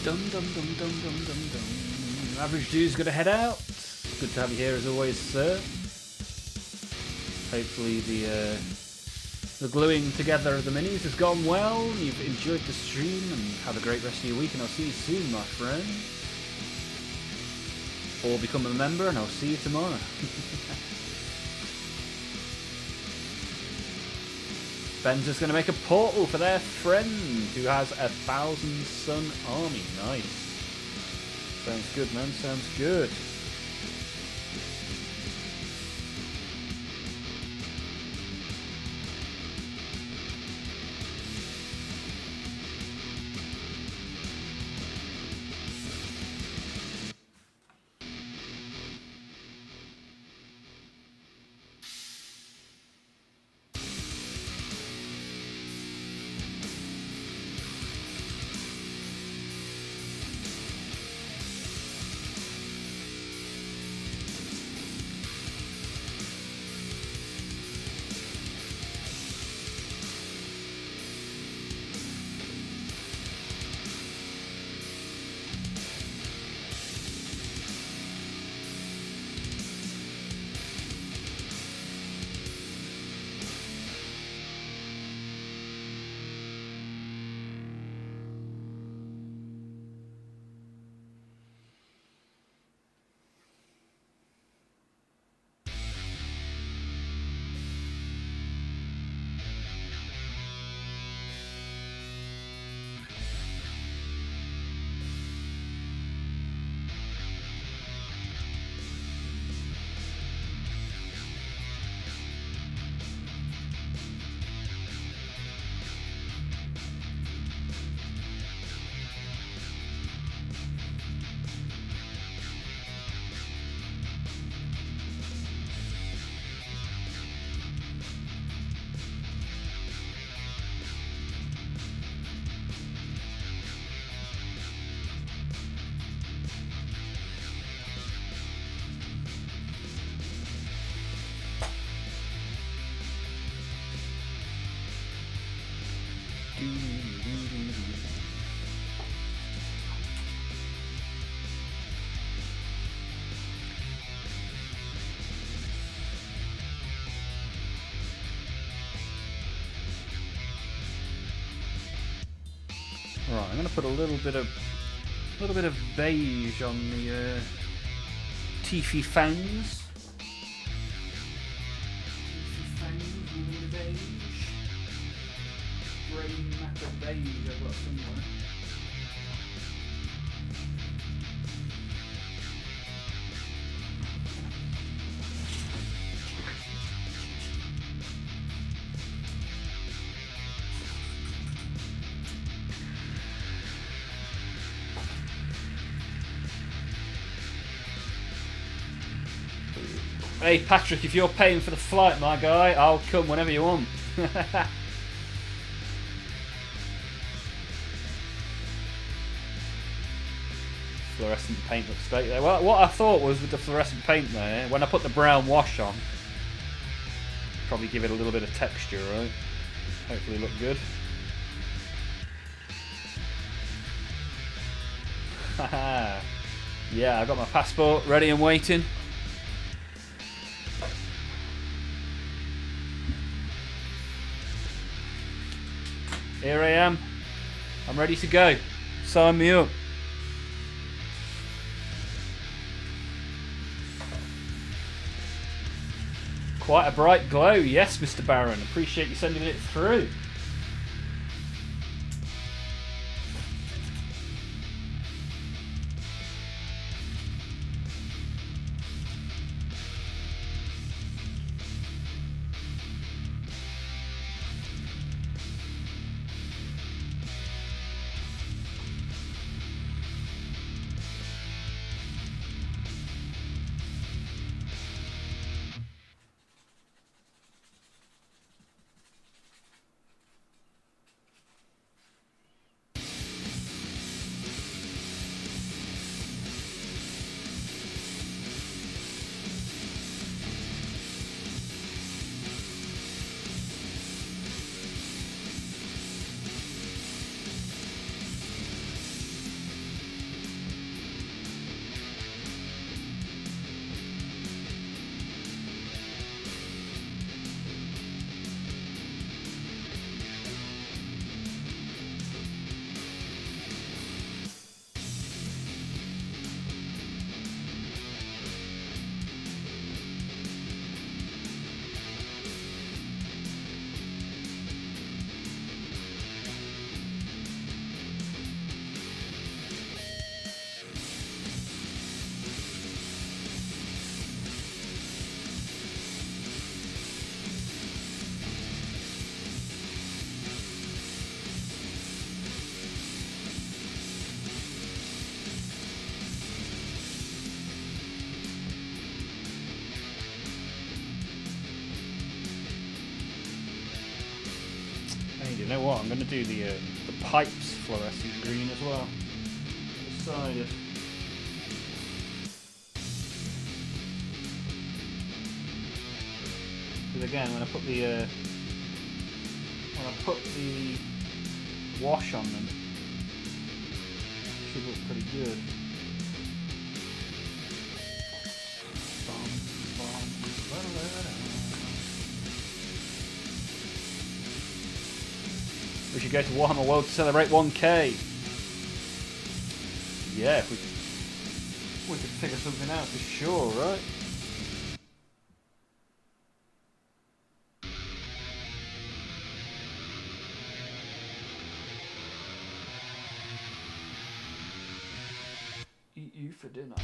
Dum dum dum dum dum dum dum. Average Dude's got to head out. Good to have you here as always, sir. Hopefully the gluing together of the minis has gone well. You've enjoyed the stream and have a great rest of your week. And I'll see you soon, my friend. Or become a member, and I'll see you tomorrow. Ben's just going to make a portal for their friend who has 1,000 Sun Army. Nice. Sounds good, man. Sounds good. Right, I'm going to put a little bit of beige on the teethy fangs. Teethy fangs, a little bit of beige. Grey matter beige I've got somewhere. Hey Patrick, if you're paying for the flight, my guy, I'll come whenever you want. Fluorescent paint looks great there. Well, what I thought was with the fluorescent paint there, when I put the brown wash on, probably give it a little bit of texture, right? Hopefully look good. Haha. Yeah, I got my passport ready and waiting. Here I am. I'm ready to go. Sign me up. Quite a bright glow. Yes, Mr. Barron. Appreciate you sending it through. you know what? I'm going to do the pipes fluorescent green as well. Decided. Because again, when I put the wash on them, it should look pretty good. We should go to Warhammer World to celebrate 1K. Yeah, if we could figure something out for sure, right? Eat you for dinner.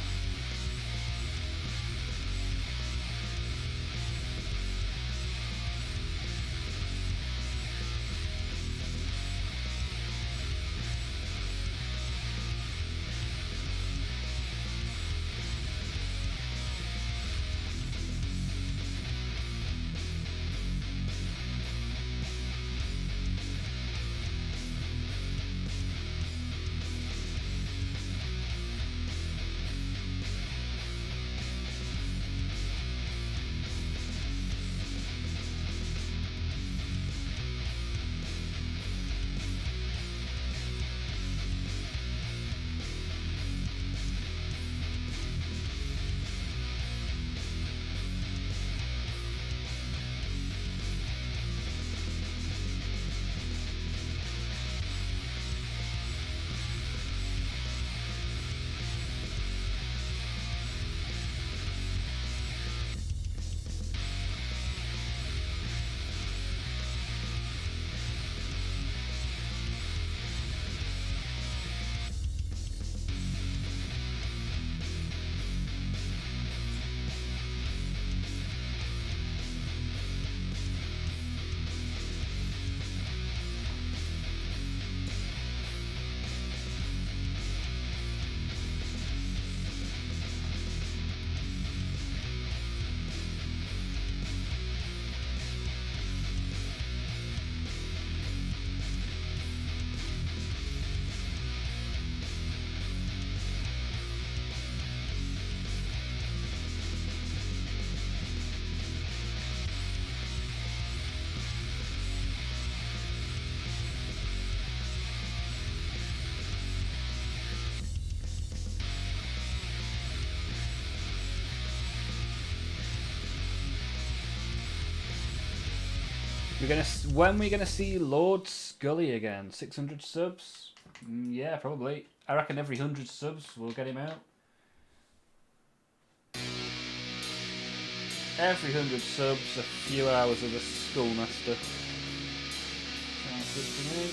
When we're gonna see Lord Scully again? 600 subs? Yeah, probably. I reckon every 100 subs we'll get him out. Every 100 subs, a few hours of the Schoolmaster. Sounds good to me.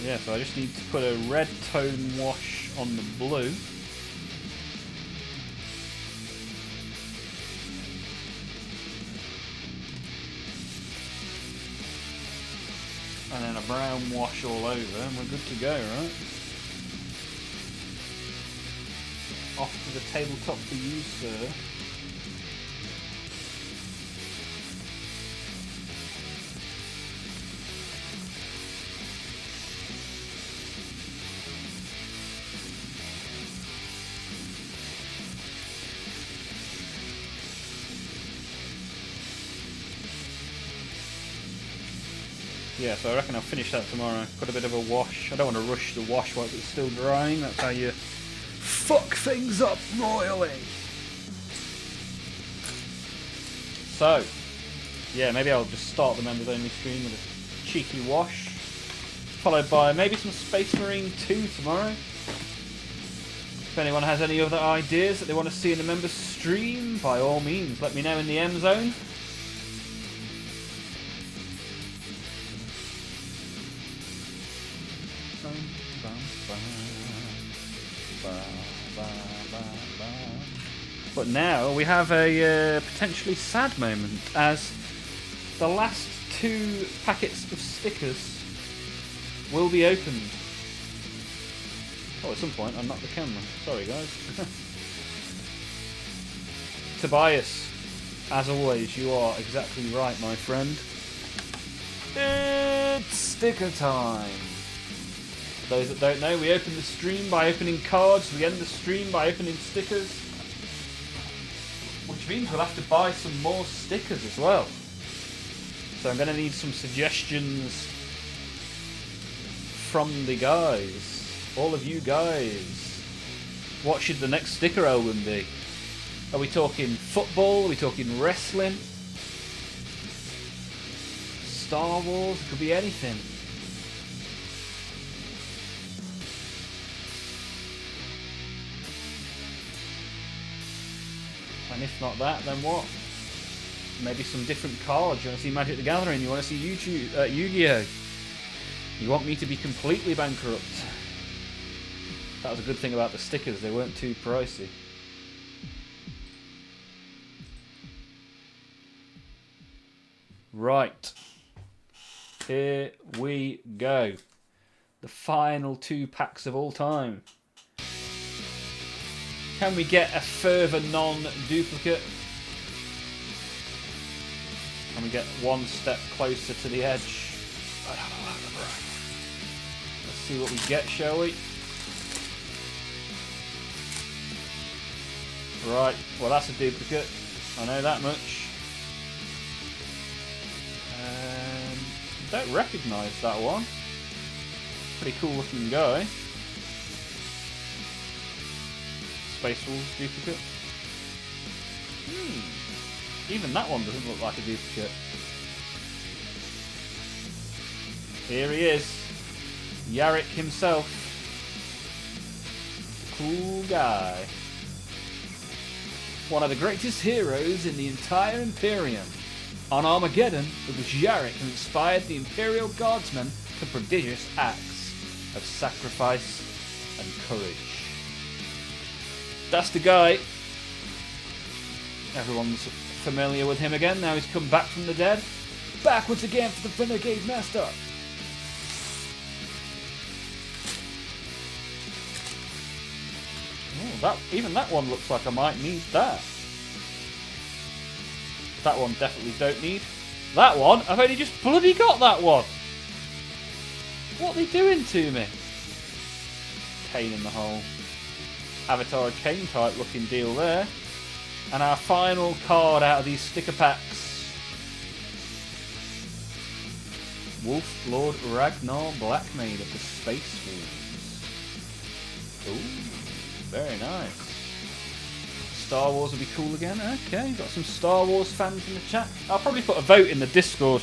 Yeah, so I just need to put a red tone wash on the blue. And then a brown wash all over and we're good to go, right? Off to the tabletop for you, sir. Yeah, so I reckon I'll finish that tomorrow. Put a bit of a wash. I don't want to rush the wash while it's still drying. That's how you fuck things up royally. So, yeah, maybe I'll just start the members only stream with a cheeky wash, followed by maybe some Space Marine 2 tomorrow. If anyone has any other ideas that they want to see in the members stream, by all means, let me know in the M zone. But now we have a potentially sad moment, as the last 2 packets of stickers will be opened. Oh, at some point I knocked the camera. Sorry, guys. Tobias, as always, you are exactly right, my friend. It's sticker time. For those that don't know, we open the stream by opening cards, we end the stream by opening stickers. Which means we'll have to buy some more stickers as well. So I'm going to need some suggestions from the guys. All of you guys. What should the next sticker album be? Are we talking football? Are we talking wrestling? Star Wars? It could be anything. And if not that, then what? Maybe some different cards. You want to see Magic the Gathering? You want to see Yu-Gi-Oh? You want me to be completely bankrupt? That was a good thing about the stickers. They weren't too pricey. Right. Here we go. The final 2 packs of all time. Can we get a further non-duplicate? Can we get one step closer to the edge? Let's see what we get, shall we? Right, well that's a duplicate. I know that much. Don't recognise that one. Pretty cool looking guy. Space Wolves duplicate. Even that one doesn't look like a duplicate. Here he is. Yarrick himself. Cool guy. One of the greatest heroes in the entire Imperium. On Armageddon, it was Yarrick who inspired the Imperial Guardsmen to prodigious acts of sacrifice and courage. That's the guy. Everyone's familiar with him again. Now he's come back from the dead. Backwards again for the Renegade Master. Oh, even that one looks like I might need that. That one definitely don't need. That one? I've only just bloody got that one. What are they doing to me? Cane in the hole. Avatar Cane type looking deal there. And our final card out of these sticker packs. Wolf Lord Ragnar Blackmaid of the Space Wolves. Ooh, very nice. Star Wars will be cool again. Okay, got some Star Wars fans in the chat. I'll probably put a vote in the Discord.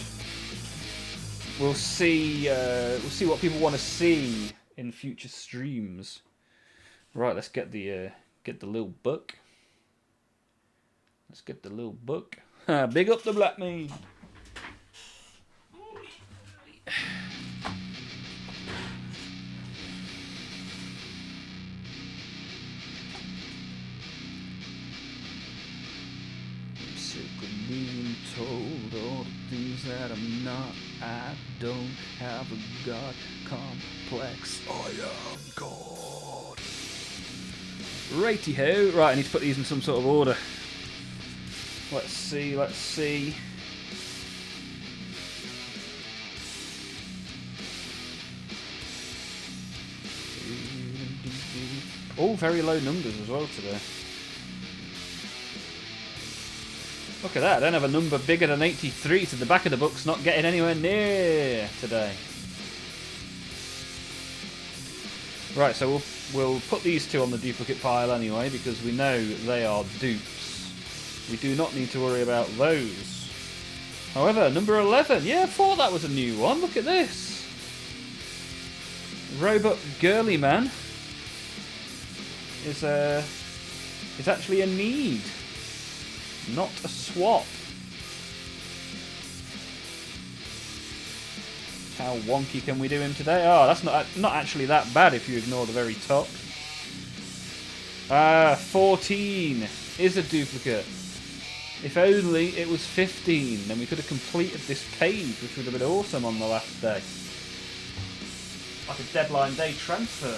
We'll see what people want to see in future streams. Right, let's get the little book. Let's get the little book. Big up the Blackmaid. I'm sick of being told all the things that I'm not. I don't have a God complex. I am God. Righty-ho. Right, I need to put these in some sort of order. Let's see. All very low numbers as well today. Look at that, I don't have a number bigger than 83, so the back of the book's not getting anywhere near today. Right, so we'll put these 2 on the duplicate pile anyway, because we know they are dupes. We do not need to worry about those. However, number 11, yeah, I thought that was a new one. Look at this. Robot Girly Man. is actually a need, not a swap. How wonky can we do him today? Oh, that's not actually that bad if you ignore the very top. 14 is a duplicate. If only it was 15, then we could have completed this page, which would have been awesome on the last day. Like a deadline day transfer.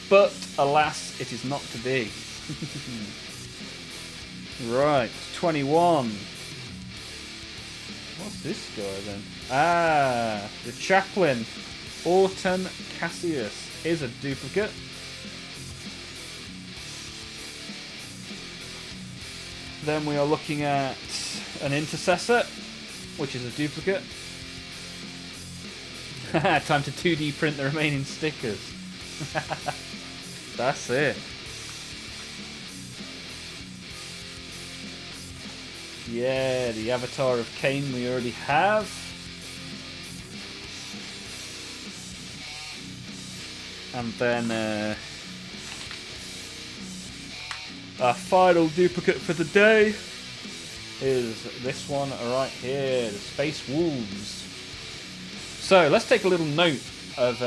But, alas, it is not to be. Right, 21. What's this guy then? Ah, the chaplain. Orton Cassius is a duplicate. Then we are looking at an intercessor, which is a duplicate. Time to 2D print the remaining stickers. That's it. Yeah, the avatar of Cain we already have. And then our final duplicate for the day is this one right here, the Space Wolves. So let's take a little note of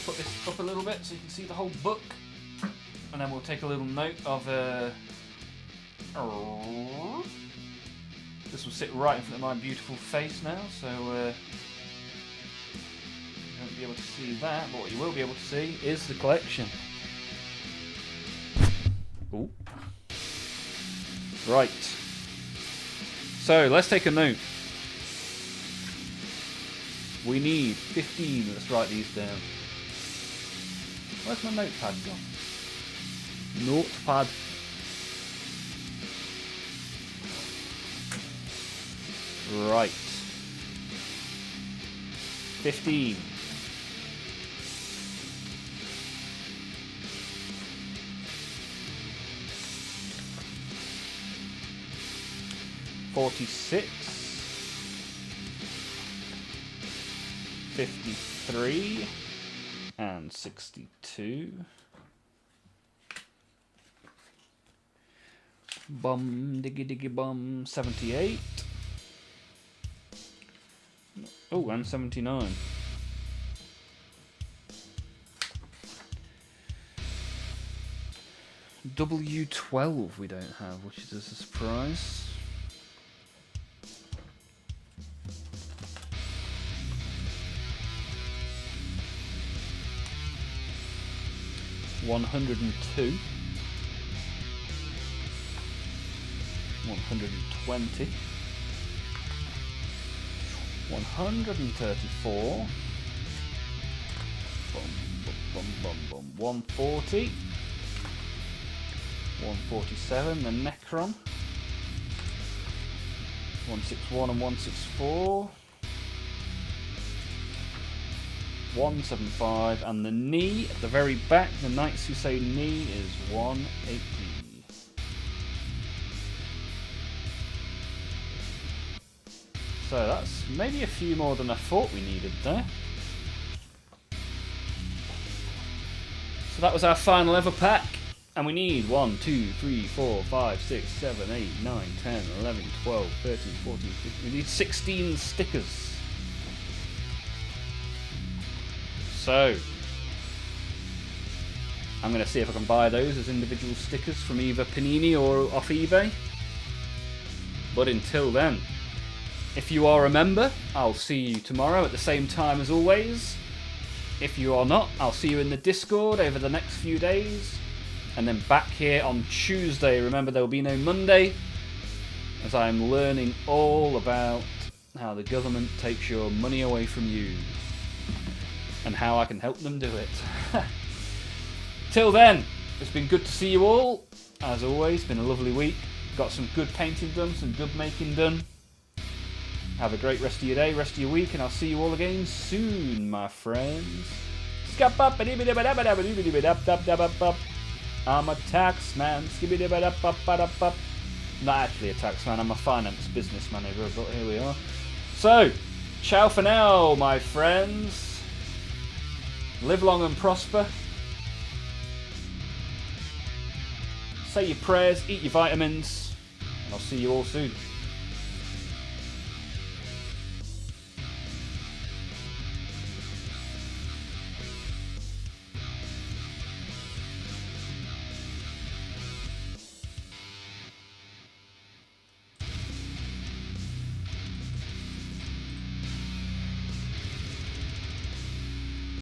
put this up a little bit so you can see the whole book, and then we'll take a little note of this will sit right in front of my beautiful face now, so you won't be able to see that, but what you will be able to see is the collection. Ooh. Right, so let's take a note. We need 15. Let's write these down. Where's my notepad gone? Notepad. Right. 15. $46. 53 and 62. Bum diggy diggy bum. 78. Oh, and 79. W12 we don't have, which is a surprise. $102, 120, 134, 140, 147, the Necron, 161 and 164. 175, and the knee at the very back, the Knights Who Say Knee, is 180. So that's maybe a few more than I thought we needed there. So that was our final ever pack, and we need 1, 2, 3, 4, 5, 6, 7, 8, 9, 10, 11, 12, 13, 14, 15. We need 16 stickers. So, I'm going to see if I can buy those as individual stickers from either Panini or off eBay. But until then, if you are a member, I'll see you tomorrow at the same time as always. If you are not, I'll see you in the Discord over the next few days. And then back here on Tuesday. Remember, there will be no Monday, as I'm learning all about how the government takes your money away from you. And how I can help them do it. Till then, it's been good to see you all. As always, been a lovely week. Got some good painting done, some good making done. Have a great rest of your day, rest of your week, and I'll see you all again soon, my friends. I'm a tax man. Not actually a tax man, I'm a finance business manager, but here we are. So, ciao for now, my friends. Live long and prosper. Say your prayers, eat your vitamins, and I'll see you all soon.